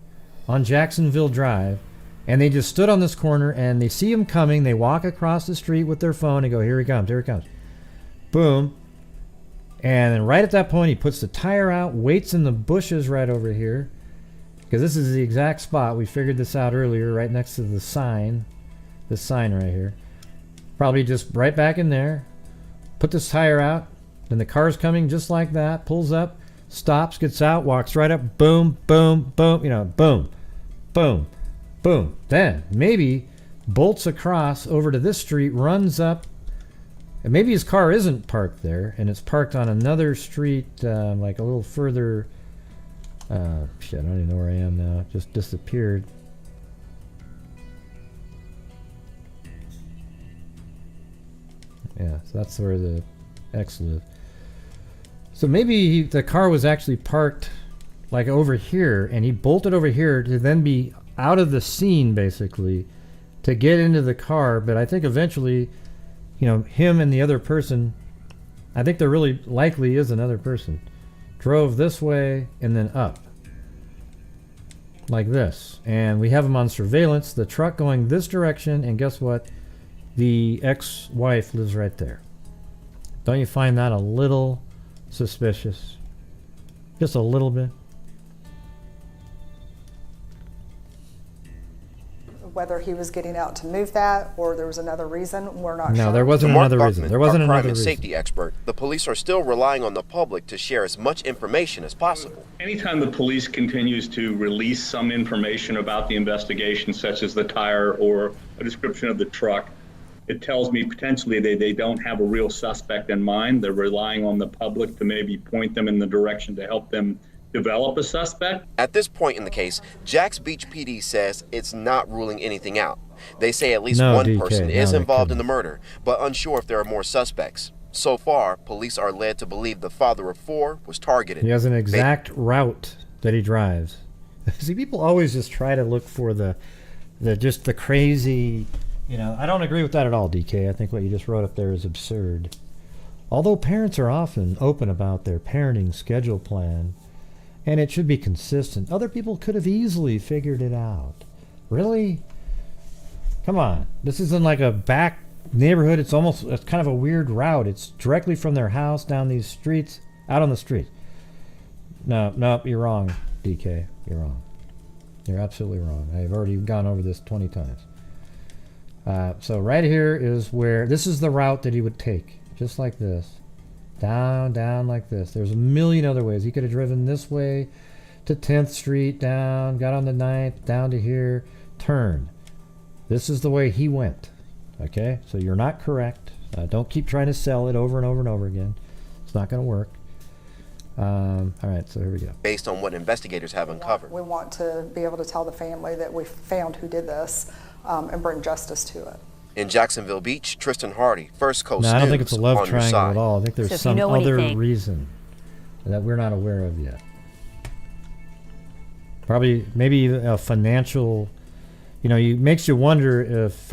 on Jacksonville Drive, and they just stood on this corner and they see him coming. They walk across the street with their phone and go, here he comes. Boom. And then right at that point, he puts the tire out, waits in the bushes right over here, because this is the exact spot. We figured this out earlier, right next to the sign. This sign right here. Probably just right back in there. Put this tire out. Then the car's coming just like that. Pulls up, stops, gets out, walks right up. Boom, boom, boom. Boom, boom, boom. Then maybe bolts across over to this street, runs up. And maybe his car isn't parked there, and it's parked on another street, like a little further. Shit, I don't even know where I am now. It just disappeared. Yeah, so that's where the ex lived. So maybe the car was actually parked like over here, and he bolted over here to then be out of the scene, basically, to get into the car. But I think eventually, him and the other person, I think there really likely is another person, drove this way and then up. Like this. And we have him on surveillance, the truck going this direction, and guess what? The ex-wife lives right there. Don't you find that a little suspicious? Just a little bit? Whether he was getting out to move that or there was another reason, we're not sure. No, there wasn't another reason. There wasn't another reason. Safety expert, the police are still relying on the public to share as much information as possible. Anytime the police continues to release some information about the investigation, such as the tire or a description of the truck, it tells me potentially they don't have a real suspect in mind. They're relying on the public to maybe point them in the direction to help them develop a suspect. At this point in the case, Jax Beach PD says it's not ruling anything out. They say at least one person is involved in the murder, but unsure if there are more suspects. So far, police are led to believe the father of 4 was targeted. He has an exact route that he drives. See, people always just try to look for the crazy, I don't agree with that at all, DK. I think what you just wrote up there is absurd. Although parents are often open about their parenting schedule plan, and it should be consistent, other people could have easily figured it out. Really? Come on. This isn't like a back neighborhood. It's kind of a weird route. It's directly from their house down these streets, out on the street. No, you're wrong, DK. You're wrong. You're absolutely wrong. I've already gone over this 20 times. So right here is where, this is the route that he would take, just like this. Down like this. There's a million other ways. He could have driven this way to 10th Street, down, got on the 9th, down to here, turned. This is the way he went. Okay? So you're not correct. Don't keep trying to sell it over and over and over again. It's not going to work. All right, so here we go. Based on what investigators have uncovered. We want to be able to tell the family that we found who did this and bring justice to it. In Jacksonville Beach, Tristan Hardy, First Coast News. No, I don't think it's a love triangle at all. I think there's some other reason that we're not aware of yet. Probably, maybe a financial, it makes you wonder if,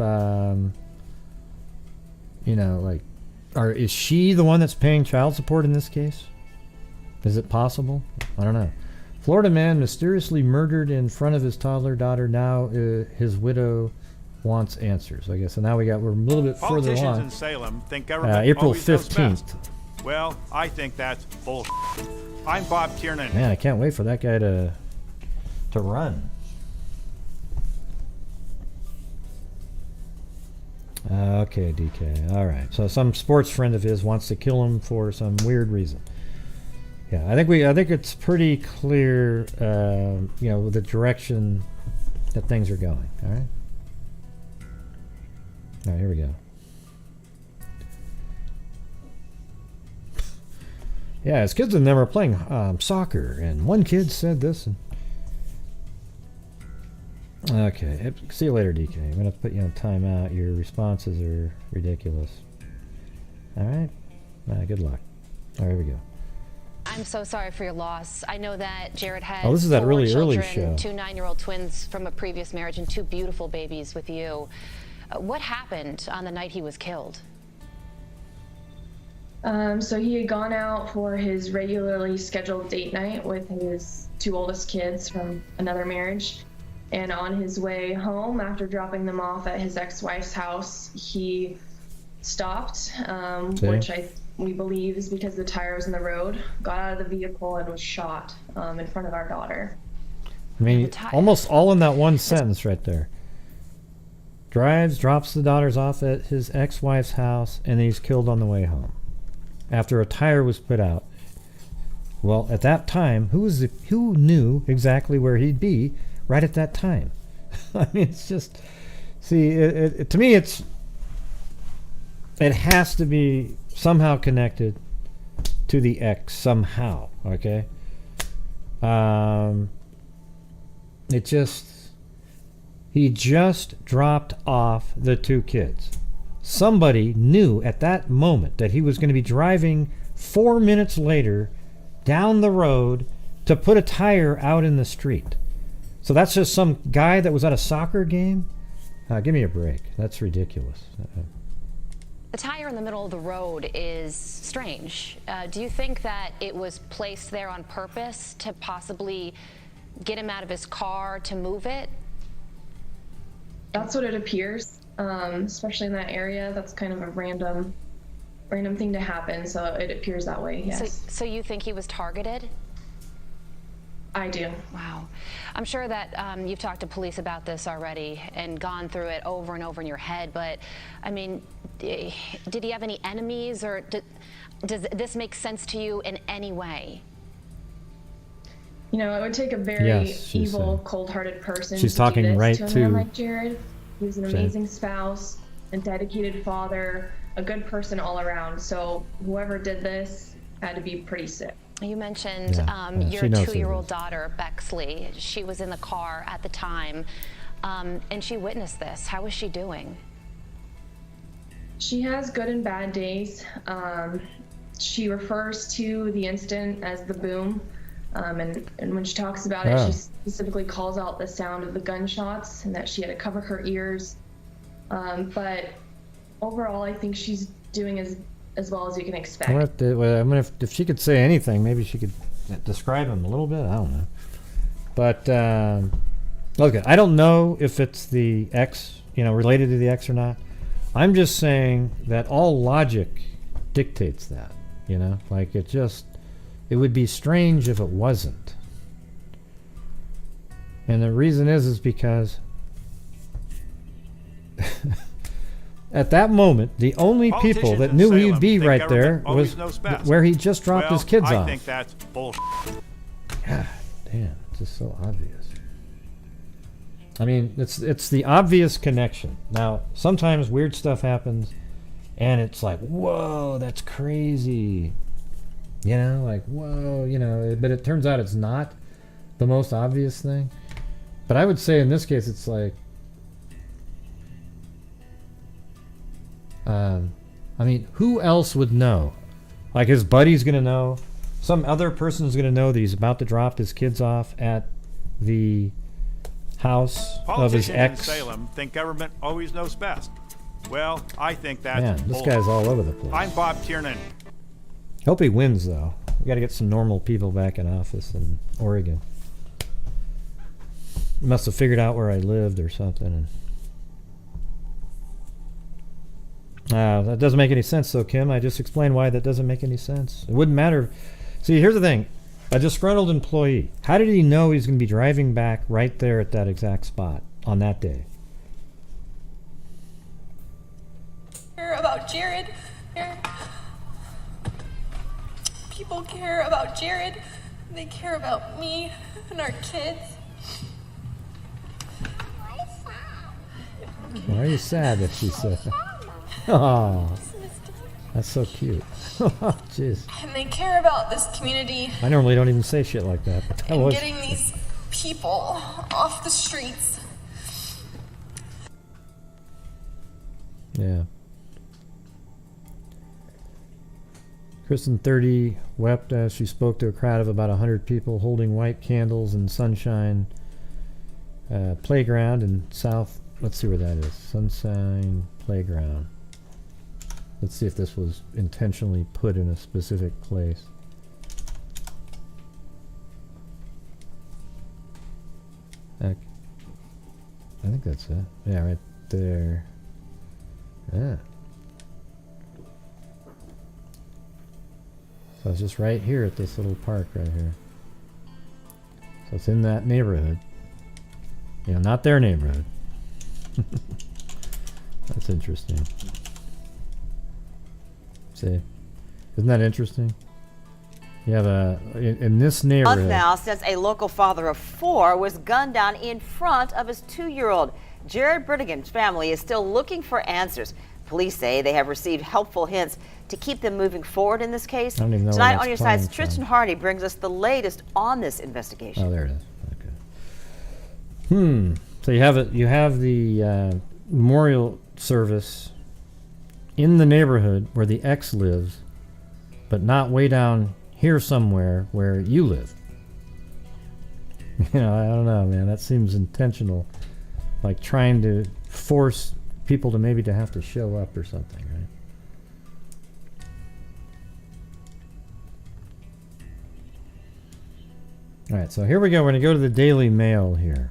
is she the one that's paying child support in this case? Is it possible? I don't know. Florida man mysteriously murdered in front of his toddler daughter. Now his widow wants answers, I guess. And now we're a little bit further Politicians on. in Salem think government April always knows 15th. best. Well, I think that's bullshit. I'm Bob Kiernan. Man, I can't wait for that guy to run. Okay, DK. All right. So some sports friend of his wants to kill him for some weird reason. Yeah, I think it's pretty clear, the direction that things are going. All right. All right, here we go. Yeah, his kids and them are playing soccer, and one kid said this. And okay, see you later, DK. I'm gonna put you on timeout. Your responses are ridiculous. All right, good luck. All right, here we go. I'm so sorry for your loss. I know that Jared had this is that 4 really early children, show. 2 9-year-old twins from a previous marriage and 2 beautiful babies with you. What happened on the night he was killed? So he had gone out for his regularly scheduled date night with his 2 oldest kids from another marriage. And on his way home, after dropping them off at his ex-wife's house, he stopped, which we believe is because the tire was in the road, got out of the vehicle and was shot in front of our daughter. I mean, almost all in that one sentence right there. Drops the daughters off at his ex-wife's house, and he's killed on the way home after a tire was put out. Well, at that time, who knew exactly where he'd be right at that time? I mean, it's just, see, to me, it has to be somehow connected to the ex somehow. Okay. He just dropped off the 2 kids. Somebody knew at that moment that he was going to be driving 4 minutes later down the road to put a tire out in the street. So that's just some guy that was at a soccer game? Give me a break. That's ridiculous. The tire in the middle of the road is strange. Do you think that it was placed there on purpose to possibly get him out of his car to move it? That's what it appears, especially in that area. That's kind of a random thing to happen, so it appears that way, yes. So you think he was targeted? I do. Wow. I'm sure that you've talked to police about this already and gone through it over and over in your head, but I mean, did he have any enemies, or does this make sense to you in any way? You know, it would take a very evil, cold-hearted person she's to talking do this right to a to man like Jared. He was an amazing spouse, a dedicated father, a good person all around. So whoever did this had to be pretty sick. You mentioned your 2-year-old daughter, Bexley. She was in the car at the time, and she witnessed this. How is she doing? She has good and bad days. She refers to the incident as the boom. And when she talks about it, she specifically calls out the sound of the gunshots and that she had to cover her ears. But overall, I think she's doing as well as you can expect. If she could say anything, maybe she could describe him a little bit. I don't know. But, okay, I don't know if it's the ex, related to the ex or not. I'm just saying that all logic dictates that, like it would be strange if it wasn't. And the reason is because at that moment, the only people that knew he'd be right there was where he just dropped his kids off. I think that's bullshit. God damn, it's just so obvious. I mean, it's the obvious connection. Now, sometimes weird stuff happens, and it's like, whoa, that's crazy. Whoa, but it turns out it's not the most obvious thing. But I would say in this case, it's like, who else would know? Like his buddy's gonna know, some other person's gonna know that he's about to drop his kids off at the house of his Politicians in ex. Salem think government always knows best. Well, I think that's Man, this bull. guy's all over the place. I'm Bob Tiernan. Hope he wins, though. We got to get some normal people back in office in Oregon. Must have figured out where I lived or something. That doesn't make any sense, though, Kim. I just explained why that doesn't make any sense. It wouldn't matter. See, here's the thing. A disgruntled employee. How did he know he's going to be driving back right there at that exact spot on that day? Care about Jared. People care about Jared. They care about me and our kids. Why are you sad that she said that? Oh, that's so cute. Jeez. And they care about this community I normally don't even say shit like that, but that and was... getting these people off the streets. Yeah. Kristen, 30, wept as she spoke to a crowd of about 100 people holding white candles in Sunshine Playground in South... Let's see where that is. Sunshine Playground. Let's see if this was intentionally put in a specific place. I think that's it. Yeah, right there. Yeah. So it's just right here at this little park right here. So it's in that neighborhood. You know, not their neighborhood. That's interesting. See? Isn't that interesting? You have in this neighborhood... Month now since a local father of 4 was gunned down in front of his 2-year-old. Jared Bridegan's family is still looking for answers. Police say they have received helpful hints to keep them moving forward in this case. I don't even know Tonight where on your that's sides, playing Tristan from. Hardy brings us the latest on this investigation. Oh, there it is. Okay. So you have the memorial service in the neighborhood where the ex lives, but not way down here somewhere where you live. You know, I don't know, man. That seems intentional, like trying to force people to maybe to have to show up or something, right? All right, so here we go. We're going to go to the Daily Mail here.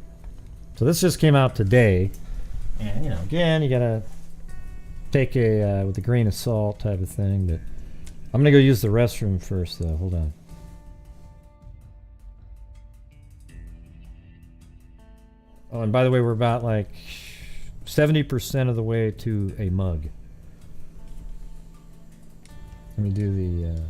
So this just came out today. And, you know, again, you got to take a with a grain of salt type of thing. But I'm going to go use the restroom first, though. Hold on. Oh, and by the way, we're about like 70% of the way to a mug. Let me do the...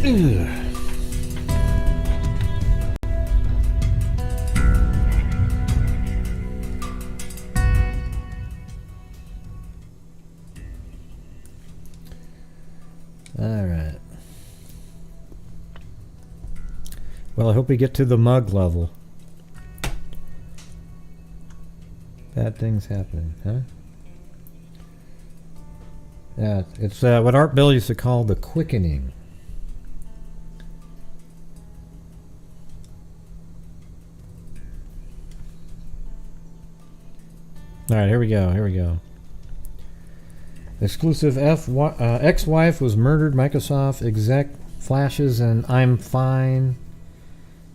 Ugh. All right. Well, I hope we get to the mug level. Bad things happening, huh? Yeah, it's what Art Bell used to call the quickening. All right, here we go. Here we go. Exclusive ex-wife was murdered. Microsoft exec flashes and "I'm fine.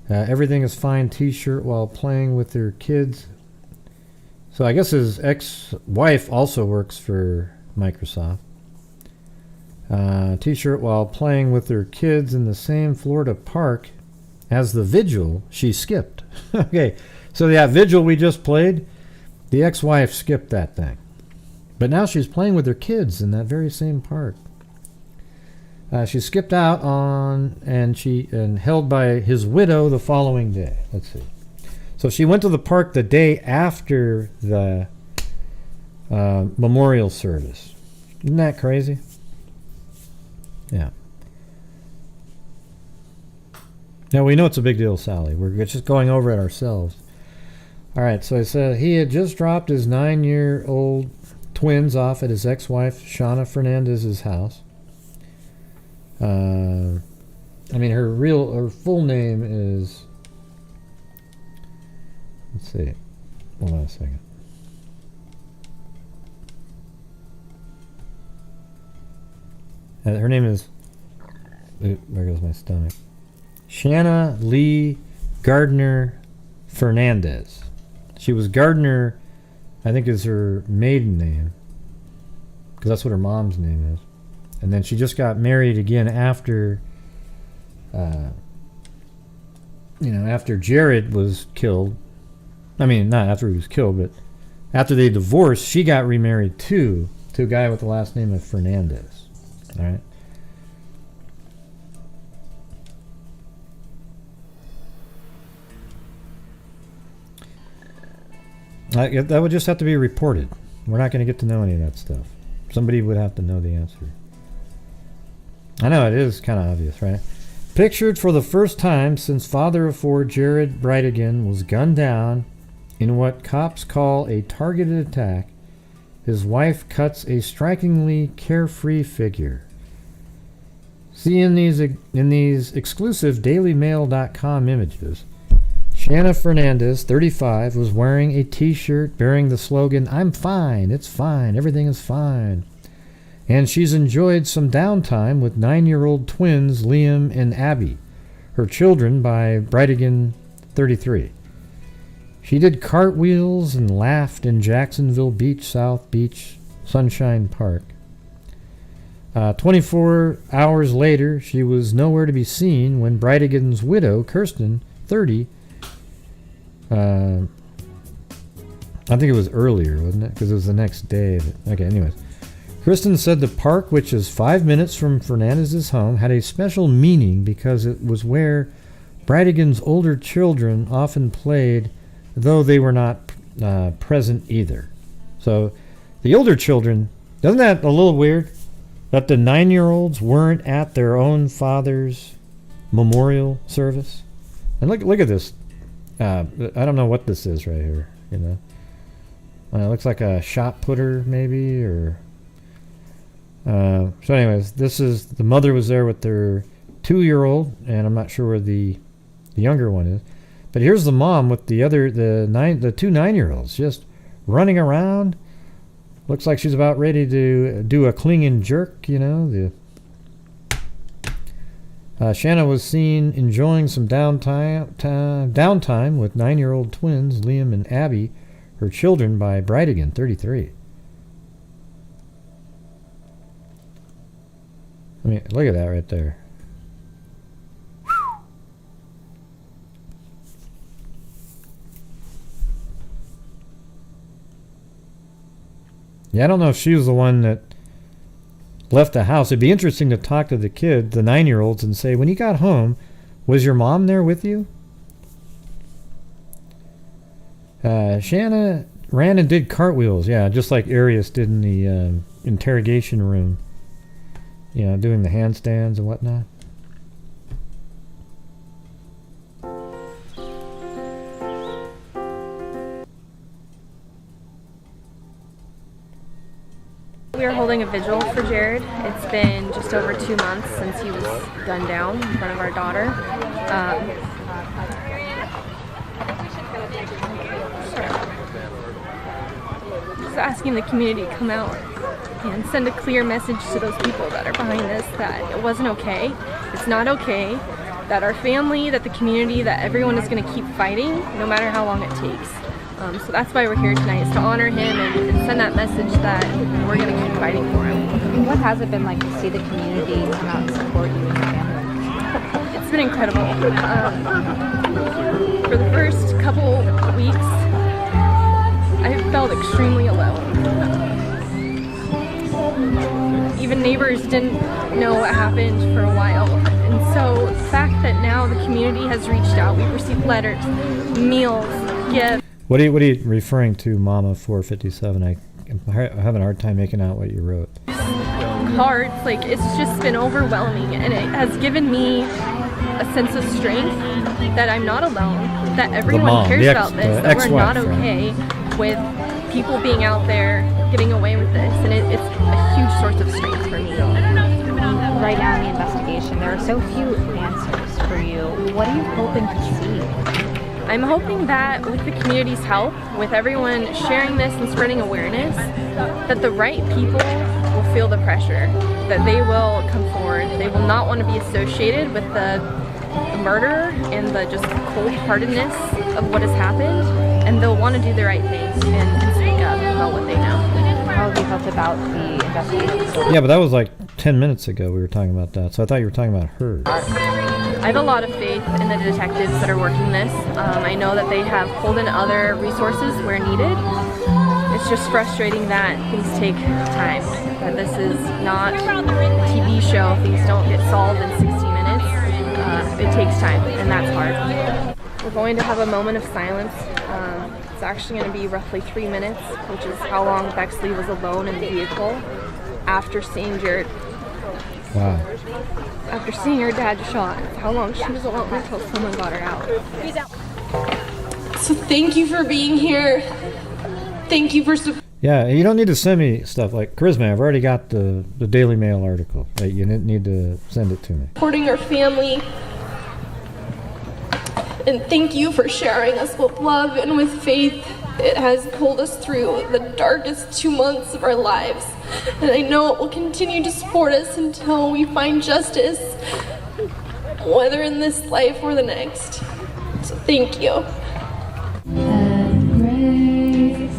Everything is fine" T-shirt while playing with their kids. So I guess his ex-wife also works for Microsoft. T-shirt while playing with their kids in the same Florida park as the vigil she skipped. Okay, so that vigil we just played, the ex-wife skipped that thing. But now she's playing with her kids in that very same park. She skipped out on and held by his widow the following day. Let's see. So she went to the park the day after the memorial service. Isn't that crazy? Yeah. Now we know it's a big deal, Sally. We're just going over it ourselves. All right, so I said he had just dropped his 9-year-old twins off at his ex-wife Shauna Fernandez's house. I mean, her full name is. Let's see. Hold on a second. Her name is. There goes my stomach. Shanna Lee Gardner Fernandez. She was Gardner, I think is her maiden name, because that's what her mom's name is. And then she just got married again after, after Jared was killed. I mean, not after he was killed, but after they divorced, she got remarried to a guy with the last name of Fernandez. All right. That would just have to be reported. We're not going to get to know any of that stuff. Somebody would have to know the answer. I know, it is kind of obvious, right? Pictured for the first time since father of four Jared Bridegan was gunned down in what cops call a targeted attack, his wife cuts a strikingly carefree figure. See in these exclusive DailyMail.com images, Shanna Fernandez, 35, was wearing a T-shirt bearing the slogan, "I'm fine, it's fine, everything is fine." And she's enjoyed some downtime with 9-year-old twins Liam and Abby, her children by Bridegan, 33. She did cartwheels and laughed in Jacksonville Beach, South Beach, Sunshine Park. 24 hours later, she was nowhere to be seen when Bridegan's widow, Kirsten, 30, I think it was earlier, wasn't it? Because it was the next day. Okay, anyways. Kristen said the park, which is 5 minutes from Fernandez's home, had a special meaning because it was where Bridegan's older children often played, though they were not present either. So the older children, doesn't that a little weird? That the 9-year-olds weren't at their own father's memorial service? And look at this. I don't know what this is right here, you know. It looks like a shot putter, maybe, or... so anyways, this is... The mother was there with their 2-year-old, and I'm not sure where the younger one is. But here's the mom with the two 9-year-olds just running around. Looks like she's about ready to do a cling and jerk, you know. Shanna was seen enjoying some downtime with 9-year-old twins Liam and Abby, her children by Bridegan, 33. I mean, look at that right there. Yeah, I don't know if she was the one that left the house. It'd be interesting to talk to the kid, the 9-year-olds, and say, when you got home, was your mom there with you? Shanna ran and did cartwheels, yeah, just like Arius did in the interrogation room. You know, doing the handstands and whatnot. We are holding a vigil for Jared. It's been just over 2 months since he was gunned down in front of our daughter. Just asking the community to come out and send a clear message to those people that are behind this that it wasn't okay. It's not okay. That our family, that the community, that everyone is going to keep fighting no matter how long it takes. So that's why we're here tonight, is to honor him and send that message that we're going to keep fighting for him. What has it been like to see the community come out and support you and your family? It's been incredible. For the first couple weeks, I felt extremely alone. Even neighbors didn't know what happened for a while. And so the fact that now the community has reached out, we've received letters, meals, gifts. What are you referring to, Mama 457? I'm having a hard time making out what you wrote. Cards, like, it's just been overwhelming, and it has given me a sense of strength that I'm not alone, that everyone cares about this, that we're not okay with people being out there getting away with this, and it's a huge source of strength for me. Right now in the investigation, there are so few answers for you. What are you hoping to see? I'm hoping that with the community's help, with everyone sharing this and spreading awareness, that the right people will feel the pressure, that they will come forward. They will not want to be associated with the murder and the just cold-heartedness of what has happened, and they'll want to do the right thing and speak up about what they know. How have you felt about the investigation? Yeah, but that was like 10 minutes ago we were talking about that, so I thought you were talking about her. I have a lot of faith in the detectives that are working this. I know that they have pulled in other resources where needed. It's just frustrating that things take time, that this is not a TV show. Things don't get solved in 60 minutes. It takes time, and that's hard. We're going to have a moment of silence. It's actually going to be roughly 3 minutes, which is how long Bexley was alone in the vehicle after seeing Jared. Wow. After seeing her dad shot, how long she was alone until someone got her out. He's out. So thank you for being here. Thank you for Yeah, you don't need to send me stuff like Charisma. I've already got the Daily Mail article. Right? You didn't need to send it to me. supporting our family. And thank you for sharing us with love and with faith. It has pulled us through the darkest 2 months of our lives. And I know it will continue to support us until we find justice, whether in this life or the next. So thank you.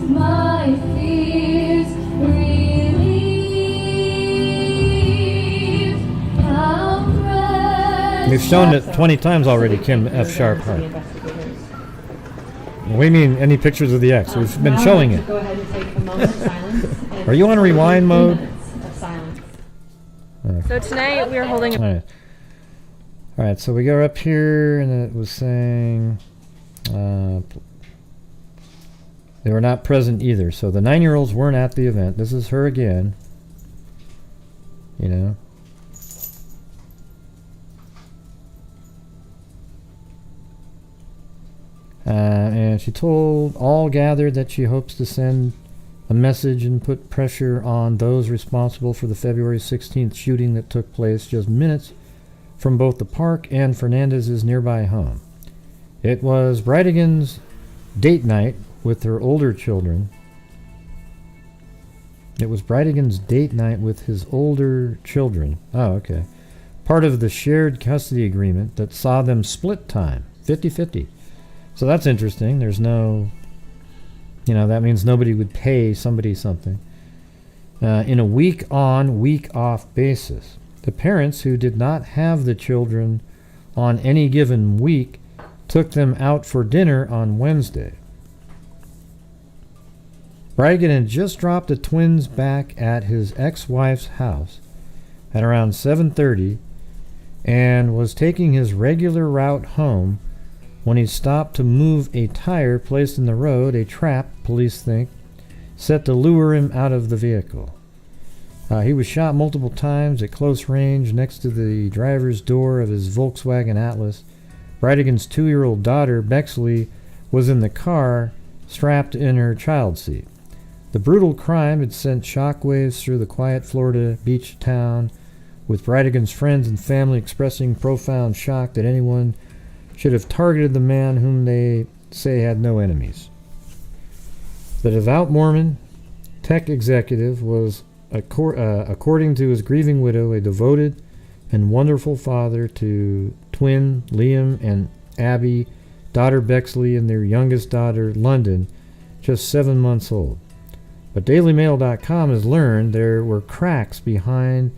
My fears relieve. We've shown it 20 times already, Kim F. Sharp Hart. What do you mean, any pictures of the ex? We've been showing it. Go ahead and take a moment of silence. Are you on rewind mode? Of silence. So tonight we are holding All right, so we go up here and it was saying they were not present either. So the 9-year-olds weren't at the event. This is her again. You know. And she told all gathered that she hopes to send a message and put pressure on those responsible for the February 16th shooting that took place just minutes from both the park and Fernandez's nearby home. It was Bridegan's date night with her older children. It was Bridegan's date night with his older children. Oh, okay. Part of the shared custody agreement that saw them split time, 50-50. So that's interesting. There's no, that means nobody would pay somebody something. In a week-on, week-off basis. The parents who did not have the children on any given week took them out for dinner on Wednesday. Bridegan had just dropped the twins back at his ex-wife's house at around 7:30 and was taking his regular route home when he stopped to move a tire placed in the road, a trap, police think, set to lure him out of the vehicle. He was shot multiple times at close range next to the driver's door of his Volkswagen Atlas. Bridegan's 2-year-old daughter, Bexley, was in the car, strapped in her child seat. The brutal crime had sent shockwaves through the quiet Florida beach town, with Bridegan's friends and family expressing profound shock that anyone should have targeted the man whom they say had no enemies. The devout Mormon tech executive was, according to his grieving widow, a devoted and wonderful father to twin Liam and Abby, daughter Bexley, and their youngest daughter, London, just 7 months old. But DailyMail.com has learned there were cracks behind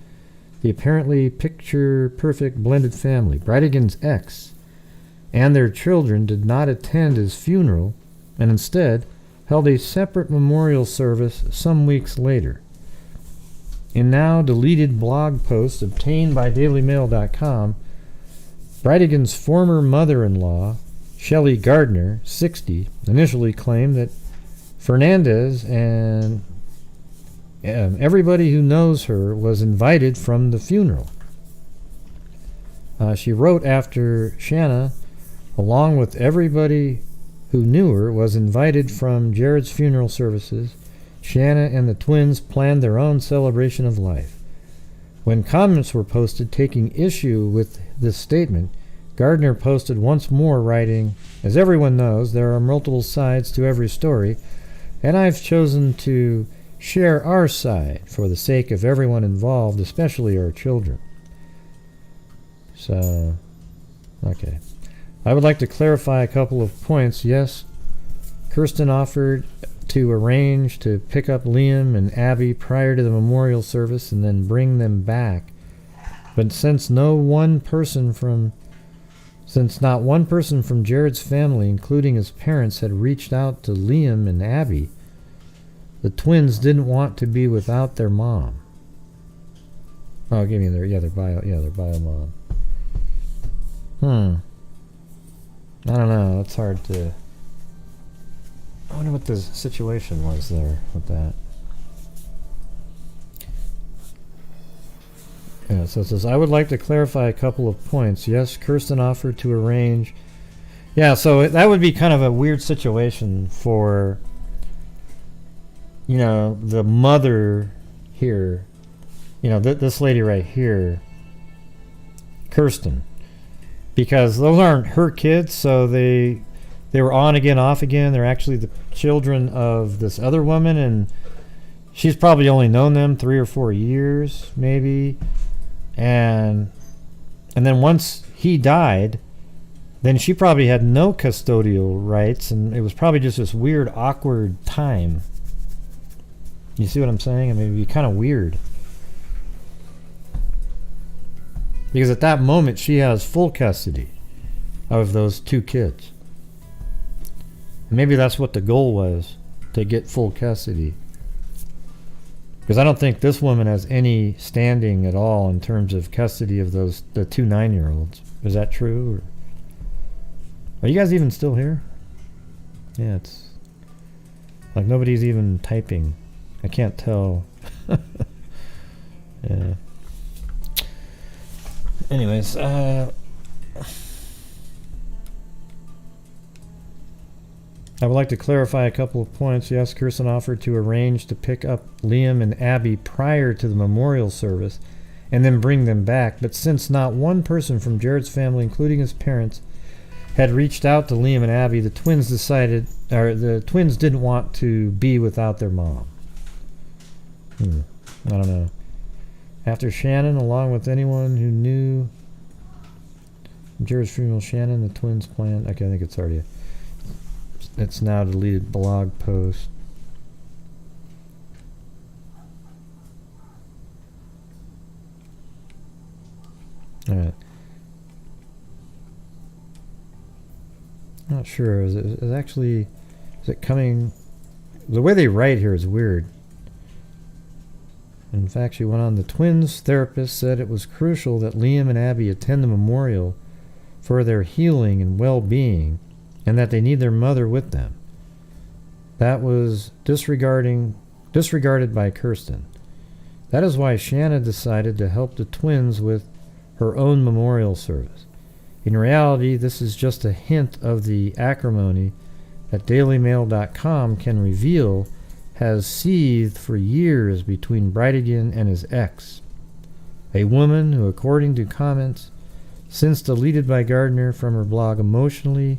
the apparently picture-perfect blended family. Bridegan's ex and their children did not attend his funeral and instead held a separate memorial service some weeks later. In now deleted blog posts obtained by DailyMail.com, Bridegan's former mother-in-law, Shelley Gardner, 60, initially claimed that Fernandez and everybody who knows her was invited from the funeral. She wrote after Shanna, along with everybody who knew her, was invited from Jared's funeral services. Shanna and the twins planned their own celebration of life. When comments were posted taking issue with this statement, Gardner posted once more, writing, "As everyone knows, there are multiple sides to every story, and I've chosen to share our side for the sake of everyone involved, especially our children." So, okay. I would like to clarify a couple of points. Yes, Kirsten offered to arrange to pick up Liam and Abby prior to the memorial service and then bring them back. But since not one person from Jared's family, including his parents, had reached out to Liam and Abby, the twins didn't want to be without their mom. Oh, give me their bio mom. I don't know. It's hard to. I wonder what the situation was there with that. Yeah, so it says, I would like to clarify a couple of points. Yes, Kirsten offered to arrange. Yeah, so that would be kind of a weird situation for, the mother here, this lady right here, Kirsten, because those aren't her kids, so they were on again, off again. They're actually the children of this other woman, and she's probably only known them 3 or 4 years, maybe. And then once he died, then she probably had no custodial rights, and it was probably just this weird, awkward time. You see what I'm saying? I mean, it'd be kind of weird. Because at that moment, she has full custody of those 2 kids. And maybe that's what the goal was, to get full custody. Because I don't think this woman has any standing at all in terms of custody of the 2 9-year-olds. Is that true? Are you guys even still here? Yeah, it's like nobody's even typing. I can't tell. Yeah. Anyways, I would like to clarify a couple of points. Yes, Kirsten offered to arrange to pick up Liam and Abby prior to the memorial service and then bring them back, but since not one person from Jared's family, including his parents, had reached out to Liam and Abby, the twins didn't want to be without their mom. I don't know. After Shannon, along with anyone who knew Jared's funeral, Shannon, the twins planned. Okay, I think it's already. It's now deleted blog post. All right. Not sure. Is it coming? The way they write here is weird. In fact, she went on, the twins' therapist said it was crucial that Liam and Abby attend the memorial for their healing and well-being, and that they need their mother with them. That was disregarded by Kirsten. That is why Shanna decided to help the twins with her own memorial service. In reality, this is just a hint of the acrimony that DailyMail.com can reveal has seethed for years between Bridegan and his ex, a woman who, according to comments since deleted by Gardner from her blog, emotionally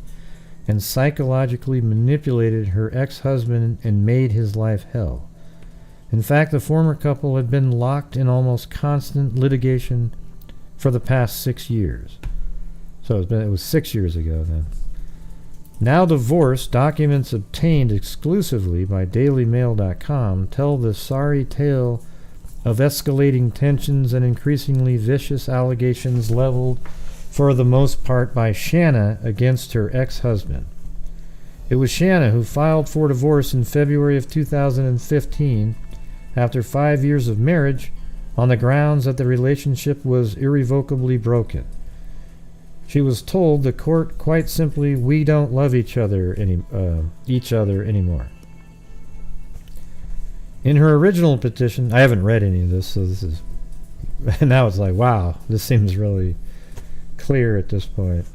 and psychologically manipulated her ex-husband and made his life hell. In fact, the former couple had been locked in almost constant litigation for the past 6 years. So it was 6 years ago then. Now divorced, documents obtained exclusively by DailyMail.com tell the sorry tale of escalating tensions and increasingly vicious allegations leveled for the most part by Shanna against her ex-husband. It was Shanna who filed for divorce in February of 2015 after 5 years of marriage on the grounds that the relationship was irrevocably broken. She was told the court quite simply, "We don't love each other anymore." In her original petition, I haven't read any of this, so this is now it's like, wow, this seems really clear at this point.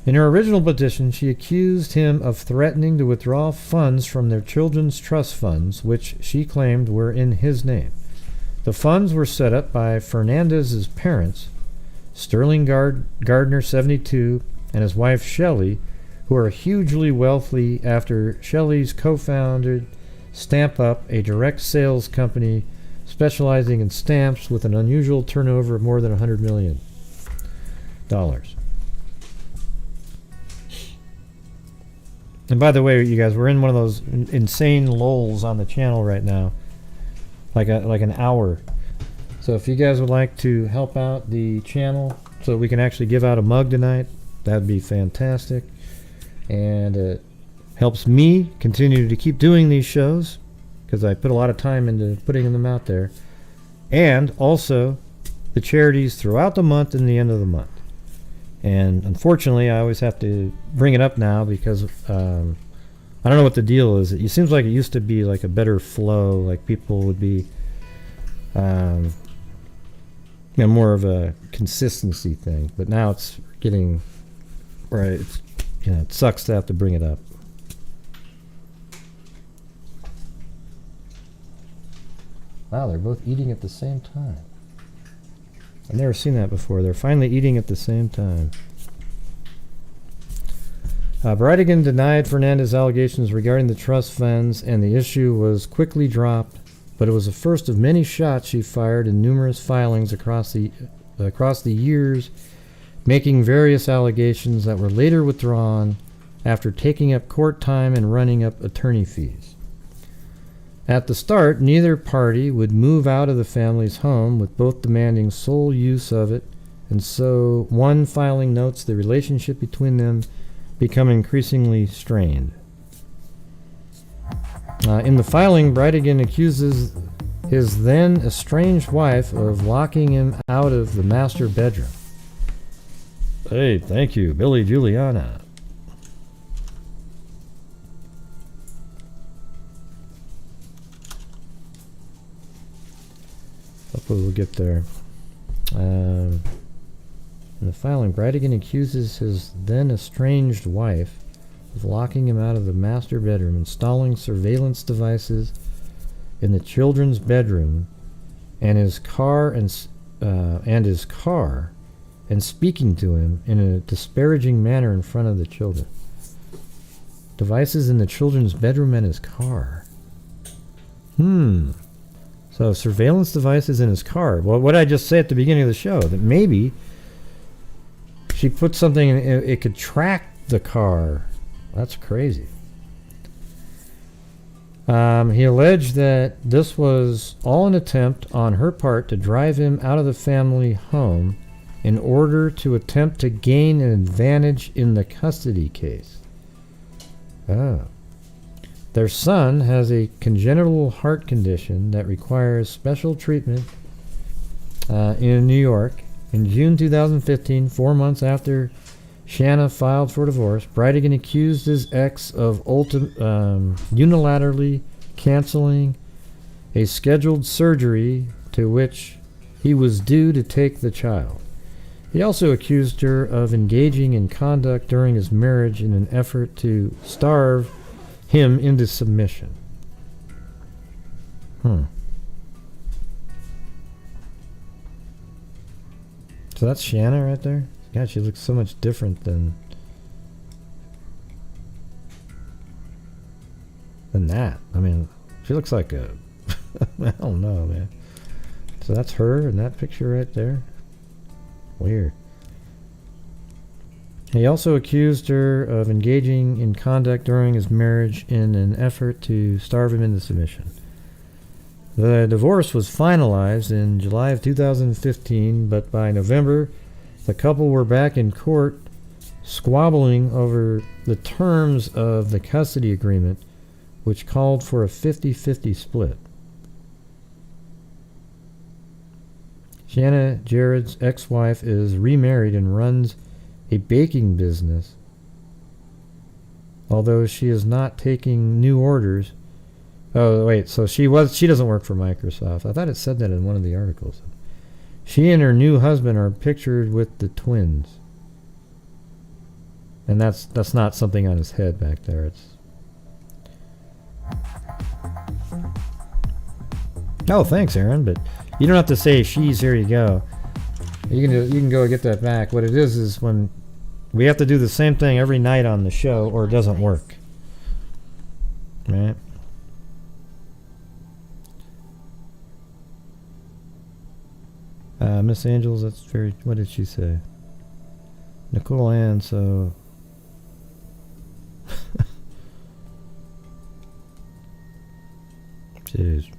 In her original petition, she accused him of threatening to withdraw funds from their children's trust funds, which she claimed were in his name. The funds were set up by Fernandez's parents, Sterling Gardner, 72, and his wife Shelley, who are hugely wealthy after Shelley's co-founded Stamp Up, a direct sales company specializing in stamps with an unusual turnover of more than $100 million. And by the way, you guys, we're in one of those insane lulls on the channel right now, like an hour. So if you guys would like to help out the channel so we can actually give out a mug tonight, that'd be fantastic. And it helps me continue to keep doing these shows because I put a lot of time into putting them out there. And also the charities throughout the month and the end of the month. And unfortunately, I always have to bring it up now because I don't know what the deal is. It seems like it used to be like a better flow, like people would be more of a consistency thing. But now it's getting right. It's, it sucks to have to bring it up. Wow, they're both eating at the same time. I've never seen that before. They're finally eating at the same time. Bridegan denied Fernandez's allegations regarding the trust funds, and the issue was quickly dropped, but it was the first of many shots she fired in numerous filings across the years, making various allegations that were later withdrawn after taking up court time and running up attorney fees. At the start, neither party would move out of the family's home, with both demanding sole use of it, and so one filing notes the relationship between them become increasingly strained. In the filing, Bridegan accuses his then estranged wife of locking him out of the master bedroom. Hey, thank you, Billy Juliana. Hopefully we'll get there. In the filing, Bridegan accuses his then estranged wife of locking him out of the master bedroom, installing surveillance devices in the children's bedroom and his car, and speaking to him in a disparaging manner in front of the children. Devices in the children's bedroom and his car. So surveillance devices in his car. Well, what did I just say at the beginning of the show? That maybe she put something in it could track the car. That's crazy. He alleged that this was all an attempt on her part to drive him out of the family home in order to attempt to gain an advantage in the custody case. Oh. Their son has a congenital heart condition that requires special treatment in New York. In June 2015, 4 months after Shanna filed for divorce, Bridegan accused his ex of unilaterally canceling a scheduled surgery to which he was due to take the child. He also accused her of engaging in conduct during his marriage in an effort to starve him into submission. So that's Shanna right there? God, she looks so much different than that. I mean, she looks like a I don't know, man. So that's her in that picture right there. Weird. He also accused her of engaging in conduct during his marriage in an effort to starve him into submission. The divorce was finalized in July of 2015, but by November, the couple were back in court squabbling over the terms of the custody agreement, which called for a 50-50 split. Shanna, Jared's ex-wife, is remarried and runs a baking business. Although she is not taking new orders. Oh, wait, so she doesn't work for Microsoft. I thought it said that in one of the articles. She and her new husband are pictured with the twins. And that's not something on his head back there. It's Oh, thanks, Aaron, but you don't have to say she's. Here you go. You can go get that back. What it is when we have to do the same thing every night on the show, or it doesn't work. Right? Miss Angels, that's very. What did she say? Nicole Ann. So. Jeez.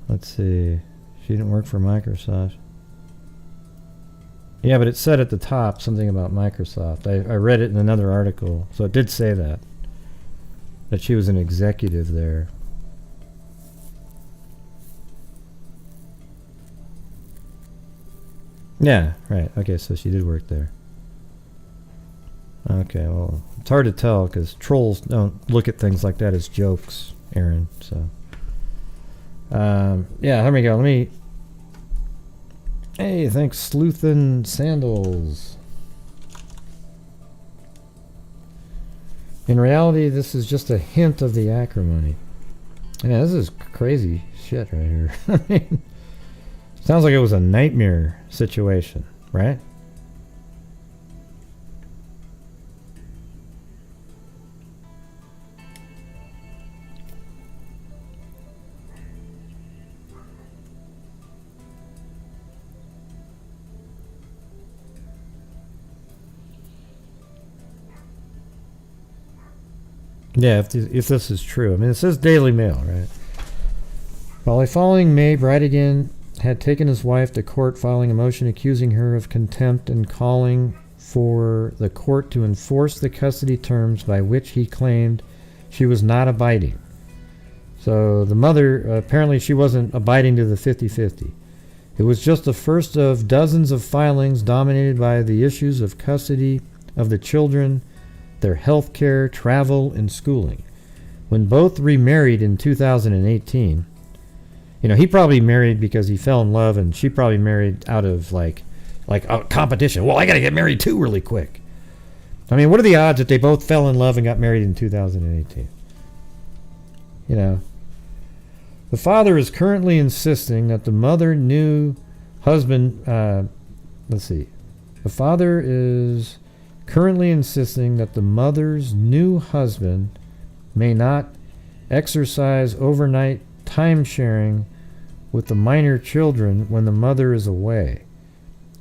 Let's see. She didn't work for Microsoft. Yeah, but it said at the top something about Microsoft. I read it in another article, so it did say that she was an executive there. Yeah, right. Okay, so she did work there. Okay, well, it's hard to tell because trolls don't look at things like that as jokes, Aaron, so... yeah, here we go. Let me... Hey, thanks, Sleuthin Sandals. In reality, this is just a hint of the acrimony. Yeah, this is crazy shit right here. I mean, sounds like it was a nightmare situation, right? Yeah, if this is true. I mean, it says Daily Mail, right? While following May, Bridegan had taken his wife to court, filing a motion accusing her of contempt and calling for the court to enforce the custody terms by which he claimed she was not abiding. So the mother, apparently she wasn't abiding to the 50-50. It was just the first of dozens of filings dominated by the issues of custody of the children, their health care, travel, and schooling. When both remarried in 2018, he probably married because he fell in love, and she probably married out of like a competition. Well, I gotta get married too really quick. I mean, what are the odds that they both fell in love and got married in 2018? The father is currently insisting that the mother new husband, let's see. The father is currently insisting that the mother's new husband may not exercise overnight time sharing with the minor children when the mother is away.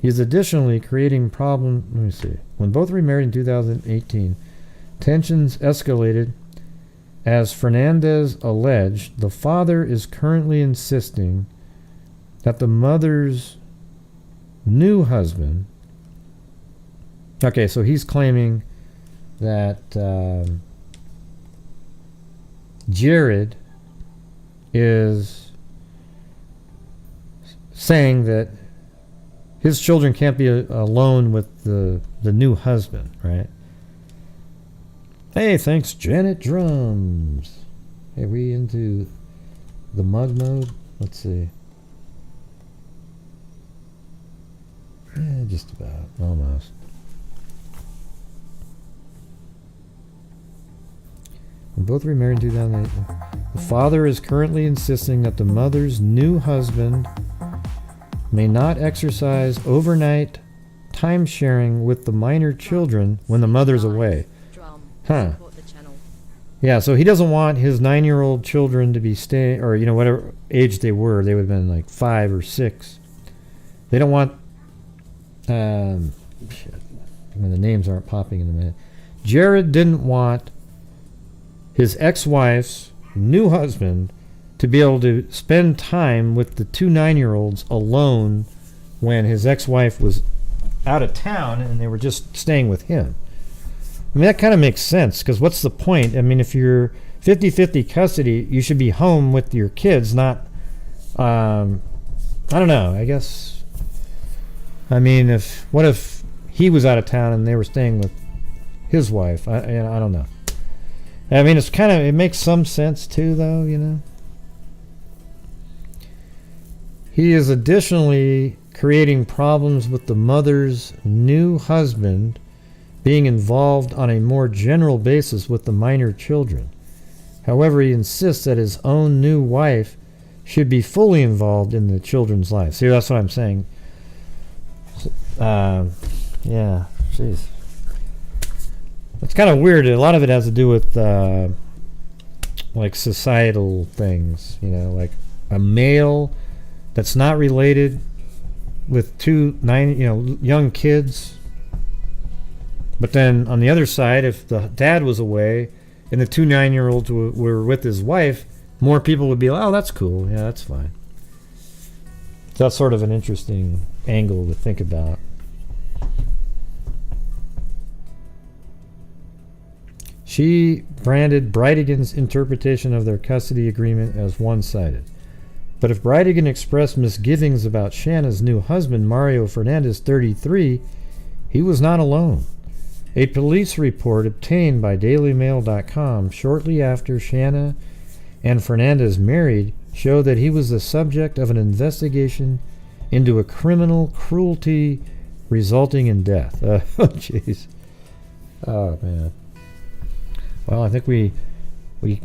He is additionally creating problems. Let me see. When both remarried in 2018, tensions escalated. As Fernandez alleged, the father is currently insisting that the mother's new husband... Okay, so he's claiming that Jared is saying that his children can't be alone with the new husband, right? Hey, thanks, Janet Drums. Are we into the mug mode? Let's see. Just about. Almost. When both remarried in 2008. The father is currently insisting that the mother's new husband may not exercise overnight time sharing with the minor children when the mother's away. Huh. Yeah, so he doesn't want his 9-year-old children to be staying, or, you know, whatever age they were. They would have been like 5 or 6. They don't want, shit. I mean, the names aren't popping in a minute. Jared didn't want his ex-wife's new husband to be able to spend time with the 2 9-year-olds alone when his ex-wife was out of town and they were just staying with him. I mean, that kind of makes sense, because what's the point? I mean, if you're 50-50 custody, you should be home with your kids, not, I don't know, I guess, I mean, what if he was out of town and they were staying with his wife? I don't know. I mean, it makes some sense too, though, you know. He is additionally creating problems with the mother's new husband being involved on a more general basis with the minor children. However, he insists that his own new wife should be fully involved in the children's lives. See, that's what I'm saying. Yeah, jeez. It's kind of weird. A lot of it has to do with like societal things, you know, like a male that's not related with 2 young kids. But then on the other side, if the dad was away and the 2 9-year-olds were with his wife, more people would be like, oh, that's cool. Yeah, that's fine. So that's sort of an interesting angle to think about. She branded Bridegan's interpretation of their custody agreement as one-sided. But if Bridegan expressed misgivings about Shanna's new husband, Mario Fernandez, 33, he was not alone. A police report obtained by DailyMail.com shortly after Shanna and Fernandez married showed that he was the subject of an investigation into a criminal cruelty resulting in death. Oh, jeez. Oh, man. Well, I think we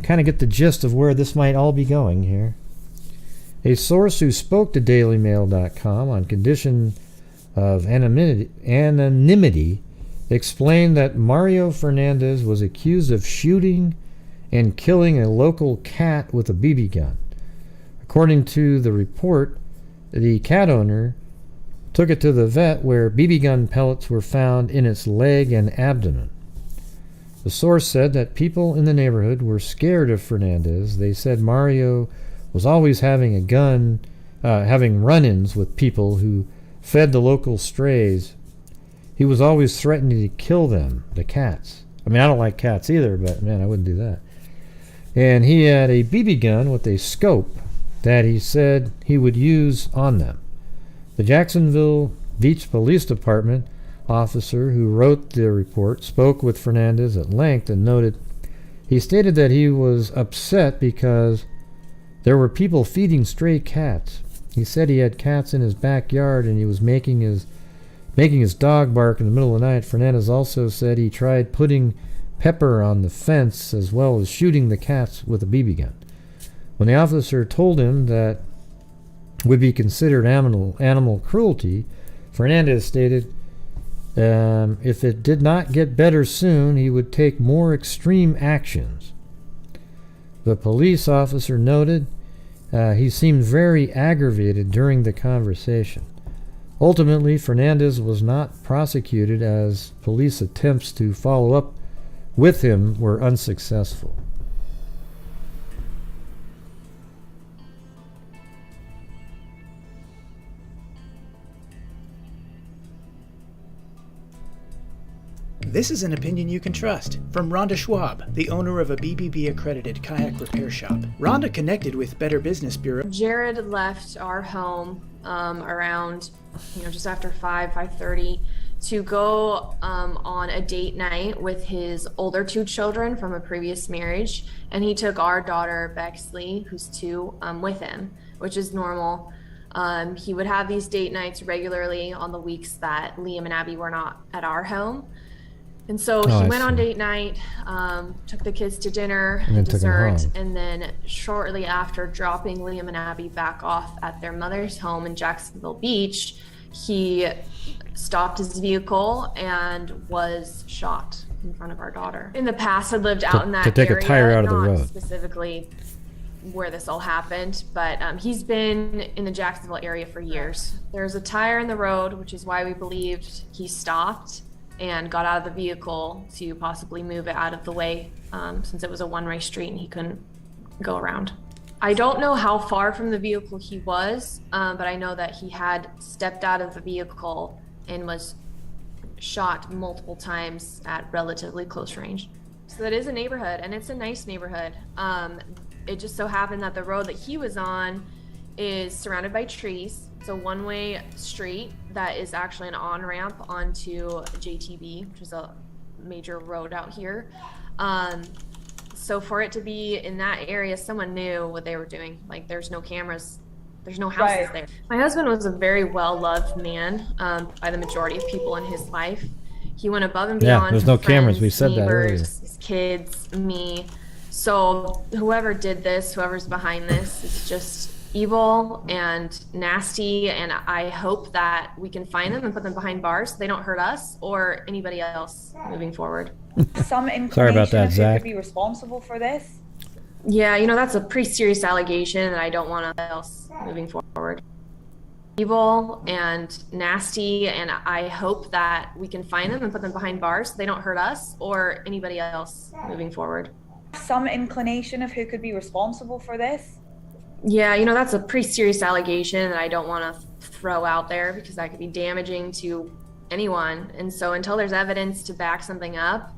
kind of get the gist of where this might all be going here. A source who spoke to DailyMail.com on condition of anonymity explained that Mario Fernandez was accused of shooting and killing a local cat with a BB gun. According to the report, the cat owner took it to the vet where BB gun pellets were found in its leg and abdomen. The source said that people in the neighborhood were scared of Fernandez. They said Mario was always having a gun, having run-ins with people who fed the local strays. He was always threatening to kill them, the cats. I mean, I don't like cats either, but man, I wouldn't do that. And he had a BB gun with a scope that he said he would use on them. The Jacksonville Beach Police Department officer who wrote the report spoke with Fernandez at length and noted he stated that he was upset because there were people feeding stray cats. He said he had cats in his backyard and he was making his dog bark in the middle of the night. Fernandez also said he tried putting pepper on the fence as well as shooting the cats with a BB gun. When the officer told him that would be considered animal cruelty, Fernandez stated if it did not get better soon, he would take more extreme actions. The police officer noted he seemed very aggravated during the conversation. Ultimately, Fernandez was not prosecuted as police attempts to follow up with him were unsuccessful. This is an opinion you can trust. From Rhonda Schwab, the owner of a BBB-accredited kayak repair shop. Rhonda connected with Better Business Bureau. Jared left our home around, just after 5:30 to go on a date night with his older 2 children from a previous marriage. And he took our daughter, Bexley, who's 2, with him, which is normal. He would have these date nights regularly on the weeks that Liam and Abby were not at our home. And so he went on date night, took the kids to dinner and dessert, and then shortly after dropping Liam and Abby back off at their mother's home in Jacksonville Beach, he stopped his vehicle and was shot in front of our daughter. In the past, had lived out in that area. To take a tire out of the road. Specifically where this all happened, but he's been in the Jacksonville area for years. There's a tire in the road, which is why we believed he stopped and got out of the vehicle to possibly move it out of the way, since it was a one-way street and he couldn't go around. I don't know how far from the vehicle he was, but I know that he had stepped out of the vehicle and was shot multiple times at relatively close range. So that is a neighborhood, and it's a nice neighborhood. It just so happened that the road that he was on is surrounded by trees. It's a one-way street that is actually an on-ramp onto JTB, which is a major road out here. So for it to be in that area, someone knew what they were doing. Like, there's no cameras, there's no houses there. My husband was a very well-loved man by the majority of people in his life. He went above and beyond. Yeah, there's no cameras. We said that earlier. His kids, me. So whoever did this, whoever's behind this, is just evil and nasty, and I hope that we can find them and put them behind bars so they don't hurt us or anybody else moving forward. Some inclination Sorry about that, of who Zach. could be responsible for this? Yeah, that's a pretty serious allegation, and I don't want to else moving forward. Evil and nasty, and I hope that we can find them and put them behind bars so they don't hurt us or anybody else moving forward. Some inclination of who could be responsible for this? Yeah, that's a pretty serious allegation that I don't want to throw out there because that could be damaging to anyone. And so until there's evidence to back something up,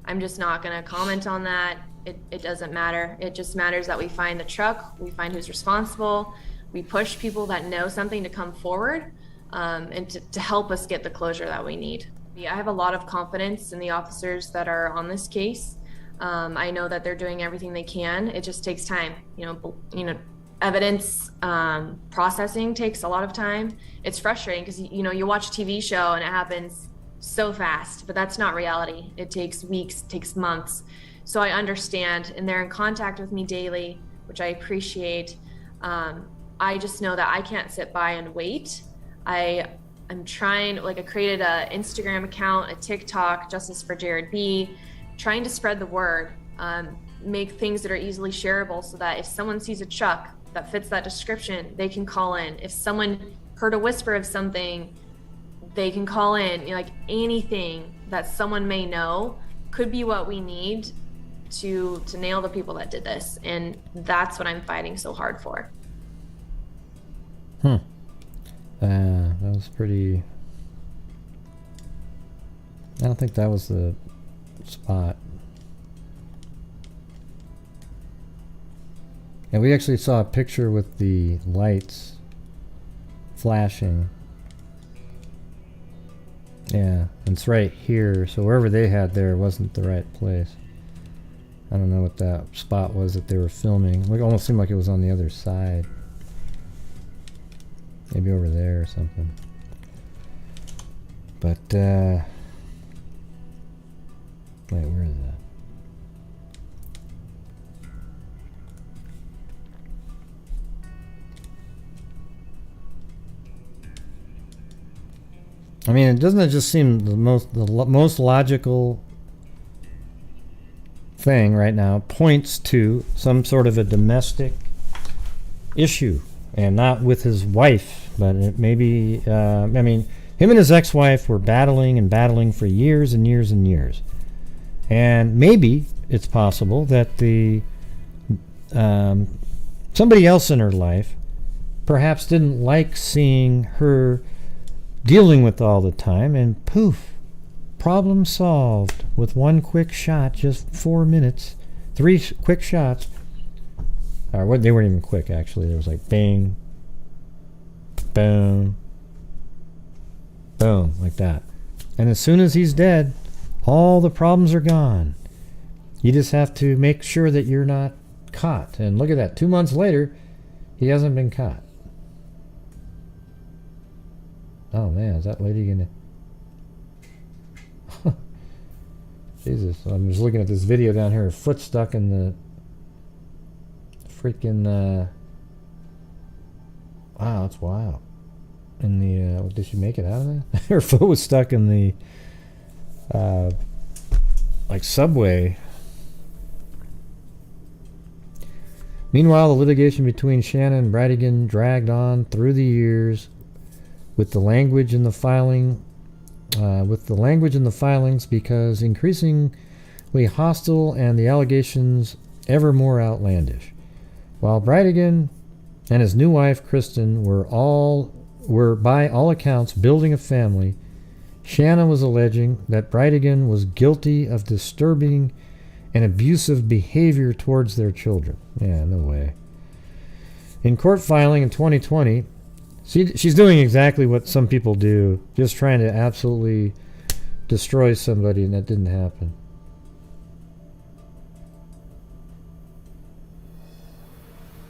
I'm just not going to comment on that. It doesn't matter. It just matters that we find the truck, we find who's responsible, we push people that know something to come forward and to help us get the closure that we need. I have a lot of confidence in the officers that are on this case. I know that they're doing everything they can. It just takes time. Evidence processing takes a lot of time. It's frustrating because you watch a TV show and it happens so fast, but that's not reality. It takes weeks, it takes months. So I understand, and they're in contact with me daily, which I appreciate. I just know that I can't sit by and wait. I'm trying, I created an Instagram account, a TikTok, Justice for Jared B, trying to spread the word, make things that are easily shareable so that if someone sees a truck that fits that description, they can call in. If someone heard a whisper of something, they can call in. Anything that someone may know could be what we need to nail the people that did this. And that's what I'm fighting so hard for. That was pretty... I don't think that was the spot. And we actually saw a picture with the lights flashing. Yeah, and it's right here, so wherever they had there wasn't the right place. I don't know what that spot was that they were filming. It almost seemed like it was on the other side. Maybe over there or something. But, wait, where is that? I mean, doesn't it just seem the most logical thing right now points to some sort of a domestic issue, and not with his wife, but it maybe, I mean, him and his ex-wife were battling for years and years and years. And maybe it's possible that the somebody else in her life perhaps didn't like seeing her dealing with all the time, and poof, problem solved with one quick shot, just 4 minutes. 3 quick shots. They weren't even quick, actually. There was like bang, boom, boom, like that. And as soon as he's dead, all the problems are gone. You just have to make sure that you're not caught. And look at that. 2 months later, he hasn't been caught. Oh man, is that lady gonna... Jesus, I'm just looking at this video down here. Her foot stuck in the freaking... Wow, that's wild. In the... did she make it out of that? Her foot was stuck in the... like subway. Meanwhile, the litigation between Shanna and Bridegan dragged on through the years with the language in the filings because increasingly hostile and the allegations ever more outlandish. While Bridegan and his new wife Kristen were by all accounts building a family, Shanna was alleging that Bridegan was guilty of disturbing and abusive behavior towards their children. Yeah, no way. In court filing in 2020, she's doing exactly what some people do, just trying to absolutely destroy somebody, and that didn't happen.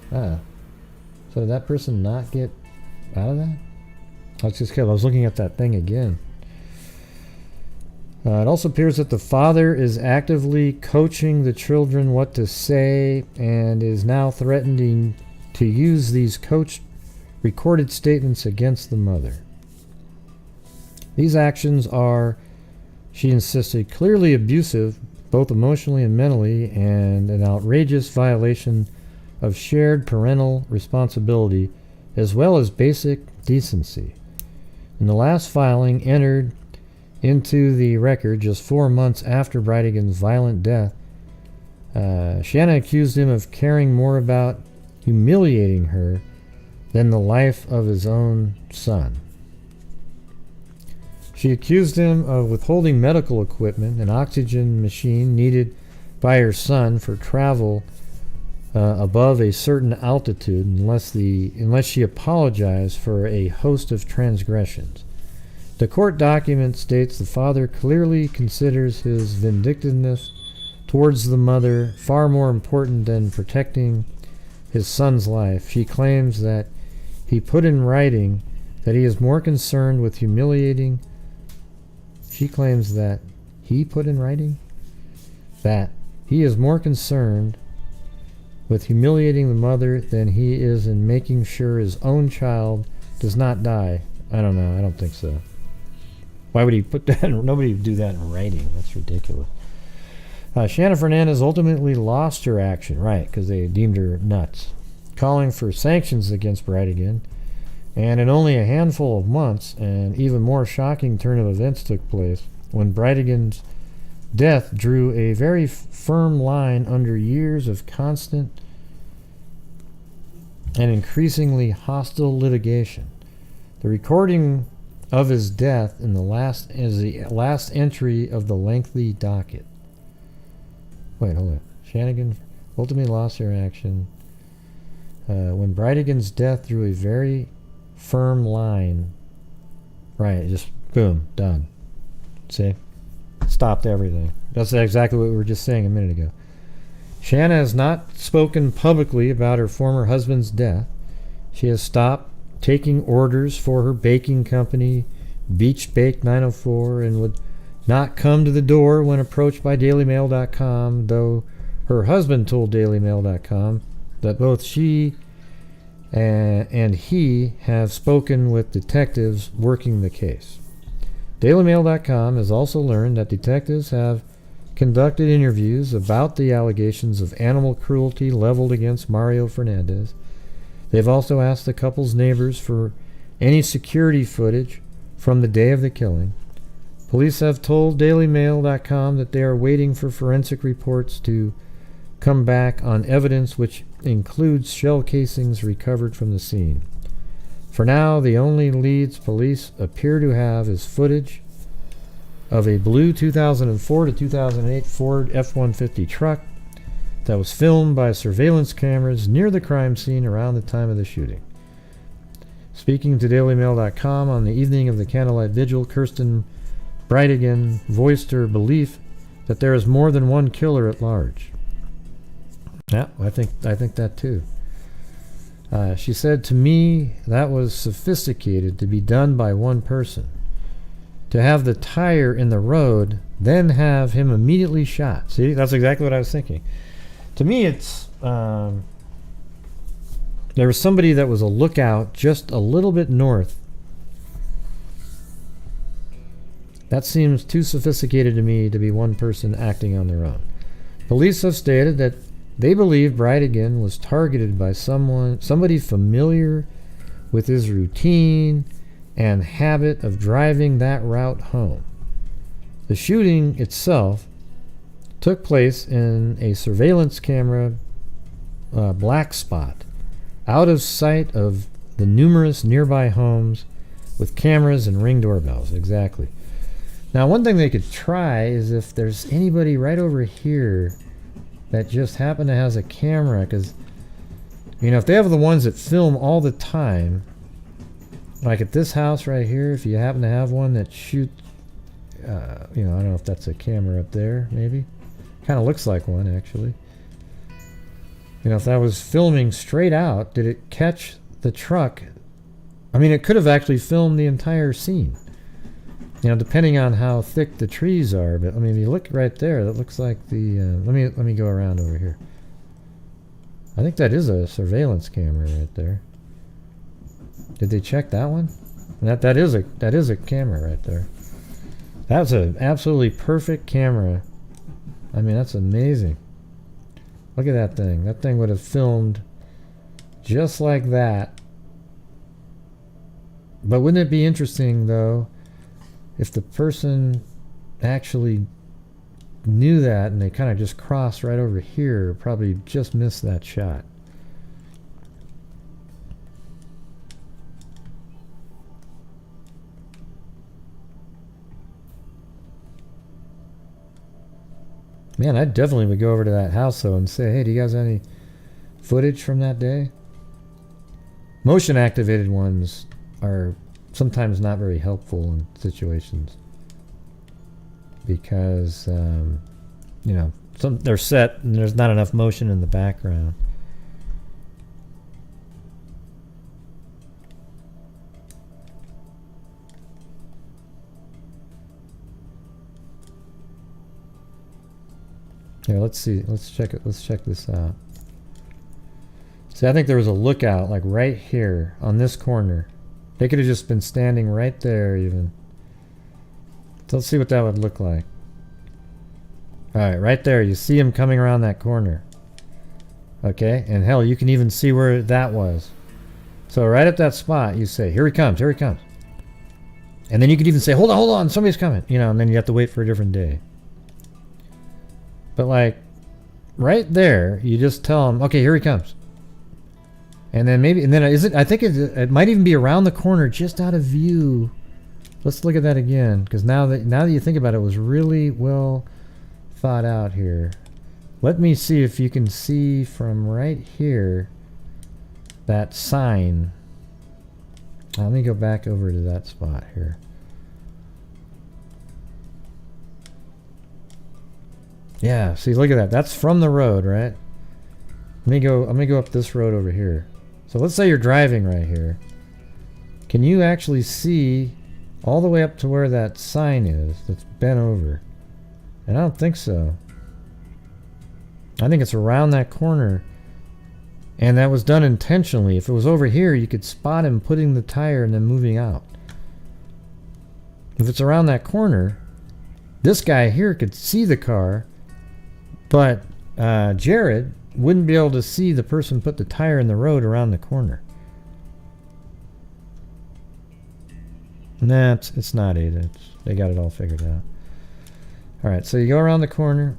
So did that person not get out of that? I was looking at that thing again. It also appears that the father is actively coaching the children what to say and is now threatening to use these coached recorded statements against the mother. These actions are, she insisted, clearly abusive, both emotionally and mentally, and an outrageous violation of shared parental responsibility as well as basic decency. In the last filing entered into the record just 4 months after Bridegan's violent death, Shanna accused him of caring more about humiliating her than the life of his own son. She accused him of withholding medical equipment, an oxygen machine needed by her son for travel above a certain altitude unless she apologized for a host of transgressions. The court document states the father clearly considers his vindictiveness towards the mother far more important than protecting his son's life. She claims that he put in writing that he is more concerned with humiliating. She claims that he put in writing that he is more concerned with humiliating the mother than he is in making sure his own child does not die. I don't know. I don't think so. Why would he put that? Nobody would do that in writing. That's ridiculous. Shanna Fernandez ultimately lost her action, right, because they deemed her nuts, calling for sanctions against Bridegan. And in only a handful of months, an even more shocking turn of events took place when Bridegan's death drew a very firm line under years of constant and increasingly hostile litigation. The recording of his death in the last entry of the lengthy docket. Wait, hold on. Shannigan ultimately lost her action when Bridegan's death drew a very firm line. Right, just boom, done. See? Stopped everything. That's exactly what we were just saying a minute ago. Shanna has not spoken publicly about her former husband's death. She has stopped taking orders for her baking company, Beach Bake 904, and would not come to the door when approached by DailyMail.com, though her husband told DailyMail.com that both she and he have spoken with detectives working the case. DailyMail.com has also learned that detectives have conducted interviews about the allegations of animal cruelty leveled against Mario Fernandez. They've also asked the couple's neighbors for any security footage from the day of the killing. Police have told DailyMail.com that they are waiting for forensic reports to come back on evidence which includes shell casings recovered from the scene. For now, the only leads police appear to have is footage of a blue 2004 to 2008 Ford F-150 truck that was filmed by surveillance cameras near the crime scene around the time of the shooting. Speaking to DailyMail.com on the evening of the candlelight vigil, Kirsten Bridegan voiced her belief that there is more than one killer at large. Yeah, I think that too. She said, to me, that was sophisticated to be done by one person. To have the tire in the road, then have him immediately shot. See, that's exactly what I was thinking. To me, it's there was somebody that was a lookout just a little bit north. That seems too sophisticated to me to be one person acting on their own. Police have stated that they believe Bridegan was targeted by somebody familiar with his routine and habit of driving that route home. The shooting itself took place in a surveillance camera black spot, out of sight of the numerous nearby homes with cameras and Ring doorbells. Exactly. Now, one thing they could try is if there's anybody right over here that just happen to has a camera, because, you know, if they have the ones that film all the time, like at this house right here, if you happen to have one that shoots, you know, I don't know if that's a camera up there, maybe. Kind of looks like one, actually. You know, if that was filming straight out, did it catch the truck? I mean, it could have actually filmed the entire scene. You know, depending on how thick the trees are. But I mean, if you look right there, that looks like the. Let me go around over here. I think that is a surveillance camera right there. Did they check that one? That is a camera right there. That's an absolutely perfect camera. I mean, that's amazing. Look at that thing. That thing would have filmed just like that. But wouldn't it be interesting, though, if the person actually knew that and they kind of just crossed right over here, probably just missed that shot. Man, I definitely would go over to that house, though, and say, hey, do you guys have any footage from that day? Motion-activated ones are sometimes not very helpful in situations because, you know, they're set and there's not enough motion in the background. Here, let's see. Let's check it. Let's check this out. See, I think there was a lookout like right here on this corner. They could have just been standing right there even. So let's see what that would look like. Alright, right there. You see him coming around that corner. Okay, and hell, you can even see where that was. So right at that spot, you say, here he comes, here he comes. And then you could even say, hold on, somebody's coming. You know, and then you have to wait for a different day. But like, right there, you just tell him, okay, here he comes. And then maybe, and then I think it might even be around the corner, just out of view. Let's look at that again, because now that you think about it, it was really well thought out here. Let me see if you can see from right here that sign. Let me go back over to that spot here. Yeah, see, look at that. That's from the road, right? I'm gonna go up this road over here. So let's say you're driving right here. Can you actually see all the way up to where that sign is that's bent over? And I don't think so. I think it's around that corner. And that was done intentionally. If it was over here, you could spot him putting the tire and then moving out. If it's around that corner, this guy here could see the car, but Jared wouldn't be able to see the person put the tire in the road around the corner. Nah, it's not it. They got it all figured out. Alright, so you go around the corner,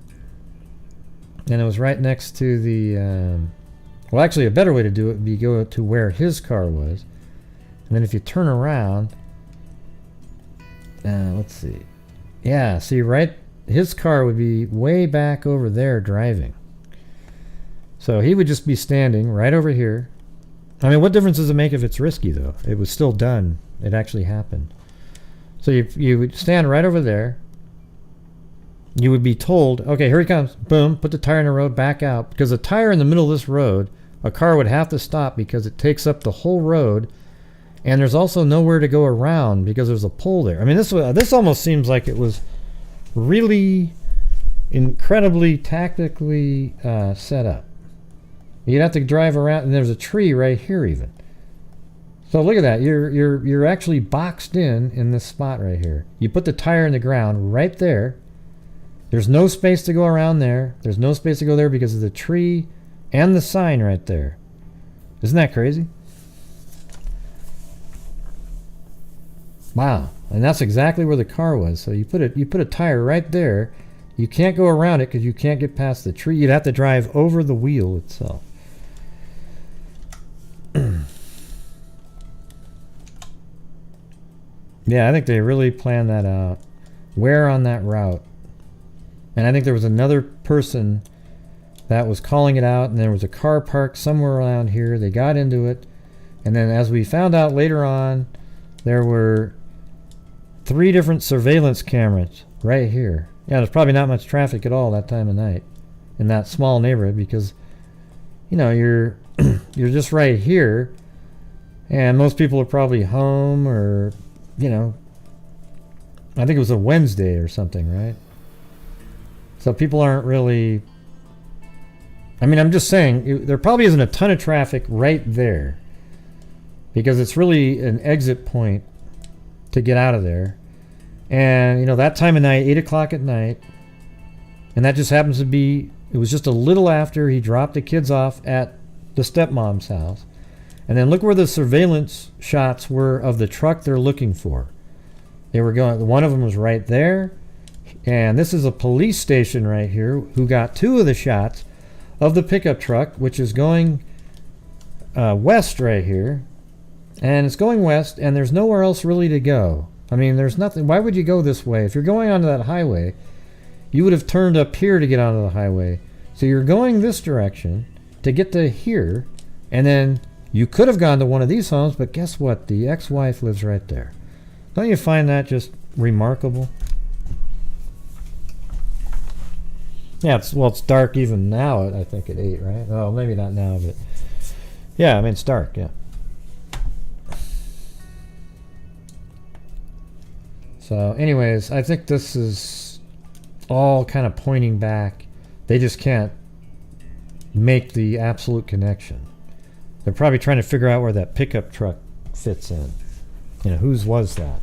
and it was right next to the... well, actually, a better way to do it would be go to where his car was. And then if you turn around... let's see. Yeah, see, right, his car would be way back over there driving. So he would just be standing right over here. I mean, what difference does it make if it's risky, though? It was still done. It actually happened. So you would stand right over there. You would be told, okay, here he comes. Boom, put the tire in the road, back out. Because a tire in the middle of this road, a car would have to stop because it takes up the whole road. And there's also nowhere to go around because there's a pole there. I mean, this almost seems like it was really incredibly tactically set up. You'd have to drive around, and there's a tree right here even. So look at that. You're actually boxed in this spot right here. You put the tire in the ground right there. There's no space to go around there. There's no space to go there because of the tree and the sign right there. Isn't that crazy? Wow. And that's exactly where the car was. So you put a tire right there. You can't go around it because you can't get past the tree. You'd have to drive over the wheel itself. Yeah, I think they really planned that out. Where on that route? And I think there was another person that was calling it out, and there was a car parked somewhere around here. They got into it, and then as we found out later on, there were 3 different surveillance cameras right here. Yeah, there's probably not much traffic at all that time of night in that small neighborhood because, you know, you're just right here, and most people are probably home or, you know, I think it was a Wednesday or something, right? So people aren't really, I mean, I'm just saying, there probably isn't a ton of traffic right there because it's really an exit point to get out of there. And, you know, that time of night, 8 o'clock at night, and that just happens to be, it was just a little after he dropped the kids off at the stepmom's house. And then look where the surveillance shots were of the truck they're looking for. They were going, one of them was right there. And this is a police station right here who got 2 of the shots of the pickup truck, which is going west right here. And it's going west, and there's nowhere else really to go. I mean, there's nothing. Why would you go this way? If you're going onto that highway, you would have turned up here to get onto the highway. So you're going this direction to get to here, and then you could have gone to one of these homes, but guess what? The ex-wife lives right there. Don't you find that just remarkable? Yeah, it's dark even now, I think, at 8, right? Oh, maybe not now, but yeah, I mean, it's dark, yeah. So anyways, I think this is all kind of pointing back. They just can't make the absolute connection. They're probably trying to figure out where that pickup truck fits in. You know, whose was that?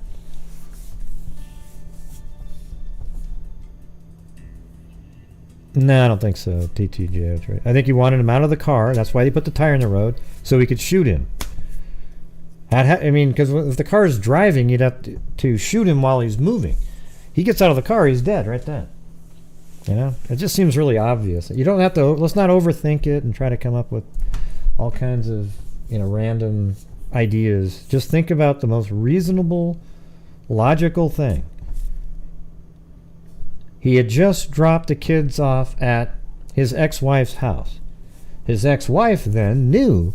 No, I don't think so, TTJ. Right. I think he wanted him out of the car. That's why they put the tire in the road, so he could shoot him. I mean, because if the car is driving, you'd have to shoot him while he's moving. He gets out of the car, he's dead right then. You know, it just seems really obvious. You don't have to. Let's not overthink it and try to come up with all kinds of, you know, random ideas. Just think about the most reasonable, logical thing. He had just dropped the kids off at his ex-wife's house. His ex-wife then knew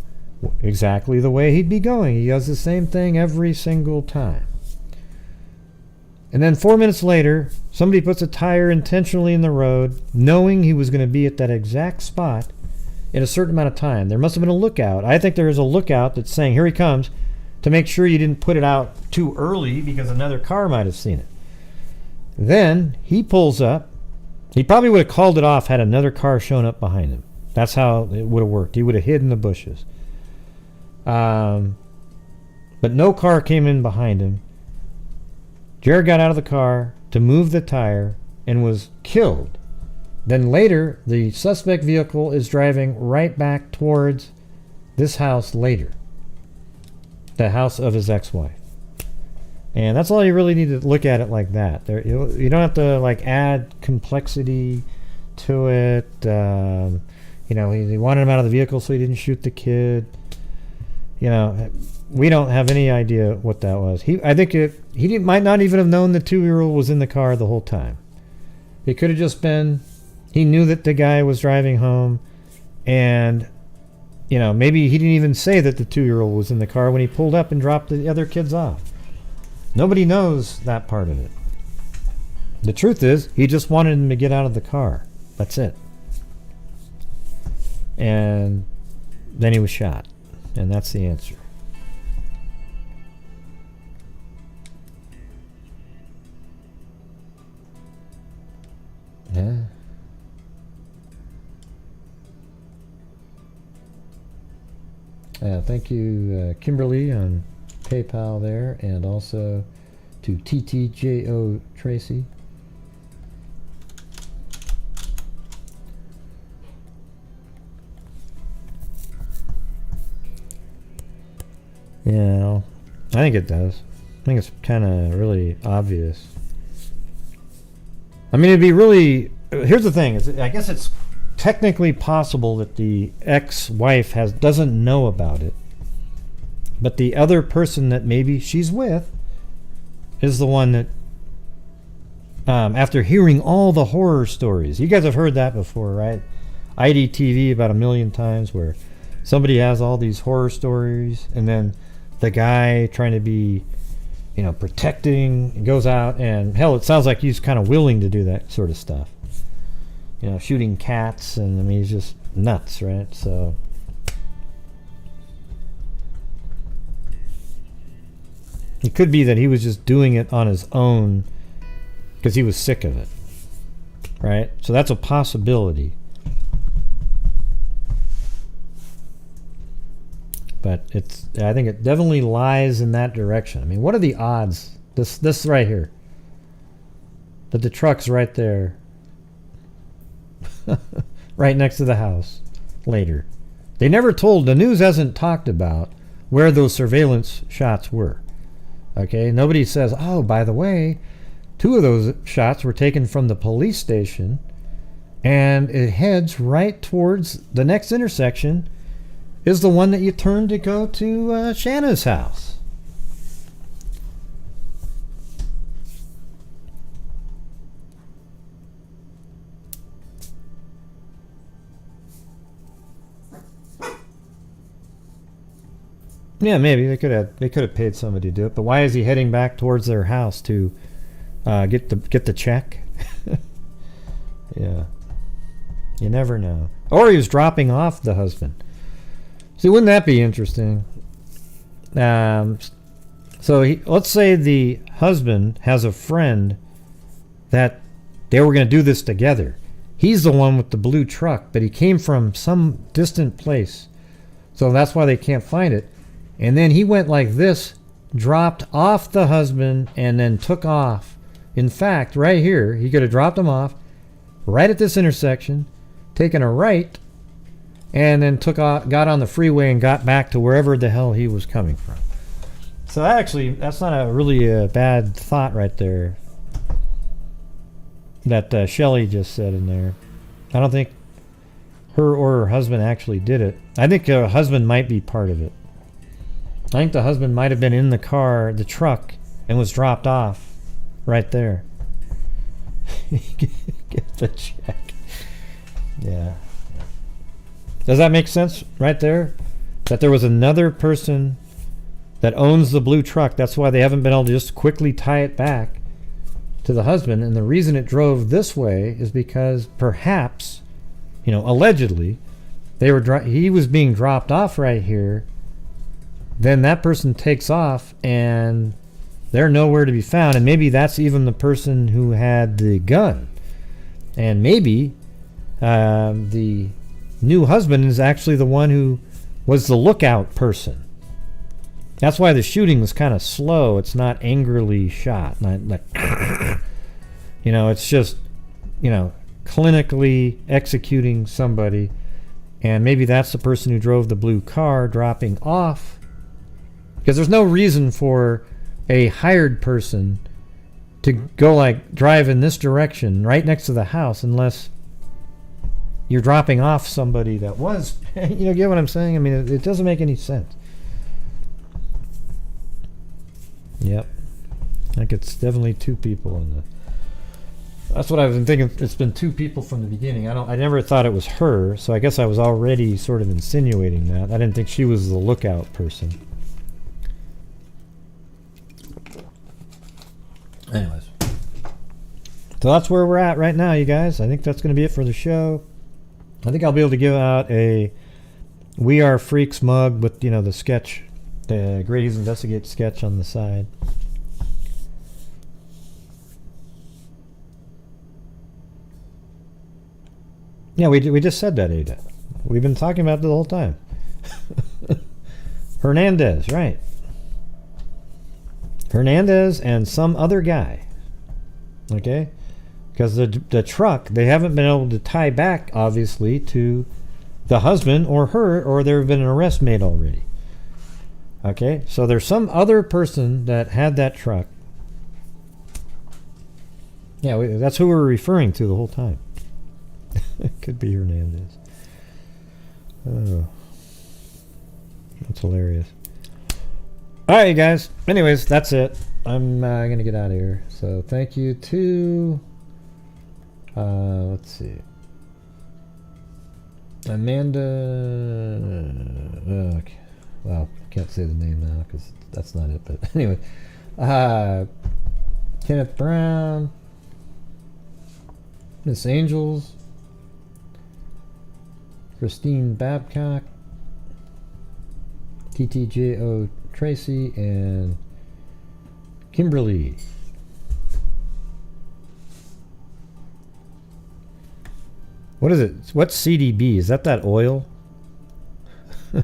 exactly the way he'd be going. He does the same thing every single time. And then 4 minutes later, somebody puts a tire intentionally in the road, knowing he was going to be at that exact spot in a certain amount of time. There must have been a lookout. I think there is a lookout that's saying, here he comes, to make sure you didn't put it out too early because another car might have seen it. Then he pulls up. He probably would have called it off had another car shown up behind him. That's how it would have worked. He would have hid in the bushes. But no car came in behind him. Jared got out of the car to move the tire and was killed. Then later, the suspect vehicle is driving right back towards this house later. The house of his ex-wife. And that's all you really need to look at it like that. You don't have to like add complexity to it. You know, he wanted him out of the vehicle so he didn't shoot the kid. You know, we don't have any idea what that was. I think might not even have known the 2-year-old was in the car the whole time. It could have just been he knew that the guy was driving home, and maybe he didn't even say that the 2-year-old was in the car when he pulled up and dropped the other kids off. Nobody knows that part of it. The truth is, he just wanted him to get out of the car. That's it. And then he was shot. And that's the answer. Yeah. Thank you, Kimberly, on PayPal there, and also to TTJO Tracy. Yeah, I think it does. I think it's kind of really obvious. I mean, it'd be really... Here's the thing. I guess it's technically possible that the ex-wife doesn't know about it, but the other person that maybe she's with is the one that, after hearing all the horror stories, you guys have heard that before, right? IDTV about 1 million times, where somebody has all these horror stories, and then the guy trying to be, protecting, goes out, and hell, it sounds like he's kind of willing to do that sort of stuff. Shooting cats, and I mean, he's just nuts, right? So it could be that he was just doing it on his own because he was sick of it, right? So that's a possibility. But I think it definitely lies in that direction. I mean, what are the odds? This right here, that the truck's right there, right next to the house later. They never told, the news hasn't talked about where those surveillance shots were. Okay, nobody says, oh, by the way, 2 of those shots were taken from the police station, and it heads right towards the next intersection is the one that you turn to go to Shanna's house. Yeah, maybe they could have paid somebody to do it, but why is he heading back towards their house to get the check? Yeah, you never know. Or he was dropping off the husband. See, wouldn't that be interesting? So let's say the husband has a friend that they were going to do this together. He's the one with the blue truck, but he came from some distant place, so that's why they can't find it. And then he went like this, dropped off the husband, and then took off. In fact, right here, he could have dropped him off right at this intersection, taken a right, and then got on the freeway and got back to wherever the hell he was coming from. So that's not a really bad thought right there that Shelley just said in there. I don't think her or her husband actually did it. I think her husband might be part of it. I think the husband might have been in the car, the truck, and was dropped off right there. Get the check. Yeah. Does that make sense right there? That there was another person that owns the blue truck. That's why they haven't been able to just quickly tie it back to the husband. And the reason it drove this way is because perhaps, allegedly, he was being dropped off right here. Then that person takes off and they're nowhere to be found. And maybe that's even the person who had the gun. And maybe the new husband is actually the one who was the lookout person. That's why the shooting was kind of slow. It's not angrily shot. Not like, it's just, clinically executing somebody. And maybe that's the person who drove the blue car dropping off. Because there's no reason for a hired person to go drive in this direction right next to the house unless you're dropping off somebody that was, get what I'm saying? I mean, it doesn't make any sense. Yep. I think it's definitely two people in the... That's what I've been thinking. It's been two people from the beginning. I never thought it was her, so I guess I was already sort of insinuating that. I didn't think she was the lookout person. Anyways. So that's where we're at right now, you guys. I think that's going to be it for the show. I think I'll be able to give out a We Are Freaks mug with, you know, the sketch, the Grady's Investigate sketch on the side. Yeah, we just said that, Ada. We've been talking about it the whole time. Hernandez, right. Hernandez and some other guy. Okay? Because the truck, they haven't been able to tie back, obviously, to the husband or her, or there have been an arrest made already. Okay? So there's some other person that had that truck. Yeah, that's who we're referring to the whole time. It could be Hernandez. Oh. That's hilarious. Alright, you guys. Anyways, that's it. I'm going to get out of here. So thank you to... let's see. Amanda... okay. Well, I can't say the name now because that's not it. But anyway. Kenneth Brown. Miss Angels. Christine Babcock, TTJO Tracy, and Kimberly. What is it? What's CDB? Is that oil? Yeah.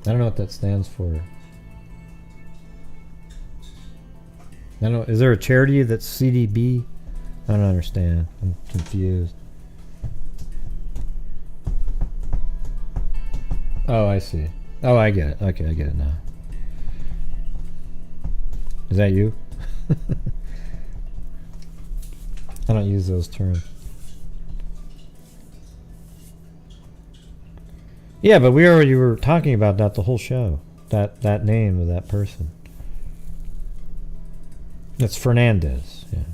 I don't know what that stands for. I don't know. Is there a charity that's CDB? I don't understand. I'm confused. Oh, I see. Oh, I get it. Okay, I get it now. Is that you? I don't use those terms. Yeah, but we already were talking about that the whole show. That name of that person. It's Fernandez. Yeah.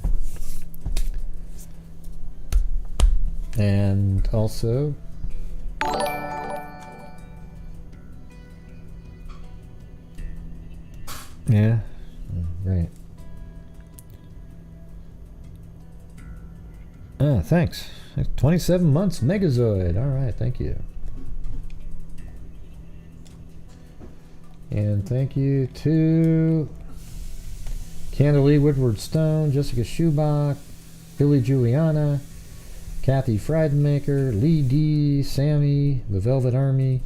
And also... yeah, right. Ah, thanks. 27 months, Megazoid. Alright, thank you. And thank you to Candalee Woodward Stone, Jessica Schubach, Billy Juliana, Kathy Friedenmaker, Lee D, Sammy, The Velvet Army,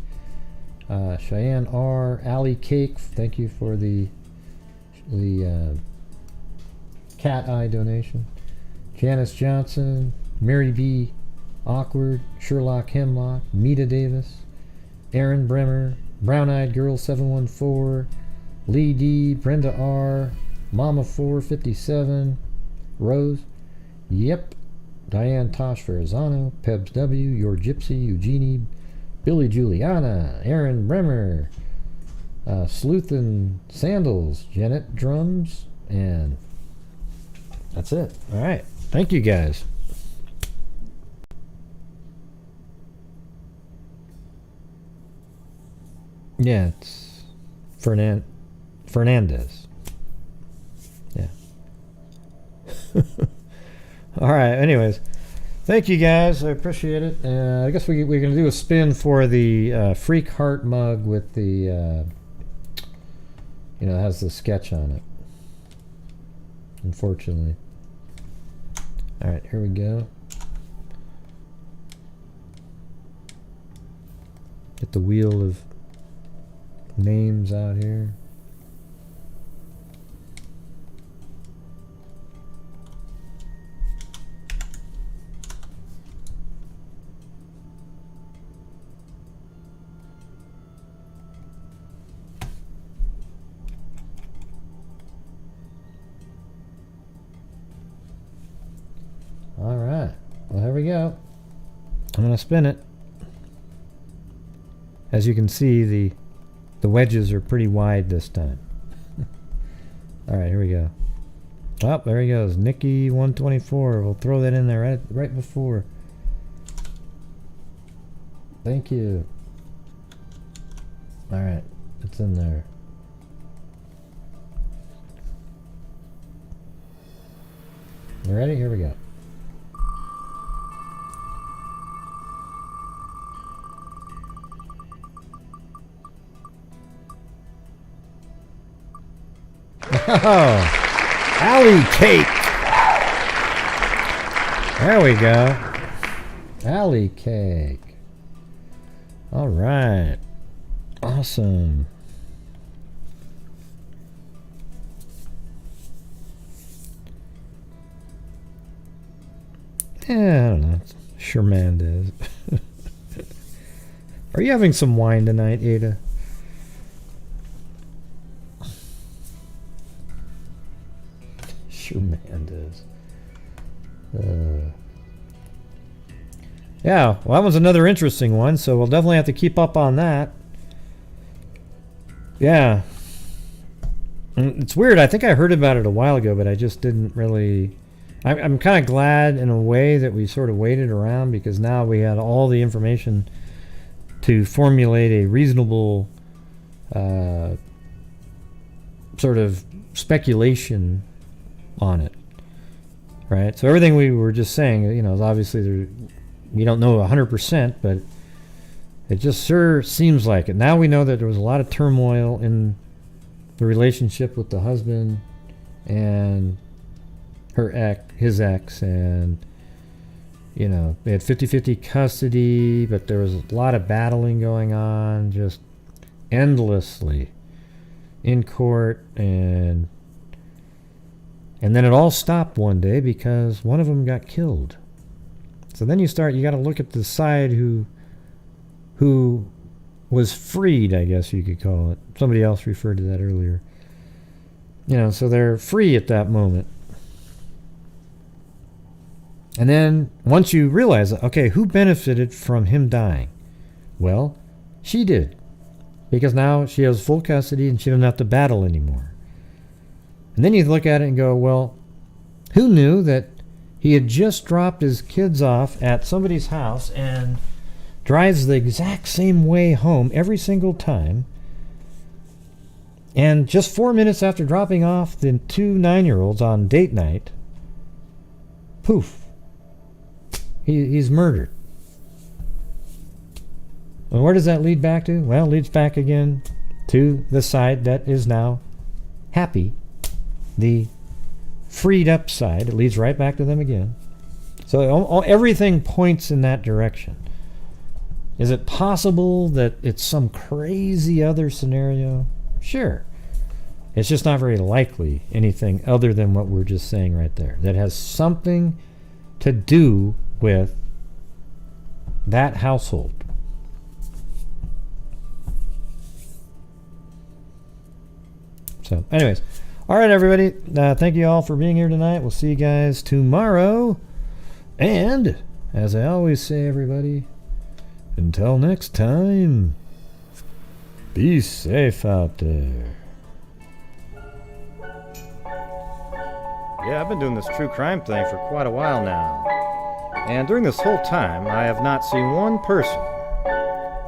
Cheyenne R, Allie Cake, thank you for the cat eye donation, Janice Johnson, Mary B, Awkward, Sherlock Hemlock, Mita Davis, Aaron Bremer, Brown Eyed Girl 714, Lee D, Brenda R, Mama 457, Rose, Yep, Diane Tosh Ferrazano, Pebs W, Your Gypsy, Eugenie, Billy Juliana, Aaron Bremer, Sleuth and Sandals, Janet Drums, and that's it. Alright. Thank you guys. Yeah, it's Fernandez. Yeah. Alright, anyways. Thank you guys. I appreciate it. I guess we're going to do a spin for the Freak Heart mug with the, it has the sketch on it. Unfortunately. Alright, here we go. Get the wheel of names out here. Alright, well here we go. I'm going to spin it. as you can see, the wedges are pretty wide this time. All right, here we go. Oh, there he goes. Nikki 124. We'll throw that in there right before. Thank you. All right, it's in there. You ready? Here we go. Oh, alley cake. There we go. Alley cake. All right. Awesome. Yeah, I don't know. Sure man does. Are you having some wine tonight, Ada? Sure man does. Yeah, well, that was another interesting one, so we'll definitely have to keep up on that. Yeah. It's weird. I think I heard about it a while ago, but I just didn't really... I'm kind of glad in a way that we sort of waited around, because now we had all the information to formulate a reasonable sort of speculation on it, right? So everything we were just saying, you know, is obviously we don't know 100%, but it just sure seems like it. Now we know that there was a lot of turmoil in the relationship with the husband and his ex, and you know, they had 50-50 custody, but there was a lot of battling going on just endlessly in court, and then it all stopped one day because one of them got killed. So then you got to look at the side who was freed, I guess you could call it. Somebody else referred to that earlier. You know, so they're free at that moment. And then once you realize, okay, who benefited from him dying? Well, she did. Because now she has full custody and she doesn't have to battle anymore. And then you look at it and go, well, who knew that he had just dropped his kids off at somebody's house and drives the exact same way home every single time, and just 4 minutes after dropping off the 2 9-year-olds on date night, poof, he's murdered. And where does that lead back to? Well, it leads back again to the side that is now happy, the freed up side. It leads right back to them again. So everything points in that direction. Is it possible that it's some crazy other scenario? Sure. It's just not very likely anything other than what we're just saying right there. That has something to do with that household. So, anyways. All right, everybody. Thank you all for being here tonight. We'll see you guys tomorrow. And, as I always say, everybody, until next time, be safe out there. Yeah, I've been doing this true crime thing for quite a while now. And during this whole time, I have not seen one person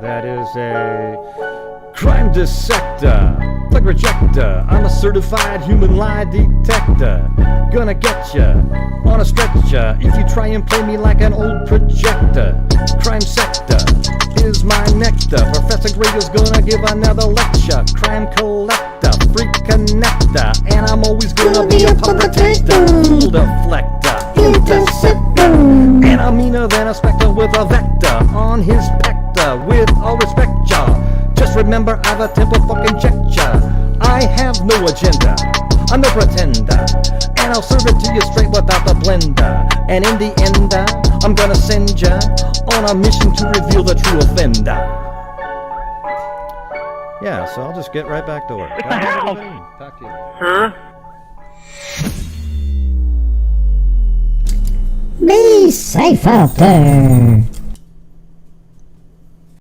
that is a crime dissector, plug rejector. I'm a certified human lie detector. Gonna get ya on a stretcher if you try and play me like an old projector. Crime sector is my nectar. Professor Gragel's gonna give another lecture. Crime collector, freak connector, and I'm always gonna be a pup protector. Fool deflector, interceptor, and I'm meaner than a spectre with a vector on his pector. With all respect, y'all, just remember I've a temple fucking checked ya. I have no agenda, I'm no pretender, and I'll serve it to you straight without the blender. And in the end, I'm gonna send ya on a mission to reveal the true offender. Yeah, so I'll just get right back to work. What the hell? Talk to you later. Huh? Be safe out there.